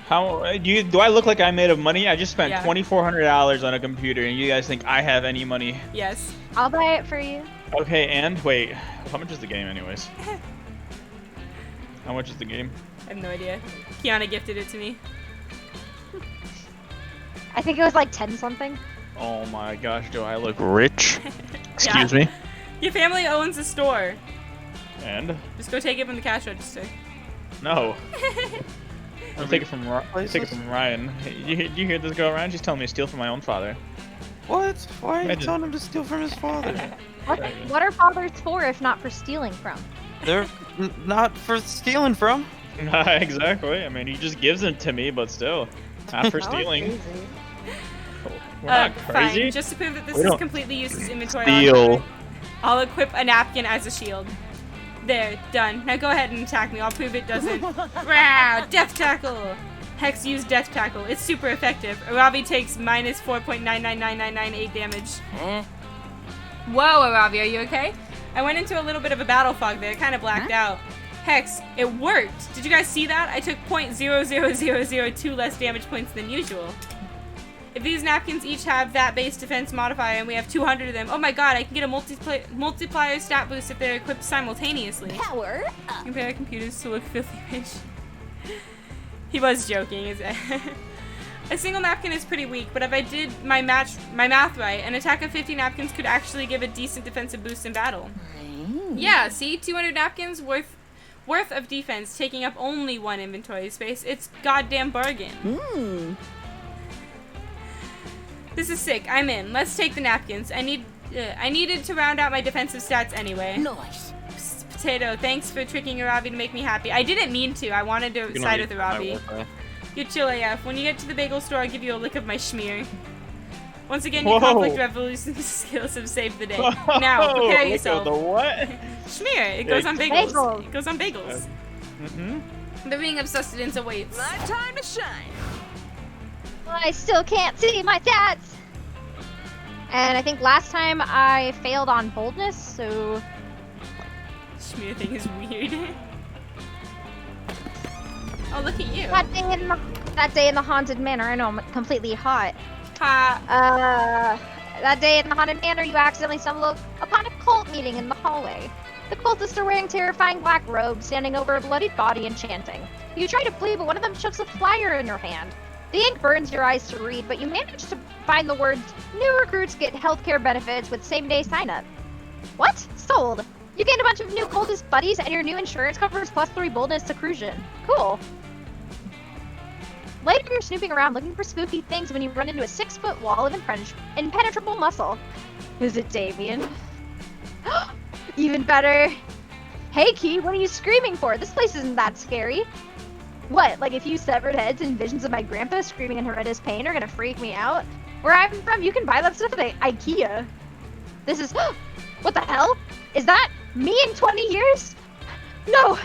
How do I look like I'm made of money? I just spent $2,400 on a computer, and you guys think I have any money? Yes. I'll buy it for you. Okay, and wait, how much is the game, anyways? How much is the game? I have no idea. Kiana gifted it to me. I think it was like 10 something. Oh my gosh, do I look rich? Excuse me? Your family owns a store. And? Just go take it from the cash register. No. I'll take it from Ryan. Hey, you hear this girl, Ryan? She's telling me to steal from my own father. What? Why are you telling him to steal from his father? What are fathers for if not for stealing from? They're not for stealing from. Exactly. I mean, he just gives them to me, but still, not for stealing. We're not crazy. Fine. Just to prove that this is completely useless inventory, Steal. I'll equip a napkin as a shield. There, done. Now go ahead and attack me. I'll prove it doesn't. Wow, Death Tackle. Hex used Death Tackle. It's super effective. Arabi takes minus 4.999998 damage. Whoa, Arabi, are you okay? I went into a little bit of a battle fog there. Kind of blacked out. Hex, it worked. Did you guys see that? I took 0.00002 less damage points than usual. If these napkins each have that base defense modifier and we have 200 of them, oh my god, I can get a multiplier stat boost if they're equipped simultaneously. Power up. Compare computers to look filthy rich. He was joking. A single napkin is pretty weak, but if I did my math right, an attack of 50 napkins could actually give a decent defensive boost in battle. Yeah, see? 200 napkins worth of defense, taking up only 1 inventory space. It's goddamn bargain. This is sick. I'm in. Let's take the napkins. I needed to round out my defensive stats anyway. Nice. Potato, thanks for tricking Arabi to make me happy. I didn't mean to. I wanted to side with Arabi. You're chill AF. When you get to the bagel store, I'll give you a lick of my schmear. Once again, your conflict revolution skills have saved the day. Now, prepare yourself. The what? Schmear. It goes on bagels. It goes on bagels. The ring of sustenance awaits. My time to shine. I still can't see my stats. And I think last time I failed on boldness, so... Schmear thing is weird. Oh, look at you. That day in the haunted manor. I know I'm completely hot. Ha. That day in the haunted manor, you accidentally stumbled upon a cult meeting in the hallway. The cultists are wearing terrifying black robes, standing over a bloodied body and chanting. You try to flee, but one of them shoves a flyer in your hand. The ink burns your eyes to read, but you manage to find the words, "New recruits get healthcare benefits with same-day sign-up." What? Sold. You gained a bunch of new cultist buddies, and your new insurance covers +3 boldness to cruision. Cool. Later, you're snooping around looking for spooky things when you run into a 6-foot wall of impenetrable muscle. Is it Damien? Even better. Hey, Key, what are you screaming for? This place isn't that scary. What, like a few severed heads and visions of my grandpa screaming in horrendous pain are gonna freak me out? Where I'm from, you can buy that stuff at IKEA. This is... What the hell? Is that me in 20 years? No,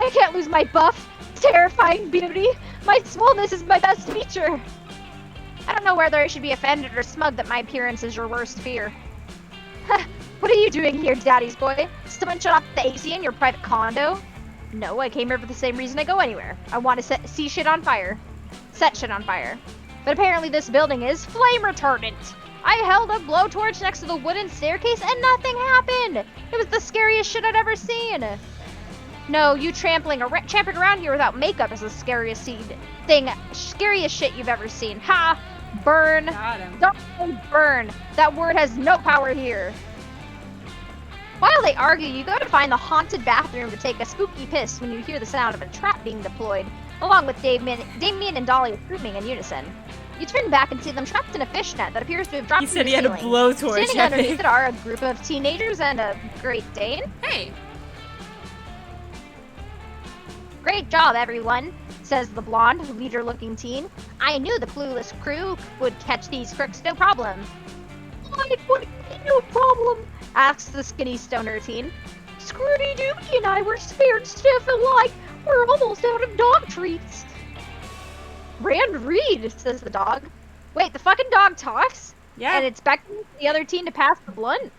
I can't lose my buff, terrifying beauty. My swollenness is my best feature. I don't know whether I should be offended or smug that my appearance is your worst fear. What are you doing here, daddy's boy? Someone shut off the AC in your private condo? No, I came here for the same reason I go anywhere. I want to set shit on fire. But apparently this building is flame retardant. I held a blowtorch next to the wooden staircase and nothing happened. It was the scariest shit I'd ever seen. No, you tramping around here without makeup is the scariest shit you've ever seen. Ha! Burn. Got him. Don't say burn. That word has no power here. While they argue, you go to find the haunted bathroom to take a spooky piss when you hear the sound of a trap being deployed, along with Damien and Dolly screaming in unison. You turn back and see them trapped in a fishnet that appears to have dropped He from said the he had a ceiling. blowtorch. Standing underneath it are a group of teenagers and a Great Dane. Hey. Great job, everyone, says the blonde, leader-looking teen. I knew the clueless crew would catch these crooks, no problem. What do you mean, no problem? Asks the skinny stoner teen. Scrooty Dookie and I were scared stiff alike. We're almost out of dog treats. Rand Reed, says the dog. Wait, the fucking dog talks? Yeah. And it's beckoning the other teen to pass the blunt?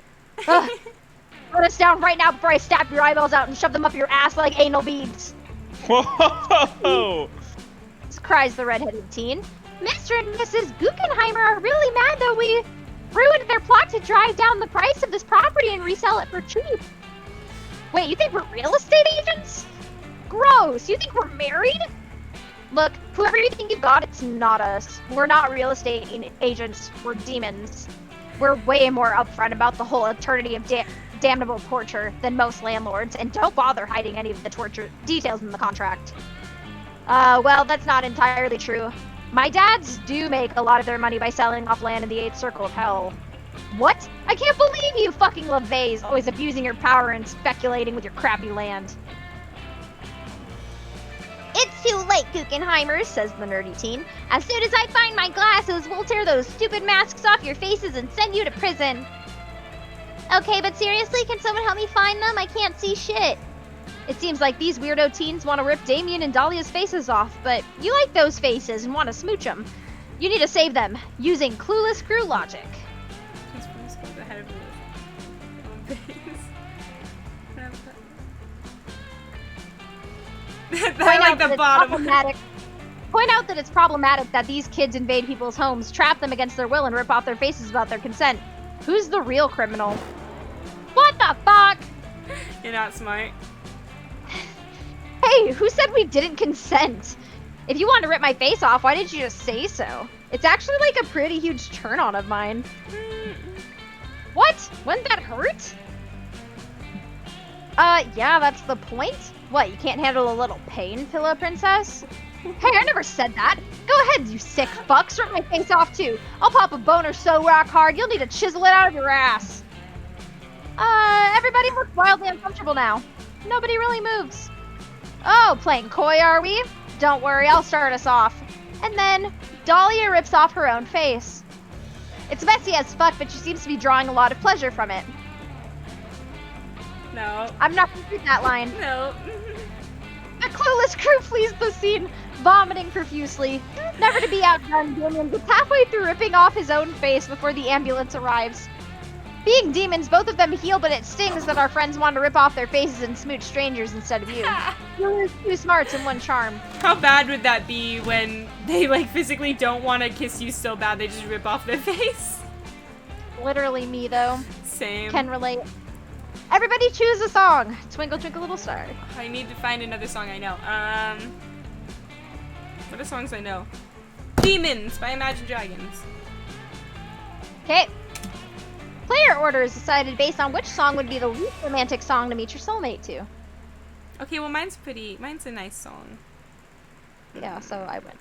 Ugh. Put us down right now before I stab your eyeballs out and shove them up your ass like anal beads. Whoa! Cries the redheaded teen. Mr. and Mrs. Guggenheimer are really mad that we ruined their plot to drive down the price of this property and resell it for cheap. Wait, you think we're real estate agents? Gross! You think we're married? Look, whoever you think you got, it's not us. We're not real estate agents. We're demons. We're way more upfront about the whole eternity of damnable torture than most landlords, and don't bother hiding any of the torture details in the contract. Well, that's not entirely true. My dads do make a lot of their money by selling off land in the 8th Circle of Hell. What? I can't believe you fucking LaVeys, always abusing your power and speculating with your crappy land. It's too late, Guggenheimers, says the nerdy teen. As soon as I find my glasses, we'll tear those stupid masks off your faces and send you to prison. Okay, but seriously, can someone help me find them? I can't see shit. It seems like these weirdo teens want to rip Damien and Dahlia's faces off, but you like those faces and want to smooch them. You need to save them, using clueless crew logic. Point out that it's problematic that these kids invade people's homes, trap them against their will, and rip off their faces without their consent. Who's the real criminal? What the fuck? You're not smart. Hey, who said we didn't consent? If you wanted to rip my face off, why didn't you just say so? It's actually like a pretty huge turn-on of mine. What? Wouldn't that hurt? Yeah, that's the point. What, you can't handle a little pain, Pillow Princess? Hey, I never said that. Go ahead, you sick fucks. Rip my face off, too. I'll pop a boner so rock hard, you'll need to chisel it out of your ass. Everybody looks wildly uncomfortable now. Nobody really moves. Oh, playing coy, are we? Don't worry, I'll start us off. And then, Dahlia rips off her own face. It's messy as fuck, but she seems to be drawing a lot of pleasure from it. No. I'm not gonna read that line. No. The clueless crew flees the scene, vomiting profusely. Never to be outdone, Damien gets halfway through ripping off his own face before the ambulance arrives. Being demons, both of them heal, but it stings that our friends want to rip off their faces and smooch strangers instead of you. You're 2 smarts and 1 charm. How bad would that be when they like physically don't want to kiss you so bad they just rip off their face? Literally me, though. Same. Can relate. Everybody choose a song. Twinkle, twinkle, little star. I need to find another song I know. What are songs I know? Demons by Imagine Dragons. Okay. Player order is decided based on which song would be the least romantic song to meet your soulmate to. Okay, well mine's a nice song. Yeah, so I win.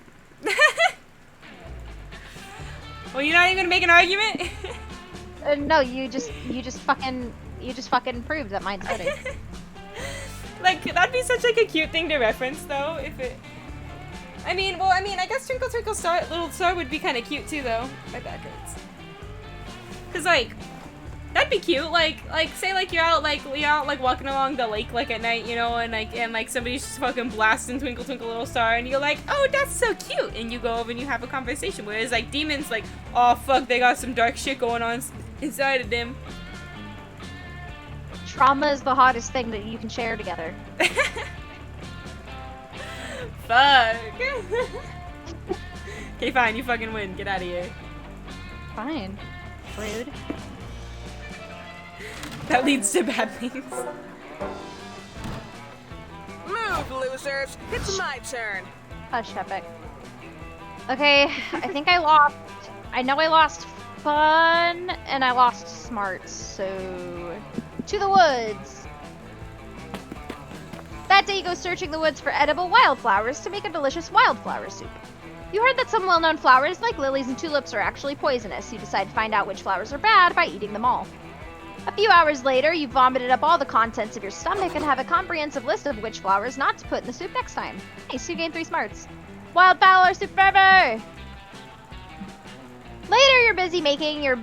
Well, you're not even gonna make an argument? No, you just fucking proved that mine's better. Like, that'd be such like a cute thing to reference though, if it... I guess Twinkle Twinkle Star, Little Star would be kind of cute too though. My back hurts. Cause like, that'd be cute. Like say like you're out walking along the lake like at night, you know, and somebody's just fucking blasting Twinkle Twinkle Little Star, and you're like, oh, that's so cute, and you go over and you have a conversation. Whereas like demons, like, oh fuck, they got some dark shit going on inside of them. Trauma is the hottest thing that you can share together. Fuck. Okay, fine, you fucking win. Get out of here. Fine. Rude. That leads to bad things. Move, losers. It's my turn. Hush, Epic. Okay, I think I lost. I know I lost fun and I lost smarts, so to the woods. That day you go searching the woods for edible wildflowers to make a delicious wildflower soup. You heard that some well-known flowers like lilies and tulips are actually poisonous. You decide to find out which flowers are bad by eating them all. A few hours later, you've vomited up all the contents of your stomach and have a comprehensive list of which flowers not to put in the soup next time. Nice, you gain 3 smarts. Wildflower soup forever! Later, you're busy making your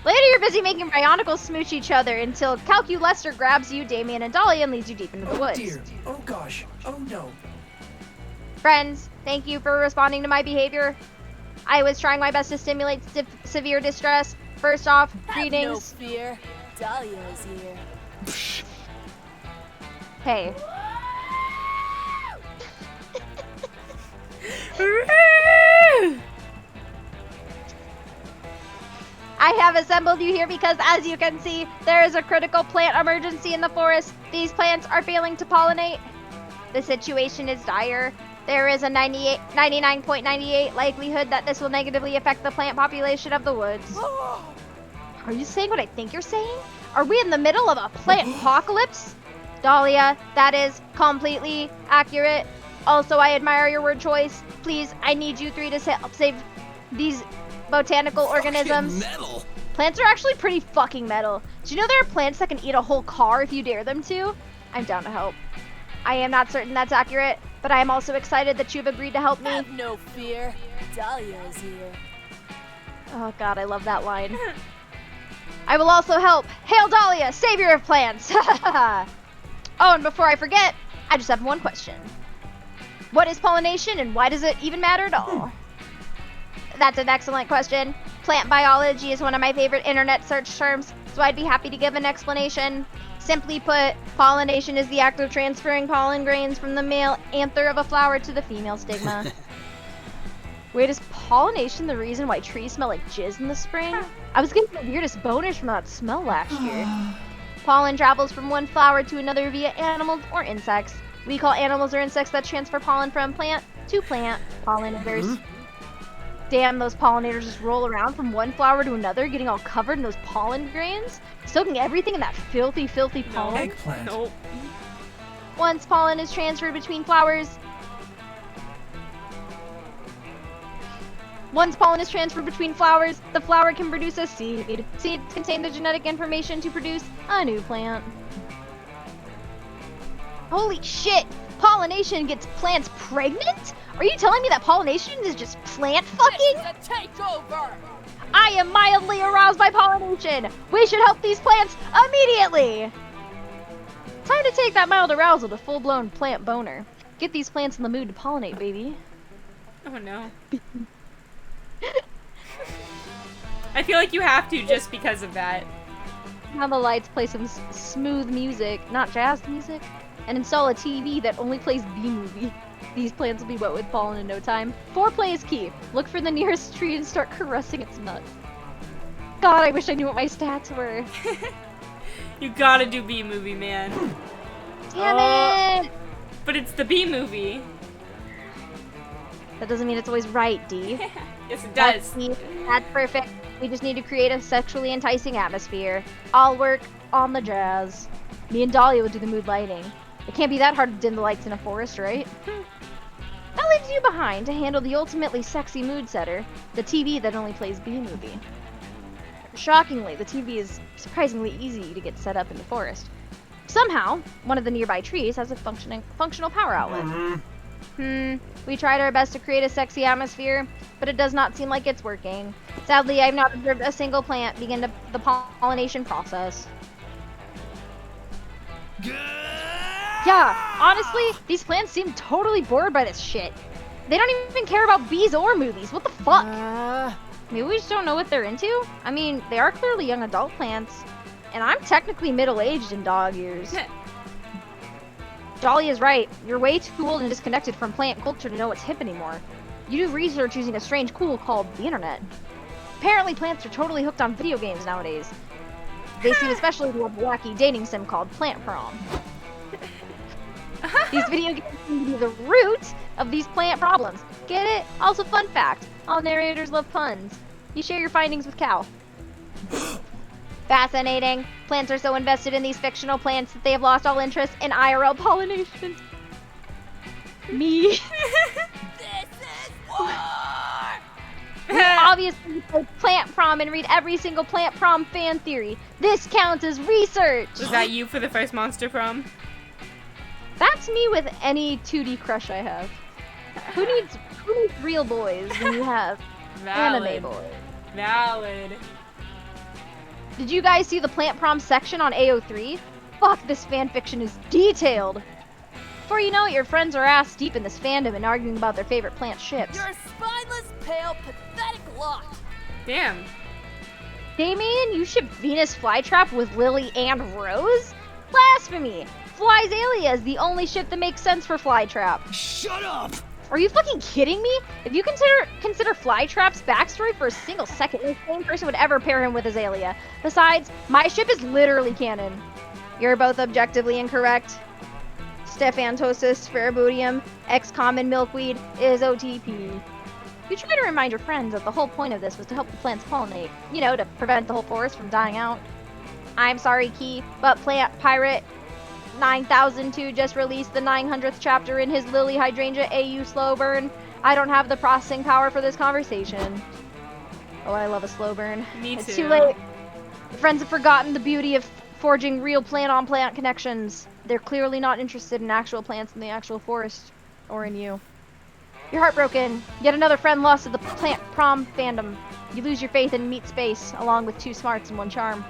Later, you're busy making Bionicles smooch each other until Calculester grabs you, Damien, and Dahlia and leads you deep into the woods. Oh dear. Oh gosh. Oh no. Friends, thank you for responding to my behavior. I was trying my best to stimulate severe distress. First off, greetings. No fear. Dahlia is here. Hey. I have assembled you here because, as you can see, there is a critical plant emergency in the forest. These plants are failing to pollinate. The situation is dire. There is a 99.98 likelihood that this will negatively affect the plant population of the woods. Are you saying what I think you're saying? Are we in the middle of a plant apocalypse? Dahlia, that is completely accurate. Also, I admire your word choice. Please, I need you 3 to help save these botanical organisms. Metal. Plants are actually pretty fucking metal. Do you know there are plants that can eat a whole car if you dare them to? I'm down to help. I am not certain that's accurate, but I am also excited that you've agreed to help me. Have no fear. Dahlia is here. Oh god, I love that line. I will also help. Hail Dahlia, savior of plants! Oh, and before I forget, I just have one question. What is pollination and why does it even matter at all? That's an excellent question. Plant biology is one of my favorite internet search terms, so I'd be happy to give an explanation. Simply put, pollination is the act of transferring pollen grains from the male anther of a flower to the female stigma. Wait, is pollination the reason why trees smell like jizz in the spring? I was getting the weirdest boners from that smell last year. Pollen travels from one flower to another via animals or insects. We call animals or insects that transfer pollen from plant to plant pollinators. Damn, those pollinators just roll around from one flower to another, getting all covered in those pollen grains, soaking everything in that filthy, filthy pollen. Eggplant. Nope. Once pollen is transferred between flowers, the flower can produce a seed. Seeds contain the genetic information to produce a new plant. Holy shit! Pollination gets plants pregnant? Are you telling me that pollination is just plant fucking? It's a takeover. I am mildly aroused by pollination. We should help these plants immediately. Time to take that mild arousal to full-blown plant boner. Get these plants in the mood to pollinate, baby. Oh no. I feel like you have to just because of that. Now the lights play some smooth music, not jazz music, and install a TV that only plays B-movie. These plants will be wet with pollen in no time. Foreplay is key. Look for the nearest tree and start caressing its nuts. God, I wish I knew what my stats were. You gotta do B-movie, man. Damn it! But it's the B-movie. That doesn't mean it's always right, D. Yes, it does. That's perfect. We just need to create a sexually enticing atmosphere. I'll work on the jazz. Me and Dahlia will do the mood lighting. It can't be that hard to dim the lights in a forest, right? That leaves you behind to handle the ultimately sexy mood setter, the TV that only plays B-movie. Shockingly, the TV is surprisingly easy to get set up in the forest. Somehow, one of the nearby trees has a functional power outlet. We tried our best to create a sexy atmosphere, but it does not seem like it's working. Sadly, I've not observed a single plant begin the pollination process. Yeah, honestly, these plants seem totally bored by this shit. They don't even care about bees or movies. What the fuck? Maybe we just don't know what they're into? I mean, they are clearly young adult plants, and I'm technically middle-aged in dog years. Dahlia's right. You're way too old and disconnected from plant culture to know what's hip anymore. You do research using a strange tool called the internet. Apparently plants are totally hooked on video games nowadays. They seem especially to love a wacky dating sim called Plant Prom. These video games seem to be the root of these plant problems. Get it? Also, fun fact, all narrators love puns. You share your findings with Cal. Fascinating. Plants are so invested in these fictional plants that they have lost all interest in IRL pollination. Me. This is war! Obviously, you play Plant Prom and read every single Plant Prom fan theory. This counts as research. Was that you for the first Monster Prom? That's me with any 2D crush I have. Who needs real boys when you have anime boys? Valid. Did you guys see the Plant Prom section on AO3? Fuck, this fanfiction is detailed. Before you know it, your friends are ass deep in this fandom and arguing about their favorite plant ships. You're a spineless, pale, pathetic lot. Damn. Damien, you ship Venus Flytrap with Lily and Rose? Blasphemy! Fly's Alia is the only ship that makes sense for Flytrap. Shut up! Are you fucking kidding me? If you consider Flytrap's backstory for a single second, no sane person would ever pair him with Azalea. Besides, my ship is literally canon. You're both objectively incorrect. Stephantosis spheribudium, ex-common milkweed, is OTP. You try to remind your friends that the whole point of this was to help the plants pollinate. You know, to prevent the whole forest from dying out. I'm sorry, Key, but Plant Pirate 9002 just released the 900th chapter in his Lily Hydrangea AU slow burn. I don't have the processing power for this conversation. Oh, I love a slow burn. Me It's too. too late. Your friends have forgotten the beauty of forging real plant-on-plant connections. They're clearly not interested in actual plants in the actual forest, or in you. You're heartbroken. Yet another friend lost to the Plant Prom fandom. You lose your faith in meat space, along with 2 smarts and 1 charm.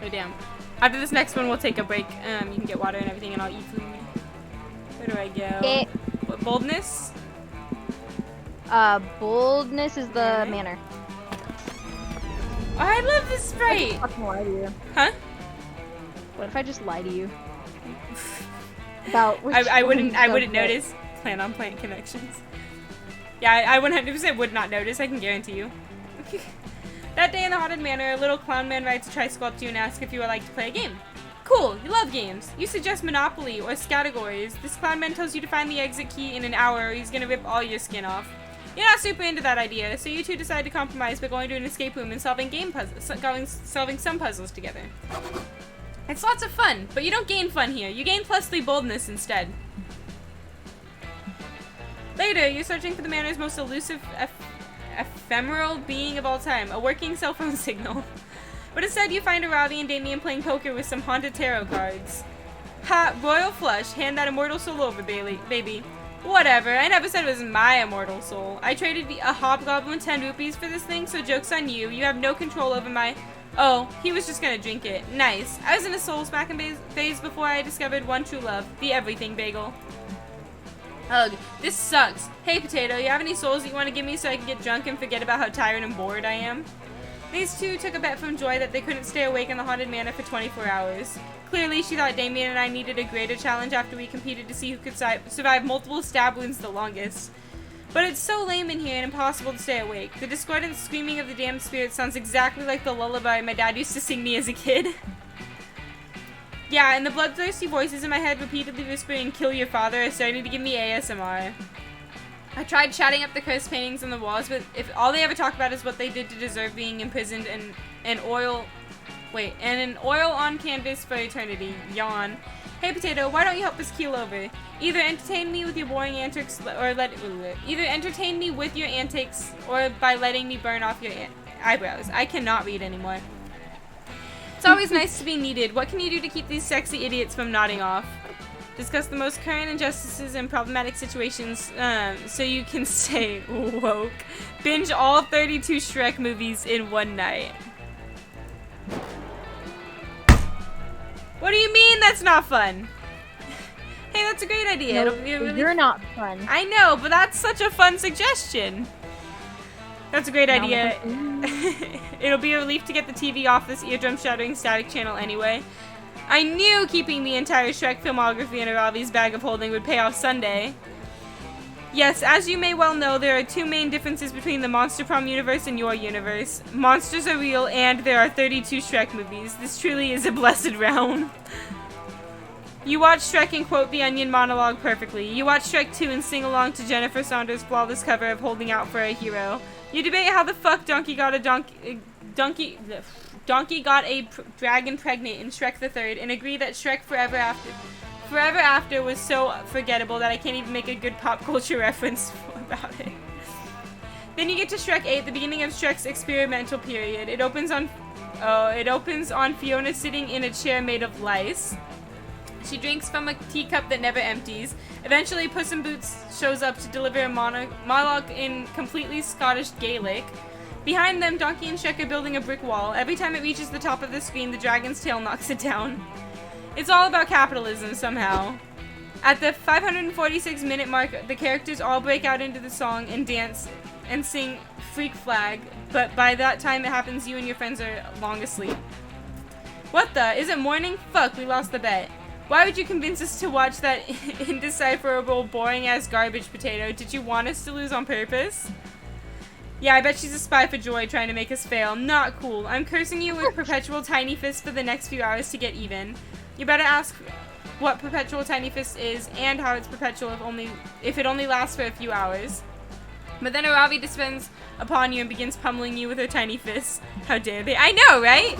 Oh, damn. After this next one, we'll take a break. You can get water and everything, and I'll eat food. Where do I go? What, boldness? Boldness is the manor. Oh, I love this sprite! Fucking lie to you. Huh? What if I just lie to you? About which I wouldn't okay. notice. Plant-on-plant connections. Yeah, I 100% would not notice, I can guarantee you. That day in the Haunted Manor, a little clown man rides a tricycle up to you and asks if you would like to play a game. Cool, you love games. You suggest Monopoly or Categories. This clown man tells you to find the exit key in an hour or he's gonna rip all your skin off. You're not super into that idea, so you two decide to compromise by going to an escape room and solving some puzzles together. It's lots of fun, but you don't gain fun here. You gain +3 boldness instead. Later, you're searching for the manor's most elusive, ephemeral being of all time, a working cell phone signal. But instead, you find a Ravi and Damien playing poker with some haunted tarot cards. Ha! Royal flush. Hand that immortal soul over, baby. Whatever. I never said it was my immortal soul. I traded a hobgoblin 10 rupees for this thing, so joke's on you. You have no control over my... Oh, he was just gonna drink it. Nice. I was in a soul smacking phase before I discovered one true love, the everything bagel. Ugh, this sucks. Hey, Potato, you have any souls that you want to give me so I can get drunk and forget about how tired and bored I am? These two took a bet from Joy that they couldn't stay awake in the Haunted Manor for 24 hours. Clearly, she thought Damien and I needed a greater challenge after we competed to see who could survive multiple stab wounds the longest. But it's so lame in here and impossible to stay awake. The discordant screaming of the damned spirit sounds exactly like the lullaby my dad used to sing me as a kid. Yeah, and the bloodthirsty voices in my head repeatedly whispering, "Kill your father," are starting to give me ASMR. I tried chatting up the cursed paintings on the walls, but if all they ever talk about is what they did to deserve being imprisoned in an oil on canvas for eternity. Yawn. Hey, Potato, why don't you help us keel over? Either entertain me with your boring antics, or either entertain me with your antics, or by letting me burn off your eyebrows. I cannot read anymore. It's always nice to be needed. What can you do to keep these sexy idiots from nodding off? Discuss the most current injustices and problematic situations, so you can stay woke. Binge all 32 Shrek movies in one night. What do you mean that's not fun? Hey, that's a great idea. No, It'll be a really you're not fun. I know, but that's such a fun suggestion. That's a great idea. It'll be a relief to get the TV off this eardrum-shattering static channel anyway. I knew keeping the entire Shrek filmography in a Ravi's bag of holding would pay off someday. Yes, as you may well know, there are two main differences between the Monster Prom universe and your universe. Monsters are real, and there are 32 Shrek movies. This truly is a blessed realm. You watch Shrek and quote the Onion monologue perfectly. You watch Shrek 2 and sing along to Jennifer Saunders' flawless cover of Holding Out for a Hero. You debate how the fuck Donkey got a dragon pregnant in Shrek the Third, and agree that Shrek Forever After was so forgettable that I can't even make a good pop culture reference about it. Then you get to Shrek 8, the beginning of Shrek's experimental period. It opens on Fiona sitting in a chair made of lice. She drinks from a teacup that never empties. Eventually, Puss in Boots shows up to deliver a monologue in completely Scottish Gaelic. Behind them, Donkey and Shrek are building a brick wall. Every time it reaches the top of the screen, the dragon's tail knocks it down. It's all about capitalism, somehow. At the 546-minute mark, the characters all break out into the song and dance and sing Freak Flag, but by that time it happens, you and your friends are long asleep. What the? Is it morning? Fuck, we lost the bet. Why would you convince us to watch that indecipherable, boring-ass garbage, Potato? Did you want us to lose on purpose? Yeah, I bet she's a spy for Joy trying to make us fail. Not cool. I'm cursing you with perpetual tiny fist for the next few hours to get even. You better ask what perpetual tiny fist is and how it's perpetual if it only lasts for a few hours. But then Aravi descends upon you and begins pummeling you with her tiny fists. How dare they? I know, right?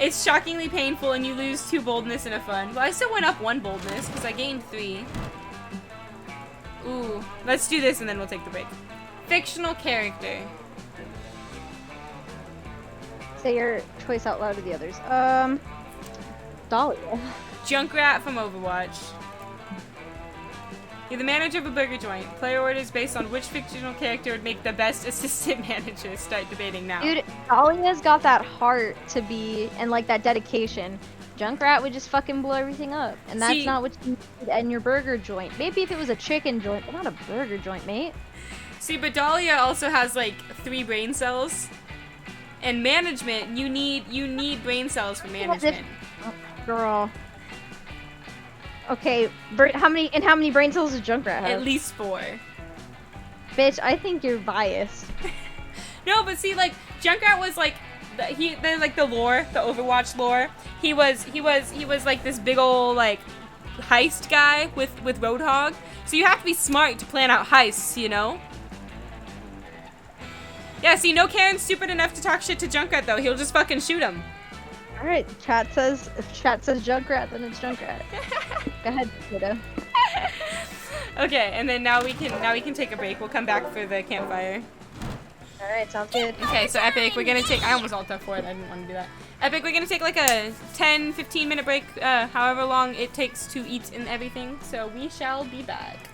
It's shockingly painful and you lose 2 boldness in a fun. Well, I still went up 1 boldness because I gained 3. Ooh, let's do this and then we'll take the break. Fictional character. Say your choice out loud to the others. Dahlia. Junkrat from Overwatch. You're the manager of a burger joint. Player orders based on which fictional character would make the best assistant manager. Start debating now. Dude, Dahlia's got that heart to be, and like that dedication. Junkrat would just fucking blow everything up. And that's not what you need in your burger joint. Maybe if it was a chicken joint, but not a burger joint, mate. See, but Dahlia also has like 3 brain cells. And management, you need brain cells for management. Oh, girl. Okay, how many brain cells does Junkrat have? At least 4. Bitch, I think you're biased. No, but see, like Junkrat was like like the lore, the Overwatch lore. He was like this big old like heist guy with Roadhog. So you have to be smart to plan out heists, you know? Yeah, see, no Karen's stupid enough to talk shit to Junkrat though. He'll just fucking shoot him. Alright, if chat says Junkrat, then it's Junkrat. Go ahead, Potato. Okay, and then now we can take a break. We'll come back for the campfire. Alright, sounds good. Okay, so Epic, we're gonna take I almost alt F4 it, I didn't want to do that. Epic, we're gonna take like a 10-15 minute break, however long it takes to eat and everything. So we shall be back.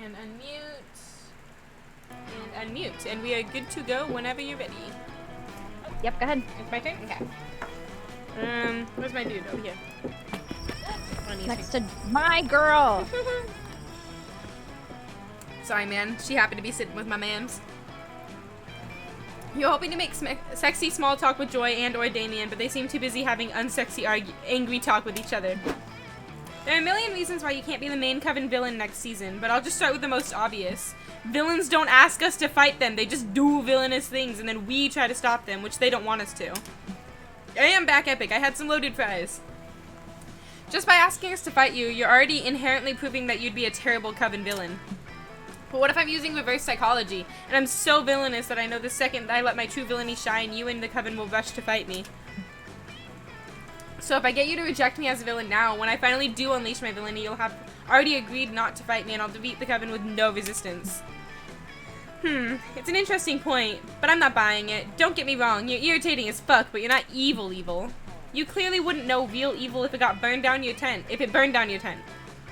And unmute. And unmute. And we are good to go whenever you're ready. Yep, go ahead. It's my turn? Okay. Where's my dude? Oh, here. Next to my girl. Sorry, man. She happened to be sitting with my mams. You're hoping to make sexy small talk with Joy and or Damien, but they seem too busy having unsexy angry talk with each other. There are a million reasons why you can't be the main Coven villain next season, but I'll just start with the most obvious. Villains don't ask us to fight them, they just do villainous things, and then we try to stop them, which they don't want us to. I am back epic, I had some loaded fries. Just by asking us to fight you, you're already inherently proving that you'd be a terrible Coven villain. But what if I'm using reverse psychology, and I'm so villainous that I know the second I let my true villainy shine, you and the Coven will rush to fight me. So if I get you to reject me as a villain now, when I finally do unleash my villainy, you'll have already agreed not to fight me, and I'll defeat the Coven with no resistance. It's an interesting point, but I'm not buying it. Don't get me wrong, you're irritating as fuck, but you're not evil. You clearly wouldn't know real evil if it burned down your tent,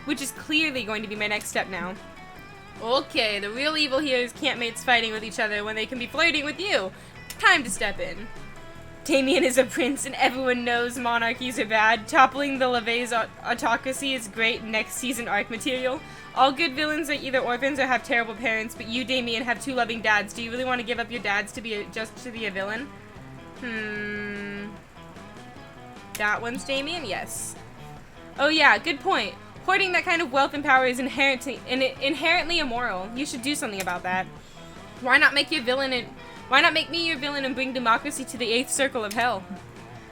which is clearly going to be my next step now. Okay, the real evil here is campmates fighting with each other when they can be flirting with you. Time to step in. Damien is a prince and everyone knows monarchies are bad. Toppling the LeVay's autocracy is great next season arc material. All good villains are either orphans or have terrible parents, but you, Damien, have two loving dads. Do you really want to give up your dads to be just to be a villain? That one's Damien? Yes. Oh yeah, good point. Hoarding that kind of wealth and power is inherently immoral. You should do something about that. Why not make me your villain and bring democracy to the 8th circle of hell?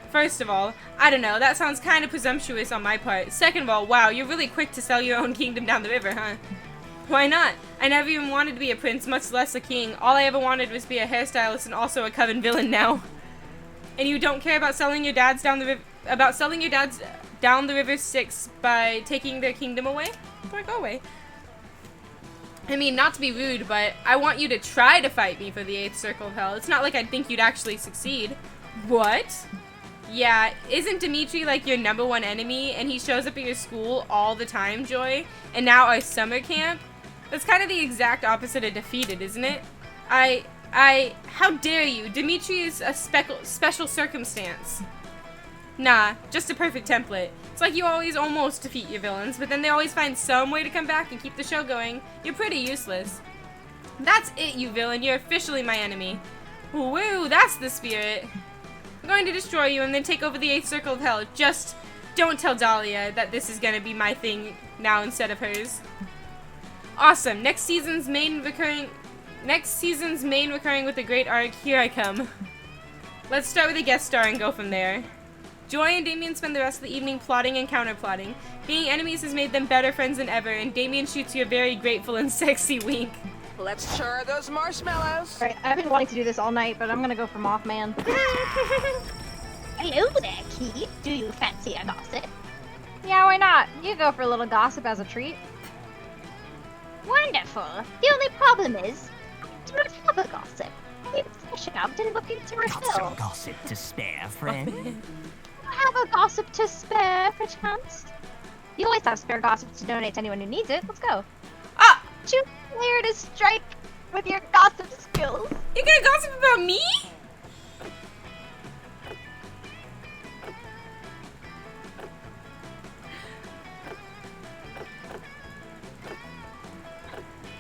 First of all, I don't know, that sounds kind of presumptuous on my part. Second of all, wow, you're really quick to sell your own kingdom down the river, huh? Why not? I never even wanted to be a prince, much less a king. All I ever wanted was to be a hairstylist and also a Coven villain now. And you don't care about selling your dads down the river 6 by taking their kingdom away? Or go away. I mean, not to be rude, but I want you to try to fight me for the 8th circle of hell. It's not like I'd think you'd actually succeed. What? Yeah, isn't Dimitri like your #1 enemy and he shows up at your school all the time, Joy? And now our summer camp? That's kind of the exact opposite of defeated, isn't it? How dare you? Dimitri is a special circumstance. Nah, just a perfect template. It's like you always almost defeat your villains, but then they always find some way to come back and keep the show going. You're pretty useless. That's it, you villain. You're officially my enemy. Woo, that's the spirit. I'm going to destroy you and then take over the 8th circle of hell. Just don't tell Dahlia that this is going to be my thing now instead of hers. Awesome. Next season's main recurring with the great arc. Here I come. Let's start with a guest star and go from there. Joy and Damien spend the rest of the evening plotting and counterplotting. Being enemies has made them better friends than ever, and Damien shoots you a very grateful and sexy wink. Let's char those marshmallows. Alright, I've been wanting to do this all night, but I'm gonna go for Mothman. Hello there, Keith. Do you fancy a gossip? Yeah, why not? You go for a little gossip as a treat. Wonderful. The only problem is, I do not have a gossip. I'm fishing out and looking to refill. Got some gossip to spare, friend. Have a gossip to spare, perchance? You always have spare gossip to donate to anyone who needs it. Let's go. Ah! Choose here to strike with your gossip skills. You're gonna gossip about me?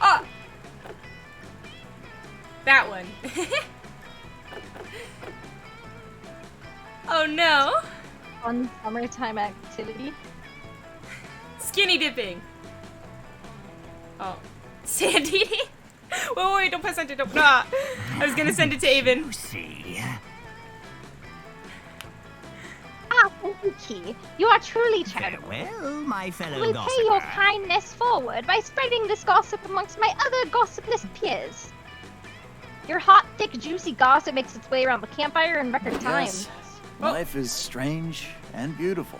Oh! That one. Oh no! Fun summertime activity. Skinny dipping. Oh. Sand eating? Wait, don't press enter. Don't. Nah. I was gonna send it to Avon. See. Ah, Key, you are truly charitable. Farewell, my fellow I will gossiper. pay your kindness forward by spreading this gossip amongst my other gossipless peers. Your hot, thick, juicy gossip makes its way around the campfire in record time. Yes. Life is strange and beautiful.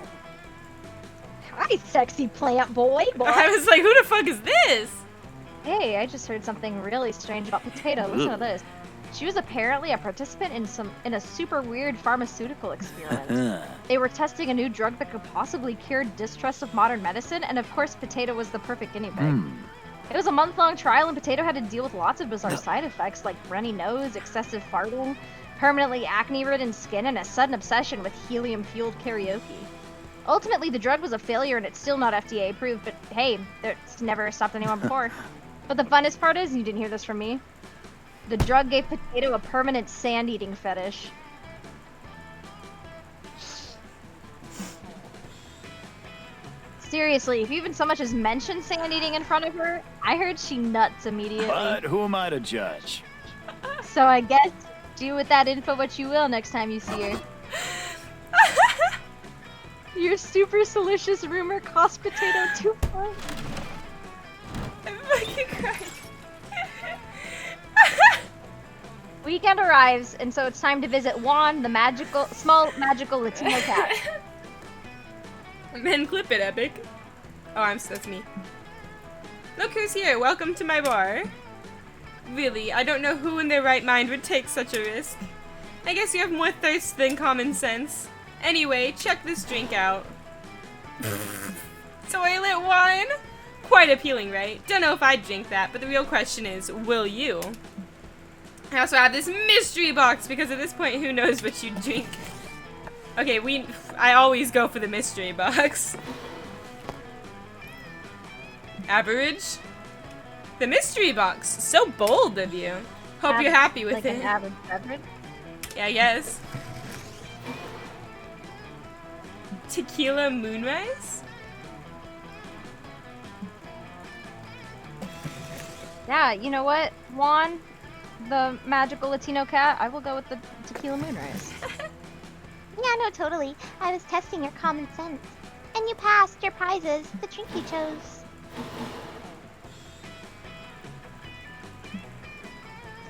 Hi, sexy plant boy. I was like, who the fuck is this? Hey, I just heard something really strange about Potato. Listen to this. She was apparently a participant in a super weird pharmaceutical experiment. They were testing a new drug that could possibly cure distrust of modern medicine, and of course Potato was the perfect guinea pig. It was a month-long trial, and Potato had to deal with lots of bizarre side effects like runny nose, excessive farting, permanently acne-ridden skin, and a sudden obsession with helium-fueled karaoke. Ultimately, the drug was a failure, and it's still not FDA approved, but hey, it's never stopped anyone before. But the funnest part is, you didn't hear this from me, the drug gave Potato a permanent sand-eating fetish. Seriously, if you even so much as mentioned sand eating in front of her, I heard she nuts immediately. But who am I to judge? So I guess do with that info what you will next time you see her. Your super delicious rumor cost Potato 2 points. I'm fucking crying. Weekend arrives, and so it's time to visit Juan, the small magical Latino cat. Then clip it, Epic. Oh, that's me. Look who's here. Welcome to my bar. Really, I don't know who in their right mind would take such a risk. I guess you have more thirst than common sense. Anyway, check this drink out. Toilet wine? Quite appealing, right? Don't know if I'd drink that, but the real question is, will you? I also have this mystery box because at this point, who knows what you'd drink. Okay, I always go for the mystery box. Average? The mystery box. So bold of you. Hope you're happy with it. Like an average beverage? Yeah, yes. Tequila Moonrise? Yeah, you know what, Juan, the magical Latino cat, I will go with the Tequila Moonrise. Yeah, no, totally. I was testing your common sense. And you passed your prizes, the drink you chose.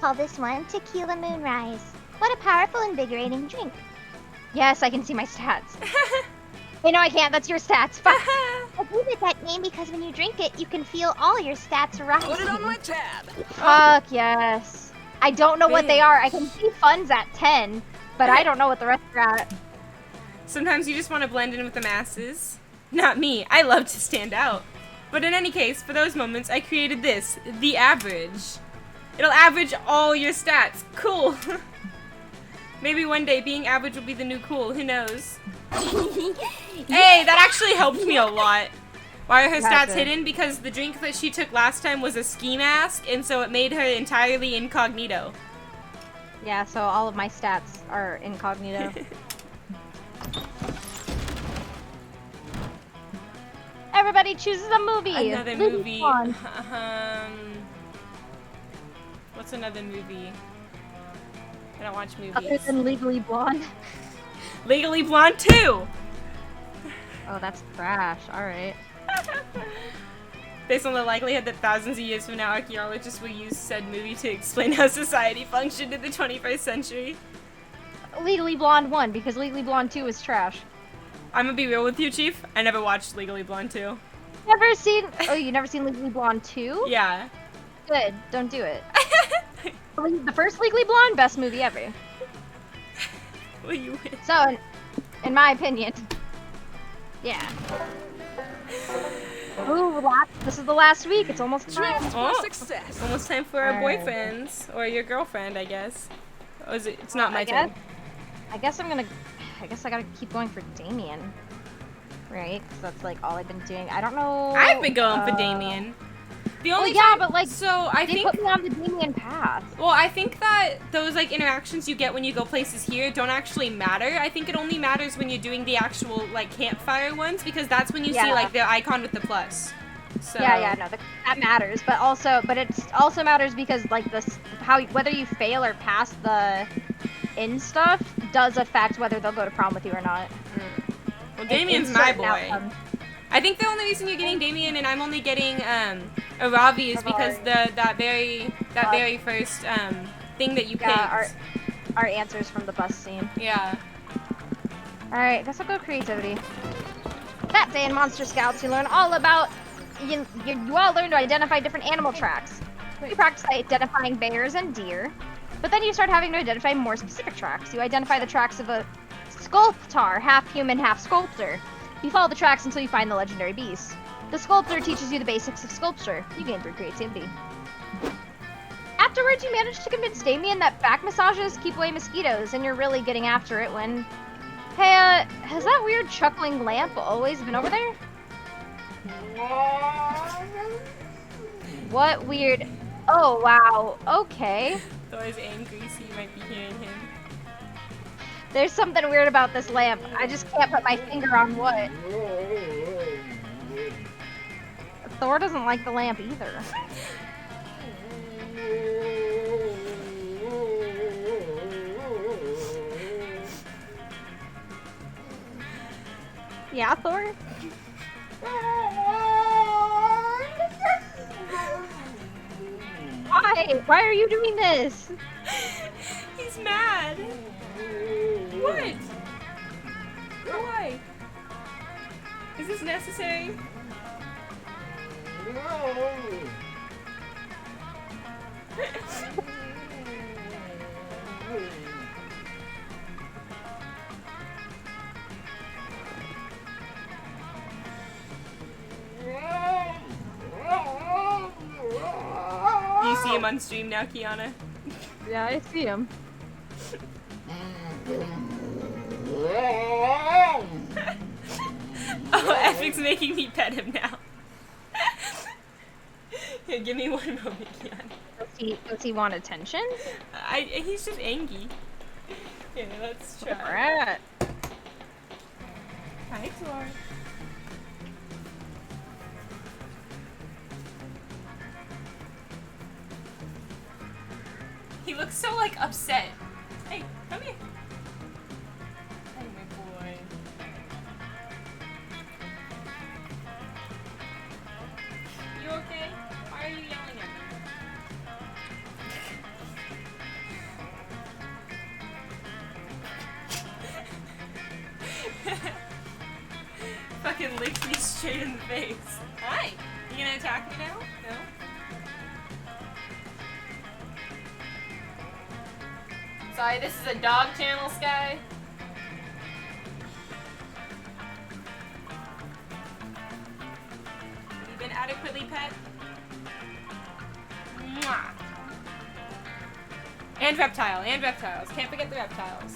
Call this one Tequila Moonrise. What a powerful, invigorating drink. Yes, I can see my stats. Hey, no, I can't. That's your stats. Fuck. I gave it that name because when you drink it, you can feel all your stats rise. Put it on my tab. Fuck yes. I don't know what they are. I can see funds at 10, but I don't know what the rest are at. Sometimes you just want to blend in with the masses. Not me. I love to stand out. But in any case, for those moments, I created this, the average. It'll average all your stats. Cool. Maybe one day being average will be the new cool. Who knows? Hey, that actually helped me a lot. Why are her stats hidden? Because the drink that she took last time was a ski mask, and so it made her entirely incognito. Yeah, so all of my stats are incognito. Everybody chooses a movie. Another movie. What's another movie? I don't watch movies. Other than Legally Blonde. Legally Blonde 2! Oh, that's trash. Alright. Based on the likelihood that thousands of years from now, archaeologists will use said movie to explain how society functioned in the 21st century. Legally Blonde 1, because Legally Blonde 2 is trash. I'm gonna be real with you, Chief. I never watched Legally Blonde 2. Never seen... Oh, you never seen Legally Blonde 2? Yeah. Good. Don't do it. The first Legally Blonde, best movie ever. Well, you win. So, in my opinion, yeah. Ooh, this is the last week. It's almost time. Success. Almost time for our boyfriends or your girlfriend, I guess. Oh, is it? It's not my turn. I guess I gotta keep going for Damien, right? Because that's like all I've been doing. I don't know. I've been going for Damien. The only but like, so I they think put me on the Damien path. Well, I think that those like interactions you get when you go places here don't actually matter. I think it only matters when you're doing the actual like campfire ones because that's when you see like the icon with the plus. So Yeah, no, that matters. But it also matters because like whether you fail or pass the in stuff does affect whether they'll go to prom with you or not. Well, Damien's my boy. I think the only reason you're getting Damien and I'm only getting Aravi is because that very first thing that you picked. Yeah, our answers from the bus scene. Yeah. Alright, guess I'll go creativity. That day in Monster Scouts, you learn all about you all learn to identify different animal tracks. You practice identifying bears and deer, but then you start having to identify more specific tracks. You identify the tracks of a sculptar, half human, half sculptor. You follow the tracks until you find the legendary beast. The sculptor teaches you the basics of sculpture. You gain through creativity. Afterwards, you manage to convince Damien that back massages keep away mosquitoes, and you're really getting after it when... Hey, has that weird chuckling lamp always been over there? What weird... Oh, wow. Okay. Thor's angry, so you might be hearing him. There's something weird about this lamp. I just can't put my finger on what. Thor doesn't like the lamp either. Yeah, Thor? Why? Why are you doing this? He's mad. What? Why? Is this necessary? Do you see him on stream now, Kiana? Yeah, I see him. Oh, Epic's making me pet him now. Here, give me one moment, Kiana. Does he want attention? He's just angry. Here, let's try. Alright. Hi, Thor. He looks so, like, upset. Hey, come here. Hey, my boy. You okay? Why are you yelling at me? Fucking licks me straight in the face. Hi. You gonna attack me now? No? Sorry, this is a dog channel, Sky. Have you been adequately pet? Mwah. And reptiles. Can't forget the reptiles.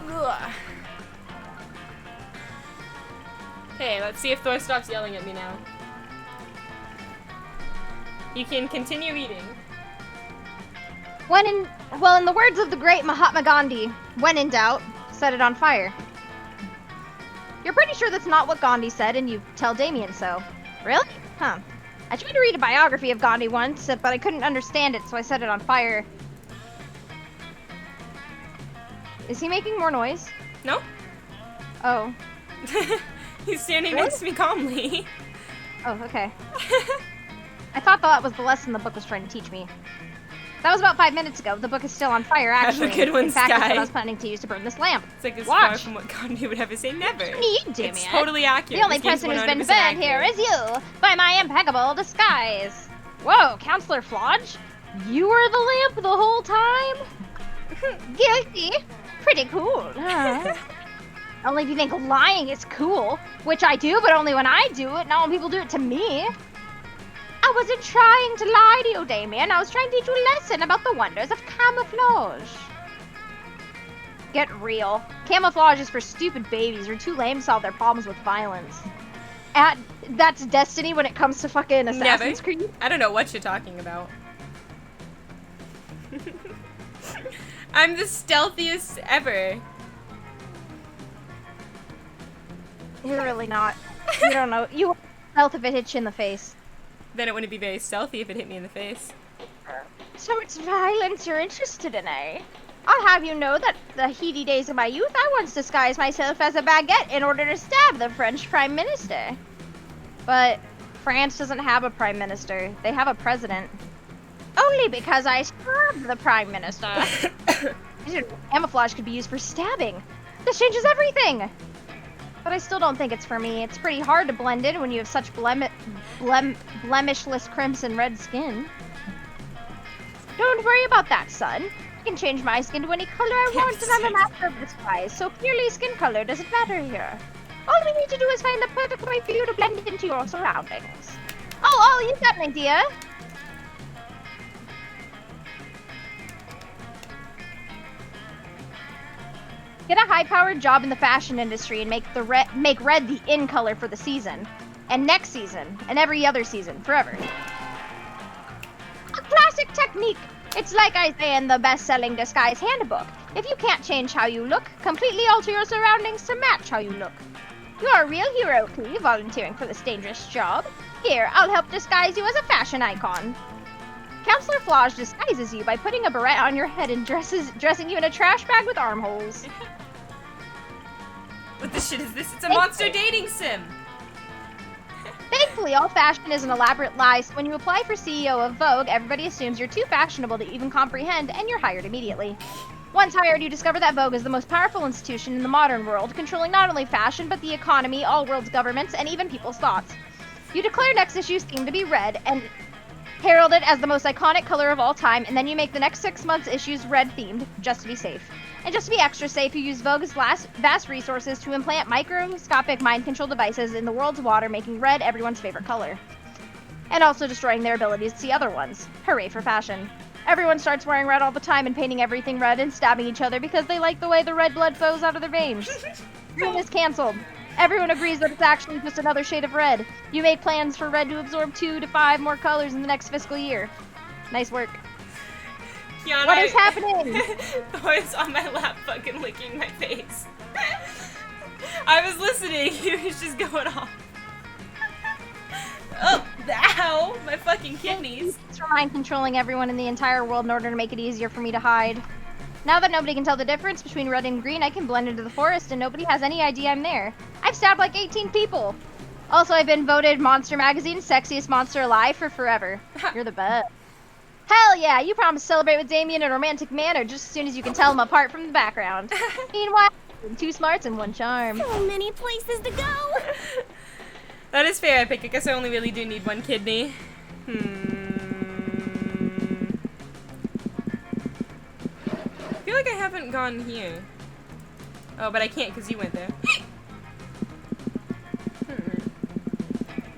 Ugh. Okay, let's see if Thor stops yelling at me now. You can continue eating. In the words of the great Mahatma Gandhi, when in doubt, set it on fire. You're pretty sure that's not what Gandhi said, and you tell Damien so. Really? Huh. I tried to read a biography of Gandhi once, but I couldn't understand it, so I set it on fire. Is he making more noise? No? Oh. He's standing Really? next to me calmly. Oh, okay. I thought that was the lesson the book was trying to teach me. That was about 5 minutes ago. The book is still on fire, actually. Have a good one, in fact, Sky. that's what I was planning to use to burn this lamp. It's like as Watch. far from what Gandhi would have to say never. Me, Damien. It's totally accurate. The only This game's person who's been 100% burned here accurate. is you, by my impeccable disguise. Whoa, Counselor Flodge? You were the lamp the whole time? Guilty. Pretty cool. Only if you think lying is cool, which I do, but only when I do it, not when people do it to me. I wasn't trying to lie to you, Damien. I was trying to teach you a lesson about the wonders of camouflage. Get real. Camouflage is for stupid babies who are too lame to solve their problems with violence. That's Destiny when it comes to fucking Assassin's Creed. I don't know what you're talking about. I'm the stealthiest ever. You're really not. You don't know. You stealth if it hits you in the face. Then it wouldn't be very stealthy if it hit me in the face. So it's violence you're interested in, eh? I'll have you know that the heady days of my youth, I once disguised myself as a baguette in order to stab the French Prime Minister. But France doesn't have a Prime Minister. They have a president. Only because I stabbed the Prime Minister. Camouflage could be used for stabbing. This changes everything. But I still don't think it's for me. It's pretty hard to blend in when you have such blemishless crimson red skin. Don't worry about that, son. I can change my skin to any color I want, and I'm a master of disguise, so clearly skin color doesn't matter here. All we need to do is find the perfect way for you to blend into your surroundings. Oh, you've got an idea. Get a high-powered job in the fashion industry and make red the in color for the season. And next season, and every other season, forever. A classic technique! It's like I say in the best-selling Disguise Handbook. If you can't change how you look, completely alter your surroundings to match how you look. You're a real hero, Klee, volunteering for this dangerous job. Here, I'll help disguise you as a fashion icon. Counselor Flage disguises you by putting a beret on your head and dressing you in a trash bag with armholes. What the shit is this? It's a monster dating sim! Thankfully, all fashion is an elaborate lie, so when you apply for CEO of Vogue, everybody assumes you're too fashionable to even comprehend, and you're hired immediately. Once hired, you discover that Vogue is the most powerful institution in the modern world, controlling not only fashion, but the economy, all world's governments, and even people's thoughts. You declare next issue's theme to be red, and herald it as the most iconic color of all time, and then you make the next 6 months' issues red-themed, just to be safe. And just to be extra safe, you use Vogue's vast resources to implant microscopic mind control devices in the world's water, making red everyone's favorite color. And also destroying their abilities to see other ones. Hooray for fashion. Everyone starts wearing red all the time and painting everything red and stabbing each other because they like the way the red blood flows out of their veins. Prom is cancelled. Everyone agrees that it's actually just another shade of red. You make plans for red to absorb 2 to 5 more colors in the next fiscal year. Nice work. Kiana, what is happening? Thor's on my lap fucking licking my face. I was listening. He was just going off. Oh, ow! My fucking kidneys. It's for mind controlling everyone in the entire world in order to make it easier for me to hide. Now that nobody can tell the difference between red and green, I can blend into the forest and nobody has any idea I'm there. I've stabbed like 18 people. Also, I've been voted Monster Magazine's sexiest monster alive for forever. You're the best. Hell yeah, you promised to celebrate with Damien in a romantic manner just as soon as you can tell him apart from the background. Meanwhile, 2 smarts and 1 charm. So many places to go. That is fair, Epic. I guess I only really do need 1 kidney. I feel like I haven't gone here. Oh, but I can't because you went there.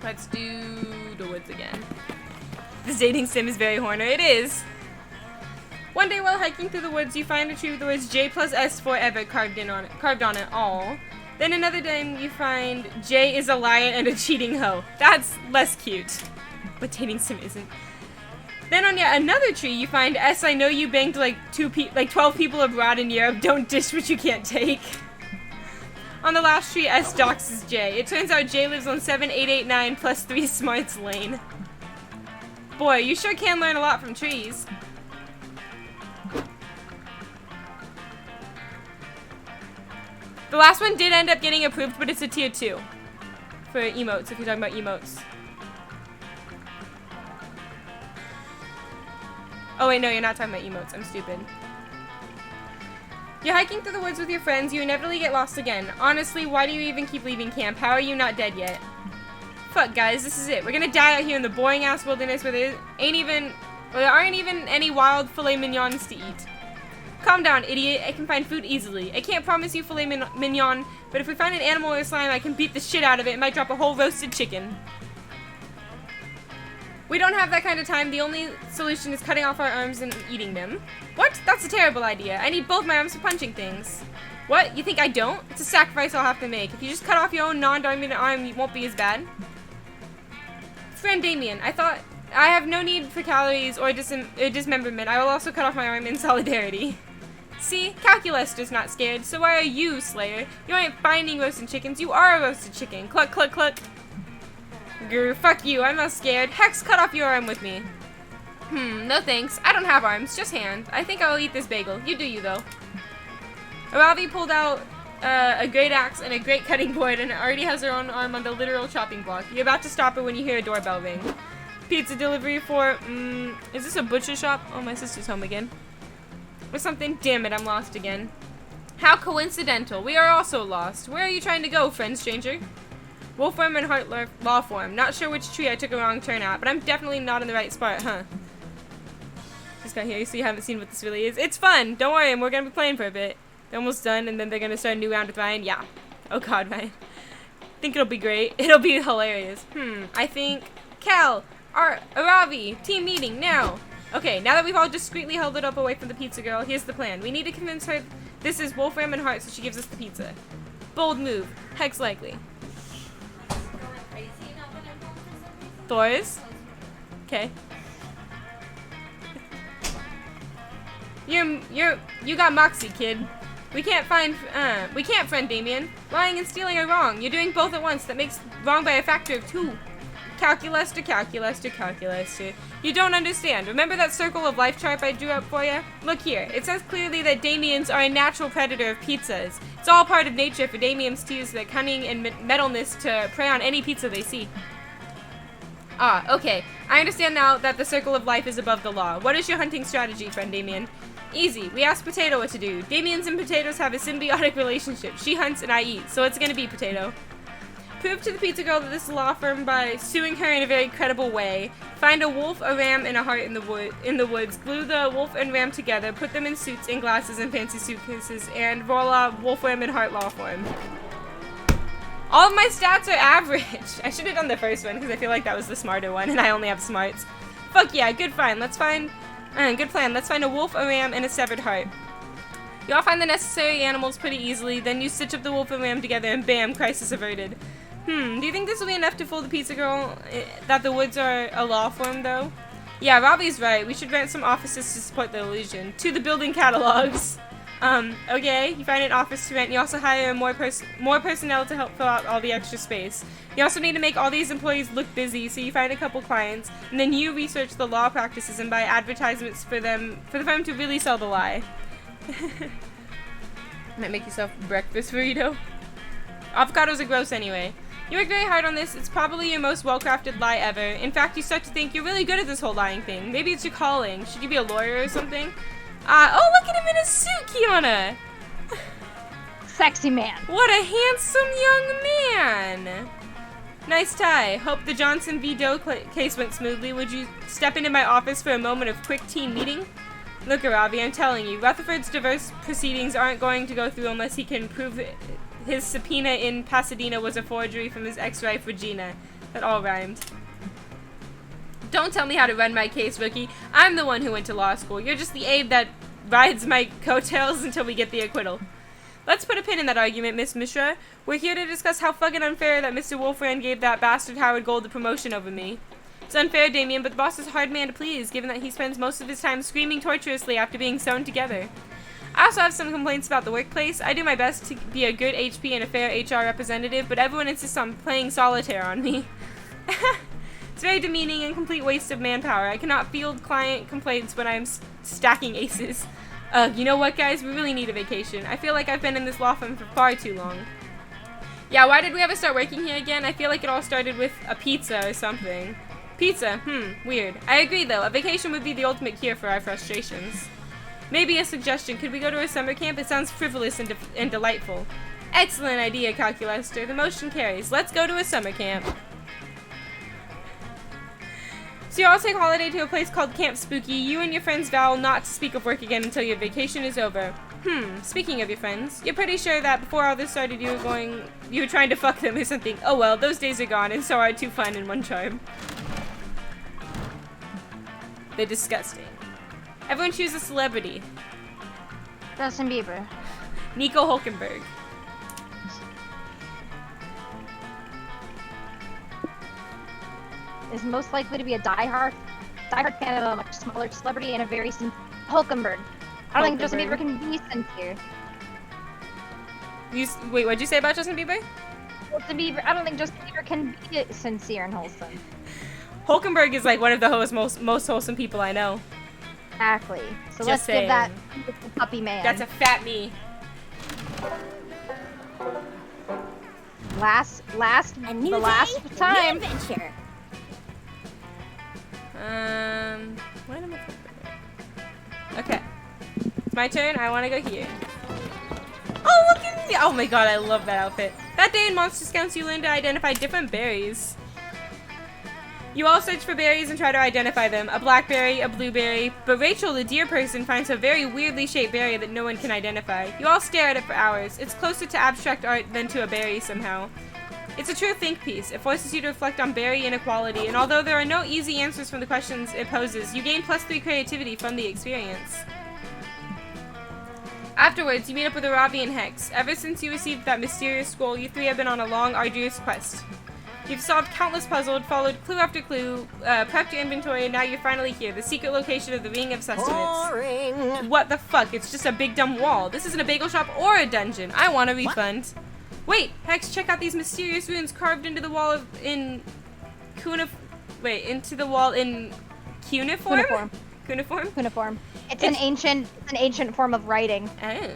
Let's do the woods again. This dating sim is very horny. It is. One day while hiking through the woods, you find a tree with the words J plus S forever carved on it all. Then another day you find J is a liar and a cheating hoe. That's less cute. But dating sim isn't. Then on yet another tree you find S I know you banged like 12 people abroad in Europe. Don't dish what you can't take. On the last tree, S doxes J. It turns out J lives on 7889 plus 3 smarts lane. Boy, you sure can learn a lot from trees. The last one did end up getting approved, but it's a tier 2 for emotes, if you're talking about emotes. Oh wait, no, you're not talking about emotes. I'm stupid. You're hiking through the woods with your friends. You inevitably get lost again. Honestly, why do you even keep leaving camp? How are you not dead yet? Fuck, guys, this is it. We're gonna die out here in the boring-ass wilderness where there aren't even any wild filet mignons to eat. Calm down, idiot. I can find food easily. I can't promise you filet mignon, but if we find an animal or slime, I can beat the shit out of it and might drop a whole roasted chicken. We don't have that kind of time. The only solution is cutting off our arms and eating them. What? That's a terrible idea. I need both my arms for punching things. What? You think I don't? It's a sacrifice I'll have to make. If you just cut off your own non-dominant arm, it won't be as bad. Friend Damien, I thought I have no need for calories or dismemberment. I will also cut off my arm in solidarity. See? Calculus not scared, so why are you, Slayer? You aren't finding roasted chickens, you are a roasted chicken. Cluck, cluck, cluck. Grr, fuck you, I'm not scared. Hex, cut off your arm with me. No thanks. I don't have arms, just hands. I think I'll eat this bagel. You do you, though. Aravi pulled out a great axe and a great cutting board and already has her own arm on the literal chopping block. You're about to stop her when you hear a doorbell ring. Pizza delivery for, is this a butcher shop? Oh, my sister's home again. Or something? Damn it, I'm lost again. How coincidental. We are also lost. Where are you trying to go, friend stranger? Wolfworm and Heart Lawform. Not sure which tree I took a wrong turn at, but I'm definitely not in the right spot, huh? Just got here so you haven't seen what this really is. It's fun! Don't worry, we're gonna be playing for a bit. They're almost done, and then they're gonna start a new round with Ryan. Yeah. Oh god, Ryan. think it'll be great. It'll be hilarious. I think Cal, Aravi, team meeting now. Okay, now that we've all discreetly held it up away from the pizza girl, here's the plan. We need to convince her this is Wolfram and Heart so she gives us the pizza. Bold move. Hex likely. Thors? Okay. You got moxie, kid. We can't friend Damien. Lying and stealing are wrong. You're doing both at once. That makes wrong by a factor of 2. Calculus. You don't understand. Remember that circle of life chart I drew up for you? Look here. It says clearly that Damians are a natural predator of pizzas. It's all part of nature for Damians to use their cunning and metalness to prey on any pizza they see. Ah, okay. I understand now that the circle of life is above the law. What is your hunting strategy, friend Damien? Easy. We ask Potato what to do. Damians and potatoes have a symbiotic relationship. She hunts and I eat, so it's gonna be Potato. Prove to the pizza girl that this is a law firm by suing her in a very credible way. Find a wolf, a ram, and a heart in the woods. Glue the wolf and ram together. Put them in suits and glasses and fancy suitcases. And voila, Wolfram and Heart law firm. All of my stats are average. I should have done the first one because I feel like that was the smarter one, and I only have smarts. Fuck yeah, good plan. Let's find a wolf, a ram, and a severed heart. You all find the necessary animals pretty easily. Then you stitch up the wolf and ram together, and bam, crisis averted. Do you think this will be enough to fool the pizza girl that the woods are a law firm, though? Yeah, Robbie's right. We should rent some offices to support the illusion. To the building catalogs. Okay, you find an office to rent. You also hire more personnel to help fill out all the extra space. You also need to make all these employees look busy, so you find a couple clients, and then you research the law practices and buy advertisements for the firm to really sell the lie. Might make yourself a breakfast burrito. Avocados are gross anyway. You worked very hard on this. It's probably your most well-crafted lie ever. In fact, you start to think you're really good at this whole lying thing. Maybe it's your calling. Should you be a lawyer or something? Oh, look at him in a suit, Kiana! Sexy man. What a handsome young man! Nice tie. Hope the Johnson v. Doe case went smoothly. Would you step into my office for a moment of quick teen meeting? Look, Aravi, I'm telling you, Rutherford's diverse proceedings aren't going to go through unless he can prove his subpoena in Pasadena was a forgery from his ex-wife, Regina. That all rhymed. Don't tell me how to run my case, rookie. I'm the one who went to law school. You're just the aide that rides my coattails until we get the acquittal. Let's put a pin in that argument, Miss Mishra. We're here to discuss how fucking unfair that Mr. Wolfram gave that bastard Howard Gold the promotion over me. It's unfair, Damien, but the boss is a hard man to please, given that he spends most of his time screaming torturously after being sewn together. I also have some complaints about the workplace. I do my best to be a good HP and a fair HR representative, but everyone insists on playing solitaire on me. It's very demeaning and complete waste of manpower. I cannot field client complaints when I'm stacking aces. You know what, guys? We really need a vacation. I feel like I've been in this law firm for far too long. Yeah, why did we ever start working here again? I feel like it all started with a pizza or something. Pizza, weird. I agree, though. A vacation would be the ultimate cure for our frustrations. Maybe a suggestion. Could we go to a summer camp? It sounds frivolous and delightful. Excellent idea, Calculaster. The motion carries. Let's go to a summer camp. So you all take holiday to a place called Camp Spooky. You and your friends vow not to speak of work again until your vacation is over. Speaking of your friends, you're pretty sure that before all this started you were trying to fuck them or something. Oh well, those days are gone, and so are 2 fun and 1 charm. They're disgusting. Everyone choose a celebrity. Justin Bieber. Nico Hulkenberg. Is most likely to be a diehard fan of a much smaller celebrity and a very Hulkenberg. I don't think Justin Bieber can be sincere. Wait, what'd you say about Justin Bieber? Justin Bieber. I don't think Justin Bieber can be sincere and wholesome. Hulkenberg is like one of the most wholesome people I know. Exactly. So Just let's saying. give that puppy man. That's a fat me. Last A new the day, last a new time. adventure. Why am I Okay. It's my turn. I want to go here. Oh, look at me. Oh my god, I love that outfit. That day in Monster Scouts, you learn to identify different berries. You all search for berries and try to identify them. A blackberry, a blueberry, but Rachel, the deer person, finds a very weirdly shaped berry that no one can identify. You all stare at it for hours. It's closer to abstract art than to a berry somehow. It's a true think piece. It forces you to reflect on berry inequality, and although there are no easy answers from the questions it poses, you gain +3 creativity from the experience. Afterwards, you meet up with Aravi and Hex. Ever since you received that mysterious scroll, you three have been on a long, arduous quest. You've solved countless puzzles, followed clue after clue, prepped your inventory, and now you're finally here, the secret location of the Ring of Sustenance. Boring. What the fuck? It's just a big dumb wall. This isn't a bagel shop or a dungeon. I want a refund. Wait, Hex, check out these mysterious runes carved into the wall into the wall in cuneiform? Cuneiform. It's an ancient form of writing. Oh.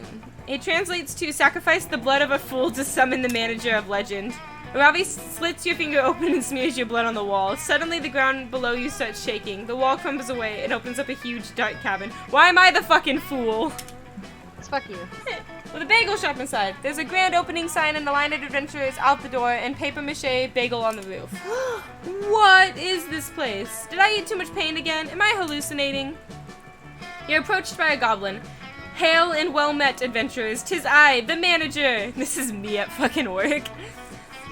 It translates to sacrifice the blood of a fool to summon the manager of legend. Ravi slits your finger open and smears your blood on the wall. Suddenly the ground below you starts shaking. The wall crumbles away and opens up a huge dark cabin. Why am I the fucking fool? It's fuck you. With a bagel shop inside. There's a grand opening sign and a line of adventurers out the door and paper mache bagel on the roof. What is this place? Did I eat too much pain again? Am I hallucinating? You're approached by a goblin. Hail and well met, adventurers. 'Tis I, the manager. This is me at fucking work.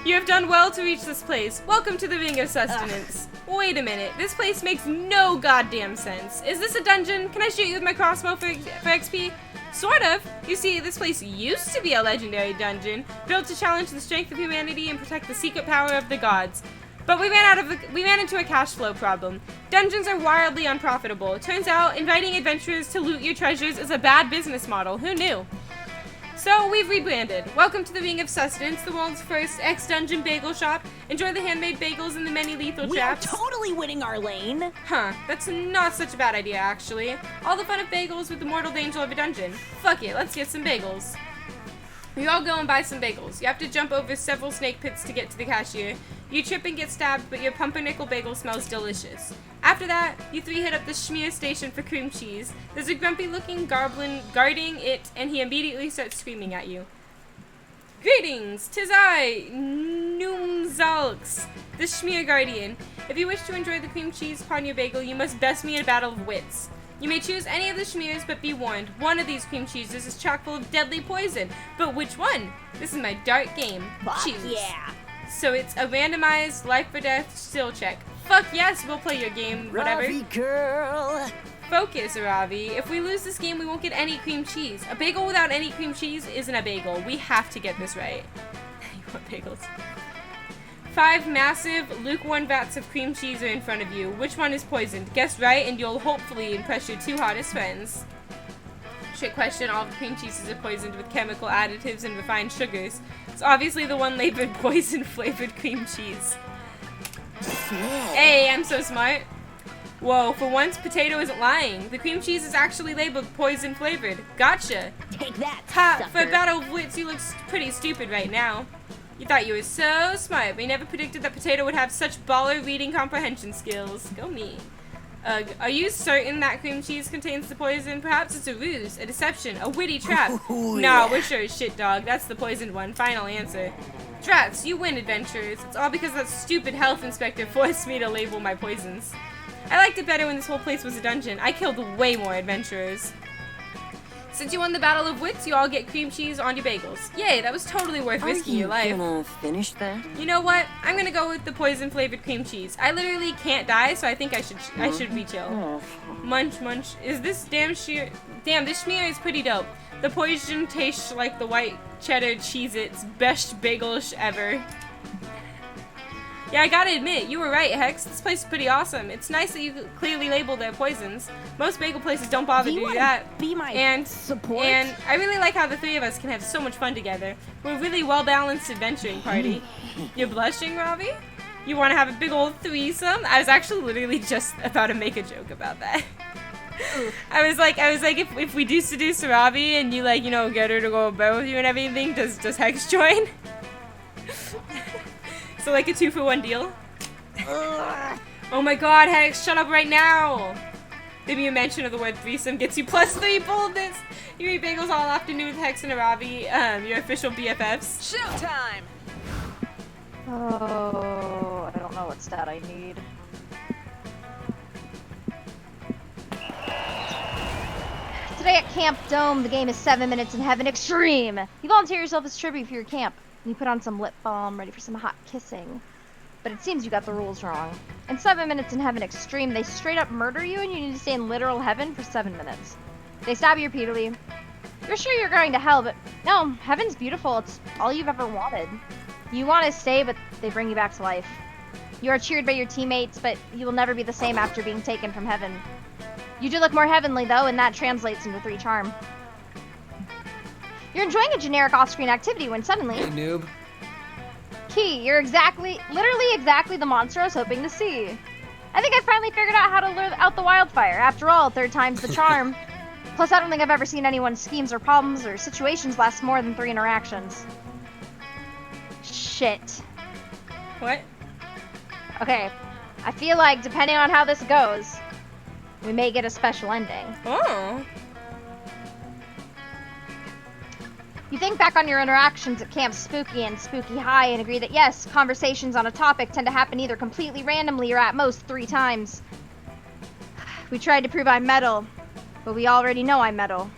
You have done well to reach this place. Welcome to the Ring of Sustenance. Wait a minute. This place makes no goddamn sense. Is this a dungeon? Can I shoot you with my crossbow for XP? Sort of. You see, this place used to be a legendary dungeon, built to challenge the strength of humanity and protect the secret power of the gods. But we ran into a cash flow problem. Dungeons are wildly unprofitable. It turns out inviting adventurers to loot your treasures is a bad business model. Who knew? So we've rebranded. Welcome to the Ring of Sustenance, the world's first ex-dungeon bagel shop. Enjoy the handmade bagels and the many lethal traps. We're totally winning our lane. Huh, that's not such a bad idea, actually. All the fun of bagels with the mortal danger of a dungeon. Fuck it, let's get some bagels. You all go and buy some bagels. You have to jump over several snake pits to get to the cashier. You trip and get stabbed, but your pumpernickel bagel smells delicious. After that, you three hit up the Schmear station for cream cheese. There's a grumpy-looking goblin guarding it, and he immediately starts screaming at you. Greetings! 'Tis I, Noomzalks, the Schmear Guardian. If you wish to enjoy the cream cheese upon your bagel, you must best me in a battle of wits. You may choose any of the Schmears, but be warned, one of these cream cheeses is chock full of deadly poison. But which one? This is my dark game. Choose. Yeah. So it's a randomized life or death skill check. Fuck yes, we'll play your game, whatever. Ravi girl. Focus, Ravi. If we lose this game, we won't get any cream cheese. A bagel without any cream cheese isn't a bagel. We have to get this right. You want bagels? 5 massive, lukewarm vats of cream cheese are in front of you. Which one is poisoned? Guess right, and you'll hopefully impress your 2 hottest friends. Trick question, all of the cream cheeses are poisoned with chemical additives and refined sugars. It's obviously the one labeled poison-flavored cream cheese. Hey, I'm so smart. Whoa, for once, Potato isn't lying. The cream cheese is actually labeled poison-flavored. Gotcha. Take that, Ha, sucker. for a battle of wits, you look pretty stupid right now. You thought you were so smart, but you never predicted that Potato would have such baller reading comprehension skills. Go me. Are you certain that cream cheese contains the poison? Perhaps it's a ruse, a deception, a witty trap. Ooh, Nah, yeah. we're sure as shit, dog. That's the poisoned one. Final answer. Drats, you win, adventurers. It's all because that stupid health inspector forced me to label my poisons. I liked it better when this whole place was a dungeon. I killed way more adventurers. Since you won the Battle of Wits, you all get cream cheese on your bagels. Yay, that was totally worth risking your life. gonna finish that? You know what? I'm gonna go with the poison-flavored cream cheese. I literally can't die, so I think I should be chill. Munch, munch. Is this damn, this Schmear is pretty dope. The poison tastes like the white cheddar Cheez-Its. Best bagelish ever. Yeah, I gotta admit, you were right, Hex. This place is pretty awesome. It's nice that you clearly label their poisons. Most bagel places don't bother to do that. Be my support. And I really like how the 3 of us can have so much fun together. We're a really well-balanced adventuring party. You're blushing, Ravi? You want to have a big old threesome? I was actually literally just about to make a joke about that. I was like, if we do seduce Ravi and you like, you know, get her to go above with you and everything, does Hex join? So like a 2-for-1 deal? Oh my god, Hex, shut up right now! Maybe a mention of the word threesome gets you +3 boldness! You eat bagels all afternoon with Hex and Aravi, your official BFFs. Showtime! Oh, I don't know what stat I need. Today at Camp Dome, the game is 7 Minutes in Heaven Extreme. You volunteer yourself as tribute for your camp. You put on some lip balm, ready for some hot kissing. But it seems you got the rules wrong. In 7 minutes in Heaven Extreme, they straight up murder you and you need to stay in literal heaven for 7 minutes. They stab you repeatedly. You're sure you're going to hell, but no, heaven's beautiful. It's all you've ever wanted. You want to stay, but they bring you back to life. You are cheered by your teammates, but you will never be the same after being taken from heaven. You do look more heavenly, though, and that translates into 3 charm. You're enjoying a generic off-screen activity when suddenly... Hey, noob. Key, you're literally exactly the monster I was hoping to see. I think I finally figured out how to lure out the wildfire. After all, 3rd time's the charm. Plus, I don't think I've ever seen anyone's schemes or problems or situations last more than 3 interactions. Shit. What? Okay, I feel like, depending on how this goes, we may get a special ending. Oh. You think back on your interactions at Camp Spooky and Spooky High and agree that yes, conversations on a topic tend to happen either completely randomly or at most 3 times. We tried to prove I'm metal, but we already know I'm metal.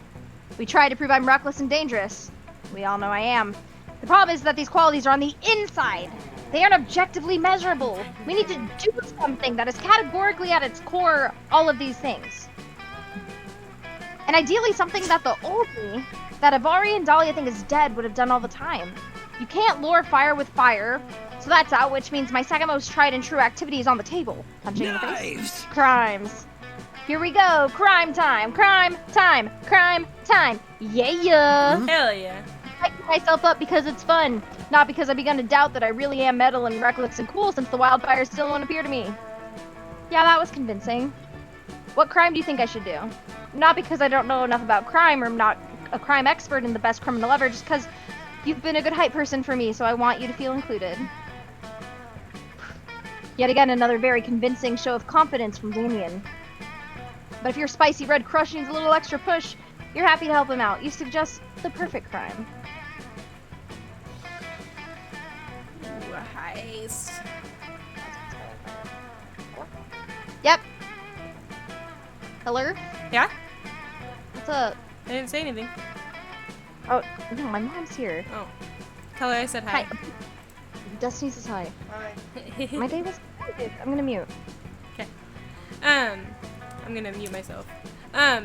We tried to prove I'm reckless and dangerous. We all know I am. The problem is that these qualities are on the inside. They aren't objectively measurable. We need to do something that is categorically at its core all of these things. And ideally something that the old me, that Avari and Dahlia think is dead, would have done all the time. You can't lure fire with fire, so that's out, which means my second most tried and true activity is on the table. Punching in the face. Crimes. Here we go. Crime time. Crime time. Crime time. Yeah. Hell yeah. I pick myself up because it's fun, not because I've begun to doubt that I really am metal and reckless and cool since the wildfires still won't appear to me. Yeah, that was convincing. What crime do you think I should do? Not because I don't know enough about crime or I'm not a crime expert and the best criminal ever, just because you've been a good hype person for me, so I want you to feel included. Yet again, another very convincing show of confidence from Damien. But if your spicy red crush needs a little extra push, you're happy to help him out. You suggest the perfect crime. Ooh, a heist. Yep. Hello? Yeah? What's up? I didn't say anything. Oh, no, my mom's here. Oh. Tell her I said hi. Hi. Destiny says hi. My day was good. I'm gonna mute. Okay. I'm gonna mute myself.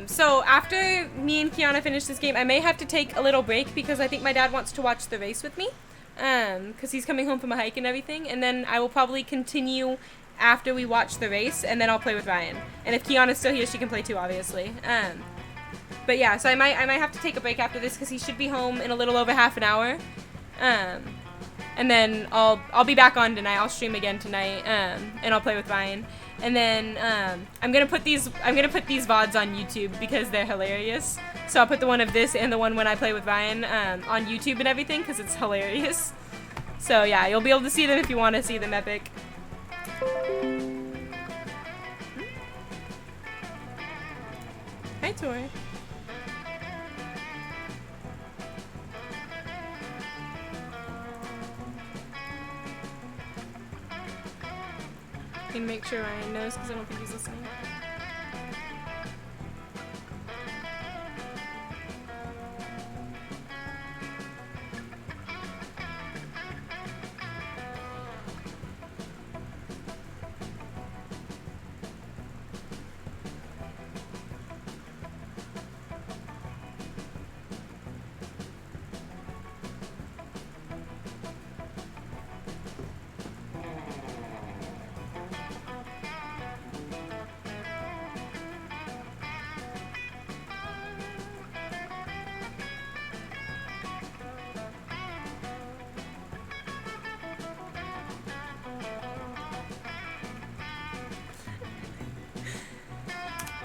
So after me and Kiana finish this game, I may have to take a little break because I think my dad wants to watch the race with me. Because he's coming home from a hike and everything. And then I will probably continue after we watch the race, and then I'll play with Ryan. And if Kiana's still here, she can play too, obviously. But yeah, so I might have to take a break after this because he should be home in a little over half an hour. And then I'll be back on tonight. I'll stream again tonight. And I'll play with Ryan. And then I'm gonna put these VODs on YouTube because they're hilarious. So I'll put the one of this and the one when I play with Ryan on YouTube and everything because it's hilarious. So yeah, you'll be able to see them if you want to see them epic. Hi, Tori. Can make sure Ryan knows because I don't think he's listening.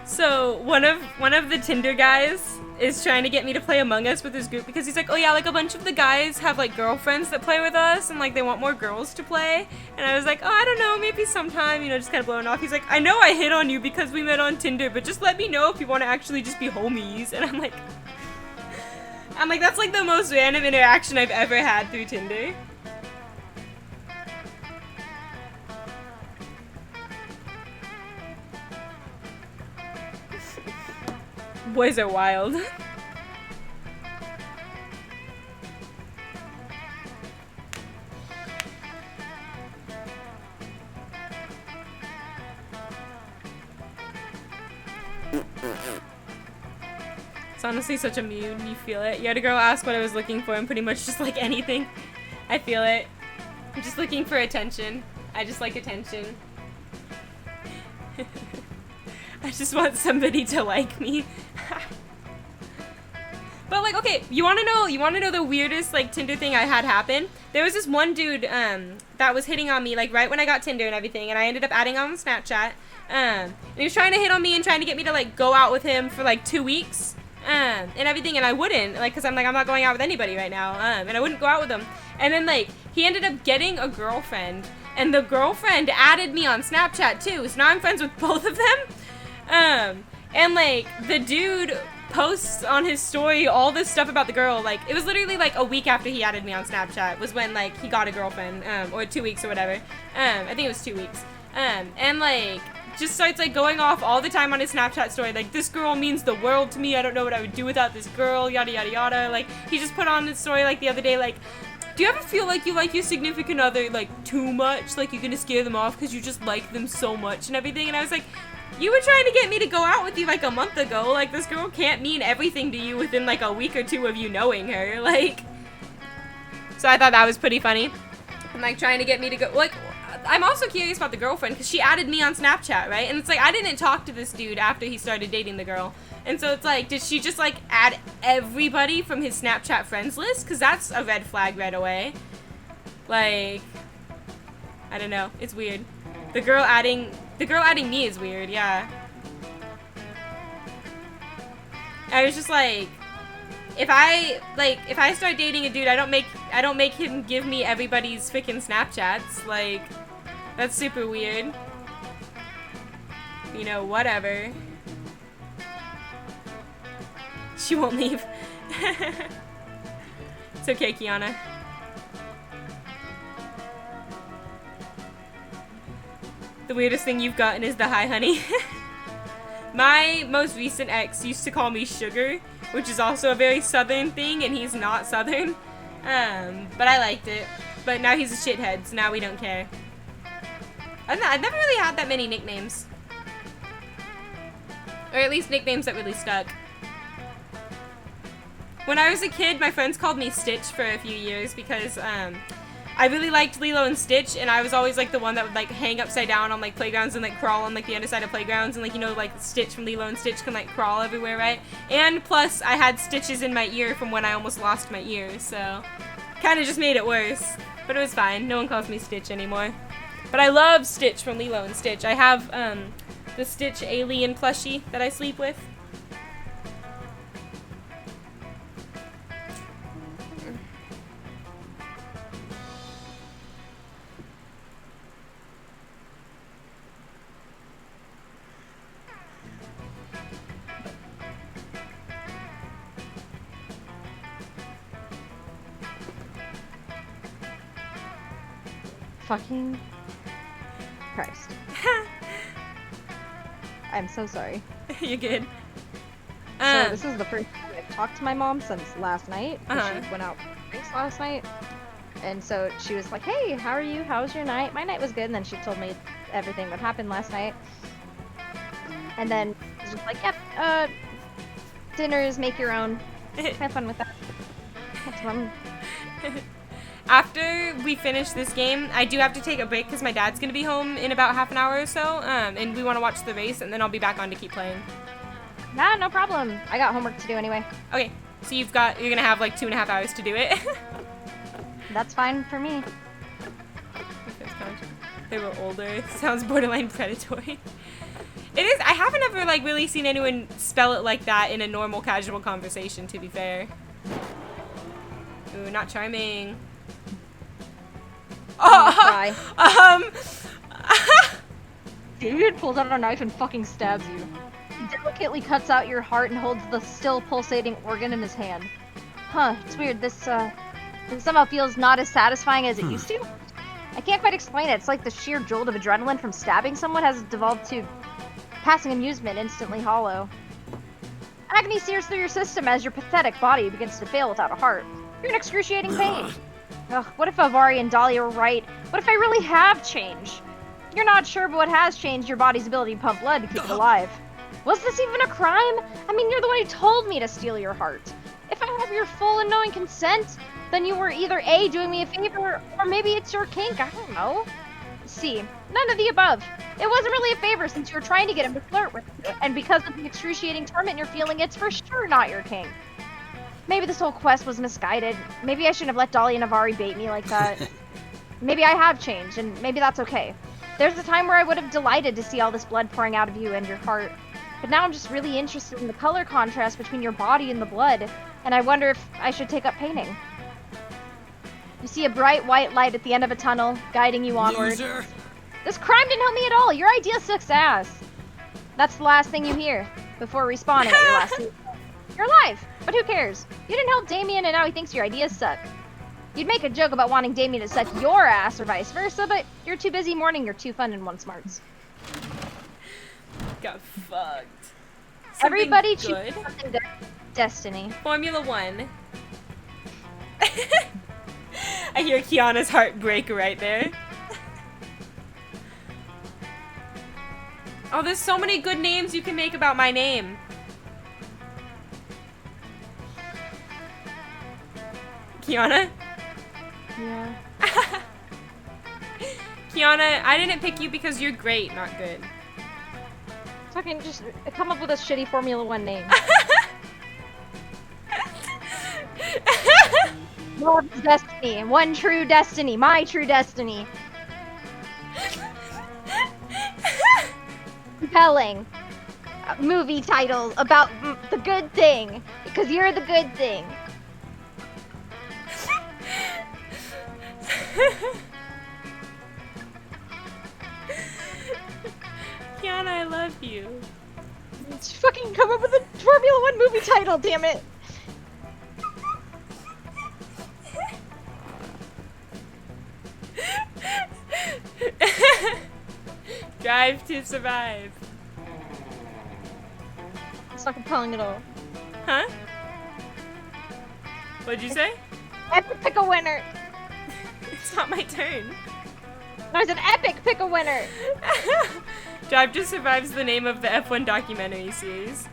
So one of the Tinder guys is trying to get me to play Among Us with his group because he's like, oh yeah, like a bunch of the guys have like girlfriends that play with us and like they want more girls to play. And I was like, oh, I don't know, maybe sometime, you know, just kind of blowing off. He's like, I know I hit on you because we met on Tinder, but just let me know if you want to actually just be homies. And I'm like, that's like the most random interaction I've ever had through Tinder. Boys are wild. It's honestly such a mood. You feel it. You had a girl ask what I was looking for, and pretty much just like anything. I feel it. I'm just looking for attention. I just like attention. I just want somebody to like me. But like, okay, you wanna know the weirdest like Tinder thing I had happen? There was this one dude that was hitting on me like right when I got Tinder and everything, and I ended up adding him on Snapchat. And he was trying to hit on me and trying to get me to like go out with him for like 2 weeks. And everything, and I wouldn't, like, cause I'm like, I'm not going out with anybody right now, and I wouldn't go out with him. And then like, he ended up getting a girlfriend, and the girlfriend added me on Snapchat too, so now I'm friends with both of them. And like, the dude posts on his story all this stuff about the girl. Like, it was literally like a week after he added me on Snapchat was when like he got a girlfriend, or 2 weeks or whatever. I think it was 2 weeks. And like, just starts like going off all the time on his Snapchat story, like, this girl means the world to me, I don't know what I would do without this girl, yada yada yada. Like, he just put on his story like the other day, like, do you ever feel like you like your significant other like too much, like you're gonna scare them off because you just like them so much and everything? And I was like, you were trying to get me to go out with you like a month ago, like, this girl can't mean everything to you within like a week or two of you knowing her, like. So I thought that was pretty funny. I'm like trying to get me to go, like, I'm also curious about the girlfriend because she added me on Snapchat, right? And it's like, I didn't talk to this dude after he started dating the girl. And so it's like, did she just like add everybody from his Snapchat friends list? Because that's a red flag right away. Like, I don't know. It's weird. The girl adding me is weird, yeah. I was just like, if I start dating a dude, I don't make him give me everybody's freaking Snapchats. Like, that's super weird. You know, whatever. She won't leave. It's okay, Kiana. The weirdest thing you've gotten is the hi, honey. My most recent ex used to call me sugar, which is also a very southern thing, and he's not southern. But I liked it. But now he's a shithead, so now we don't care. I've never really had that many nicknames. Or at least nicknames that really stuck. When I was a kid, my friends called me Stitch for a few years because I really liked Lilo and Stitch, and I was always like the one that would like hang upside down on like playgrounds and like crawl on like the underside of playgrounds, and like, you know, like Stitch from Lilo and Stitch can like crawl everywhere, right? And plus I had stitches in my ear from when I almost lost my ear, so kind of just made it worse. But it was fine. No one calls me Stitch anymore. But I love Stitch from Lilo and Stitch. I have the Stitch alien plushie that I sleep with. Fucking Christ. I'm so sorry. You're good. So this is the first time I've talked to my mom since last night. She went out for drinks last night. And so she was like, hey, how are you? How was your night? My night was good. And then she told me everything that happened last night. And then she was just like, yep, dinners, make your own. Have fun with that. That's fun. After we finish this game, I do have to take a break because my dad's going to be home in about half an hour or so, and we want to watch the race, and then I'll be back on to keep playing. Nah, no problem. I got homework to do anyway. Okay, so you're going to have like 2.5 hours to do it. That's fine for me. They were older. Sounds borderline predatory. It is. I haven't ever like really seen anyone spell it like that in a normal casual conversation, to be fair. Ooh, not charming. Oh, Dude pulls out a knife and fucking stabs you. He delicately cuts out your heart and holds the still pulsating organ in his hand. Huh, it's weird. This somehow feels not as satisfying as it used to. I can't quite explain it. It's like the sheer jolt of adrenaline from stabbing someone has devolved to passing amusement, instantly hollow. Agony sears through your system as your pathetic body begins to fail without a heart. You're in excruciating pain. Ugh, what if Avari and Dahlia were right? What if I really have changed? You're not sure, but what has changed your body's ability to pump blood to keep it alive. Was this even a crime? I mean, you're the one who told me to steal your heart. If I have your full and knowing consent, then you were either A, doing me a favor, or maybe it's your kink, I don't know. C, none of the above. It wasn't really a favor since you were trying to get him to flirt with you, and because of the excruciating torment you're feeling, it's for sure not your kink. Maybe this whole quest was misguided. Maybe I shouldn't have let Dahlia and Navari bait me like that. Maybe I have changed, and maybe that's okay. There's a time where I would have delighted to see all this blood pouring out of you and your heart. But now I'm just really interested in the color contrast between your body and the blood, and I wonder if I should take up painting. You see a bright white light at the end of a tunnel, guiding you onward. Loser. This crime didn't help me at all. Your idea sucks ass. That's the last thing you hear before respawning at your last scene. You're alive, but who cares? You didn't help Damien, and now he thinks your ideas suck. You'd make a joke about wanting Damien to suck your ass or vice versa, but you're too busy mourning your two fun and one smarts. Got fucked. Everybody good. choose something good. Destiny. Formula 1. I hear Kiana's heart break right there. Oh, there's so many good names you can make about my name. Kiana? Yeah. Kiana, I didn't pick you because you're great, not good. Fucking just come up with a shitty Formula 1 name. Love's destiny. One true destiny. My true destiny. Compelling. Movie title about the good thing. Because you're the good thing. Kiana, I love you. Just fucking come up with a Formula 1 movie title, damn it. Drive to survive. It's not compelling at all. Huh? What'd you say? Epic, pick a winner. It's not my turn. No, I said epic, pick a winner. Drive to Survive's the name of the F1 documentary series.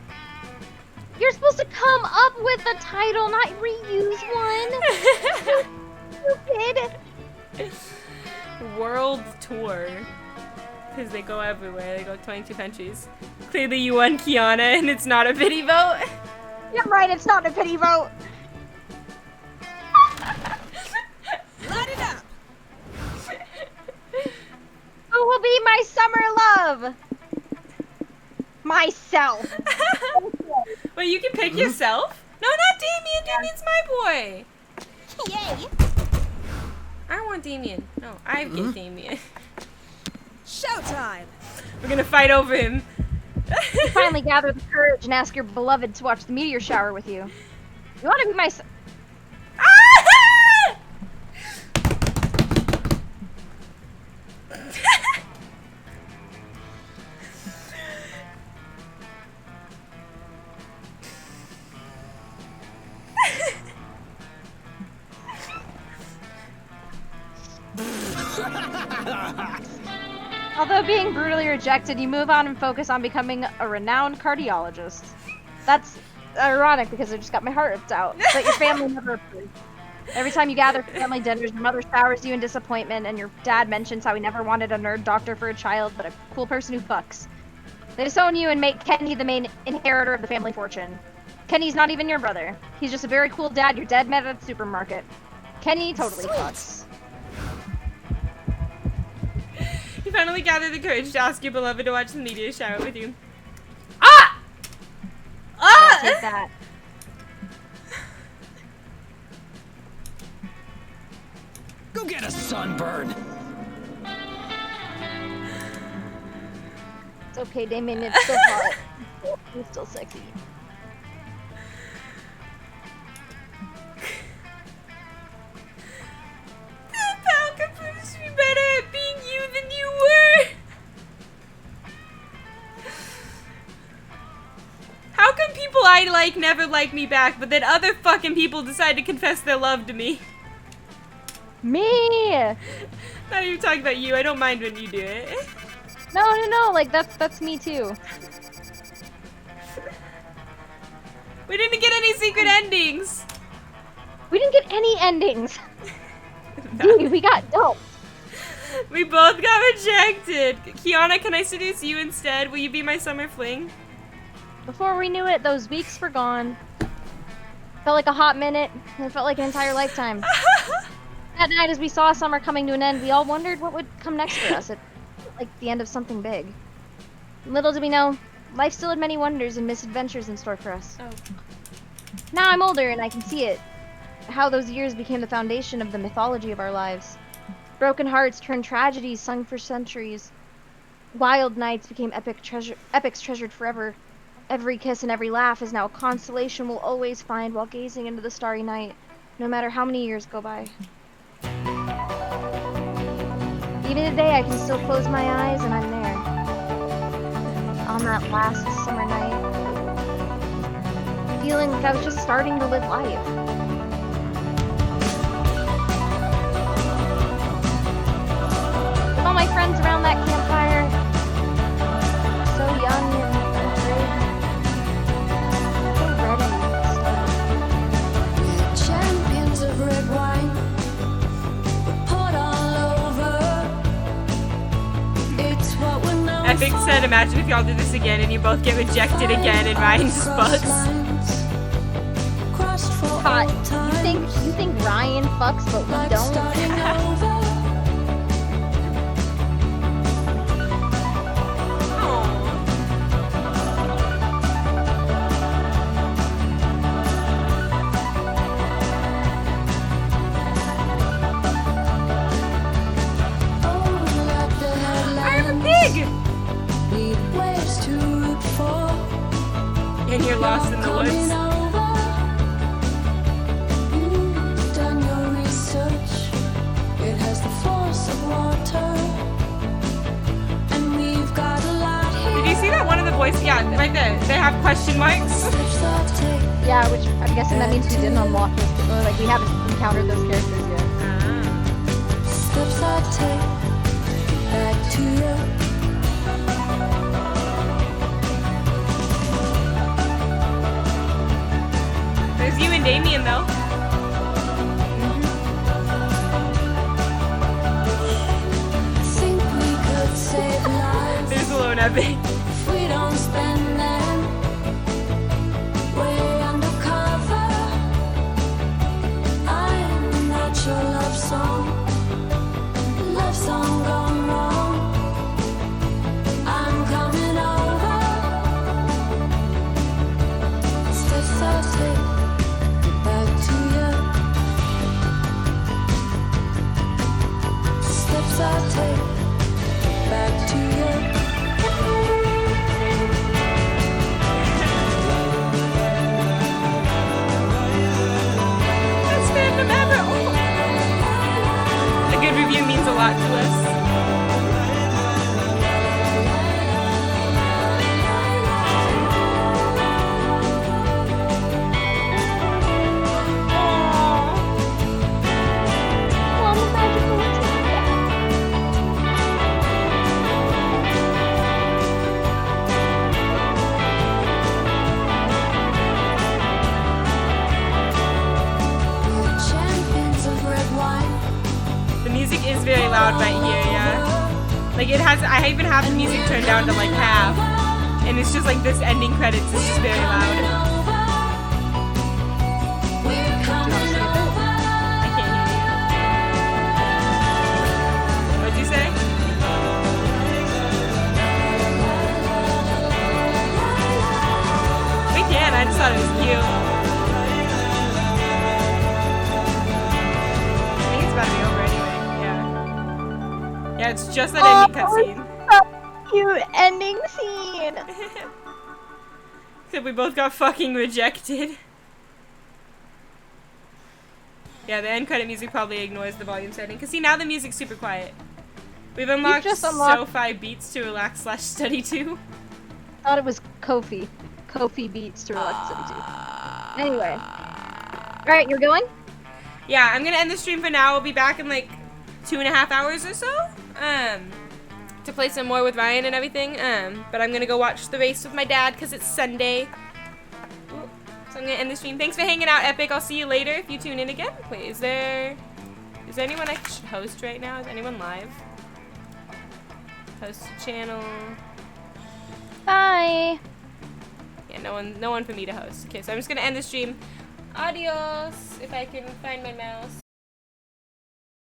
You're supposed to come up with a title, not reuse one. Stupid. World Tour. Because they go everywhere. They go 22 countries. Clearly you won, Kiana, and it's not a pity vote. You're right, it's not a pity vote. Light it up. Who will be my summer love? Myself. Wait, you can pick yourself? No, not Damien. Damien's my boy. Yay. I want Damien. No, I get Damien. Showtime. We're gonna fight over him. You finally gather the courage and ask your beloved to watch the meteor shower with you. You want to be my Although being brutally rejected, you move on and focus on becoming a renowned cardiologist. That's ironic because I just got my heart ripped out. But your family never approved. Every time you gather for family dinners, your mother showers you in disappointment, and your dad mentions how he never wanted a nerd doctor for a child, but a cool person who fucks. They disown you and make Kenny the main inheritor of the family fortune. Kenny's not even your brother. He's just a very cool dad your dad met at the supermarket. Kenny totally fucks. You finally gathered the courage to ask your beloved to watch the meteor shower with you. Ah! Ah! Take that. Go get a sunburn. It's okay, Damien. It's still hot. It's still sexy. Falcon proves to be better at being you than you were. How come people I like never like me back, but then other fucking people decide to confess their love to me? Me! Not even talking about you. I don't mind when you do it. No, like that's me too. We didn't get any secret endings. We didn't get any endings. Dude, we got dumped. We both got rejected. Kiana, can I seduce you instead? Will you be my summer fling? Before we knew it, those weeks were gone. Felt like a hot minute, and it felt like an entire lifetime. That night, as we saw summer coming to an end, we all wondered what would come next for us. It felt like the end of something big. Little did we know, life still had many wonders and misadventures in store for us. Oh. Now I'm older and I can see it. How those years became the foundation of the mythology of our lives. Broken hearts turned tragedies sung for centuries. Wild nights became epics treasured forever. Every kiss and every laugh is now a consolation we'll always find while gazing into the starry night, no matter how many years go by. Even today, I can still close my eyes and I'm there. On that last summer night. Feeling like I was just starting to live life. With all my friends around that campfire. So young and brave. So red and starry. Champions of red wine. Poured all over. It's what we're known Epic said, imagine if y'all do this again and you both get rejected again and Ryan just fucks. Hot. You think Ryan fucks, but we don't? I'm a pig! And you're lost in the woods. Did you see that one of the boys? Yeah, right there. They have question marks. Yeah, which I'm guessing that means we didn't unlock those, or like we haven't encountered those characters yet. Steps I take back to you. There's you and Damien though. Think we could save lives There's alone Epic. if we don't spend them way undercover. I'm not your love song gone wrong. I'm coming over. Steps I take back to you. Steps I take back to you. Best fandom ever. A good review means a lot to us. Champions of red wine. The music is very loud right here, yeah. Like it has, I even have the music turned down to like half. And it's just like this ending credits is just very loud. I can't hear you. What'd you say? We can, I just thought it was cute. I think it's about to be over anyway, yeah. Yeah, it's just that ending cutscene. Cute ending scene. Except we both got fucking rejected. Yeah, the end credit music probably ignores the volume setting. Cause see, now the music's super quiet. We've unlocked So-Fi Beats to Relax / Study 2. Thought it was Kofi. Kofi Beats to Relax Study 2. Anyway. Alright, you're going? Yeah, I'm gonna end the stream for now. We'll be back in like 2.5 hours or so. To play some more with Ryan and everything. But I'm gonna go watch the race with my dad because it's Sunday. Ooh, gonna end the stream. Thanks for hanging out, Epic. I'll see you later if you tune in again. Wait, is there anyone I should host right now? Is anyone live? Host channel. Bye. Yeah, no one for me to host. Okay, so I'm just gonna end the stream. Adios. If I can find my mouse.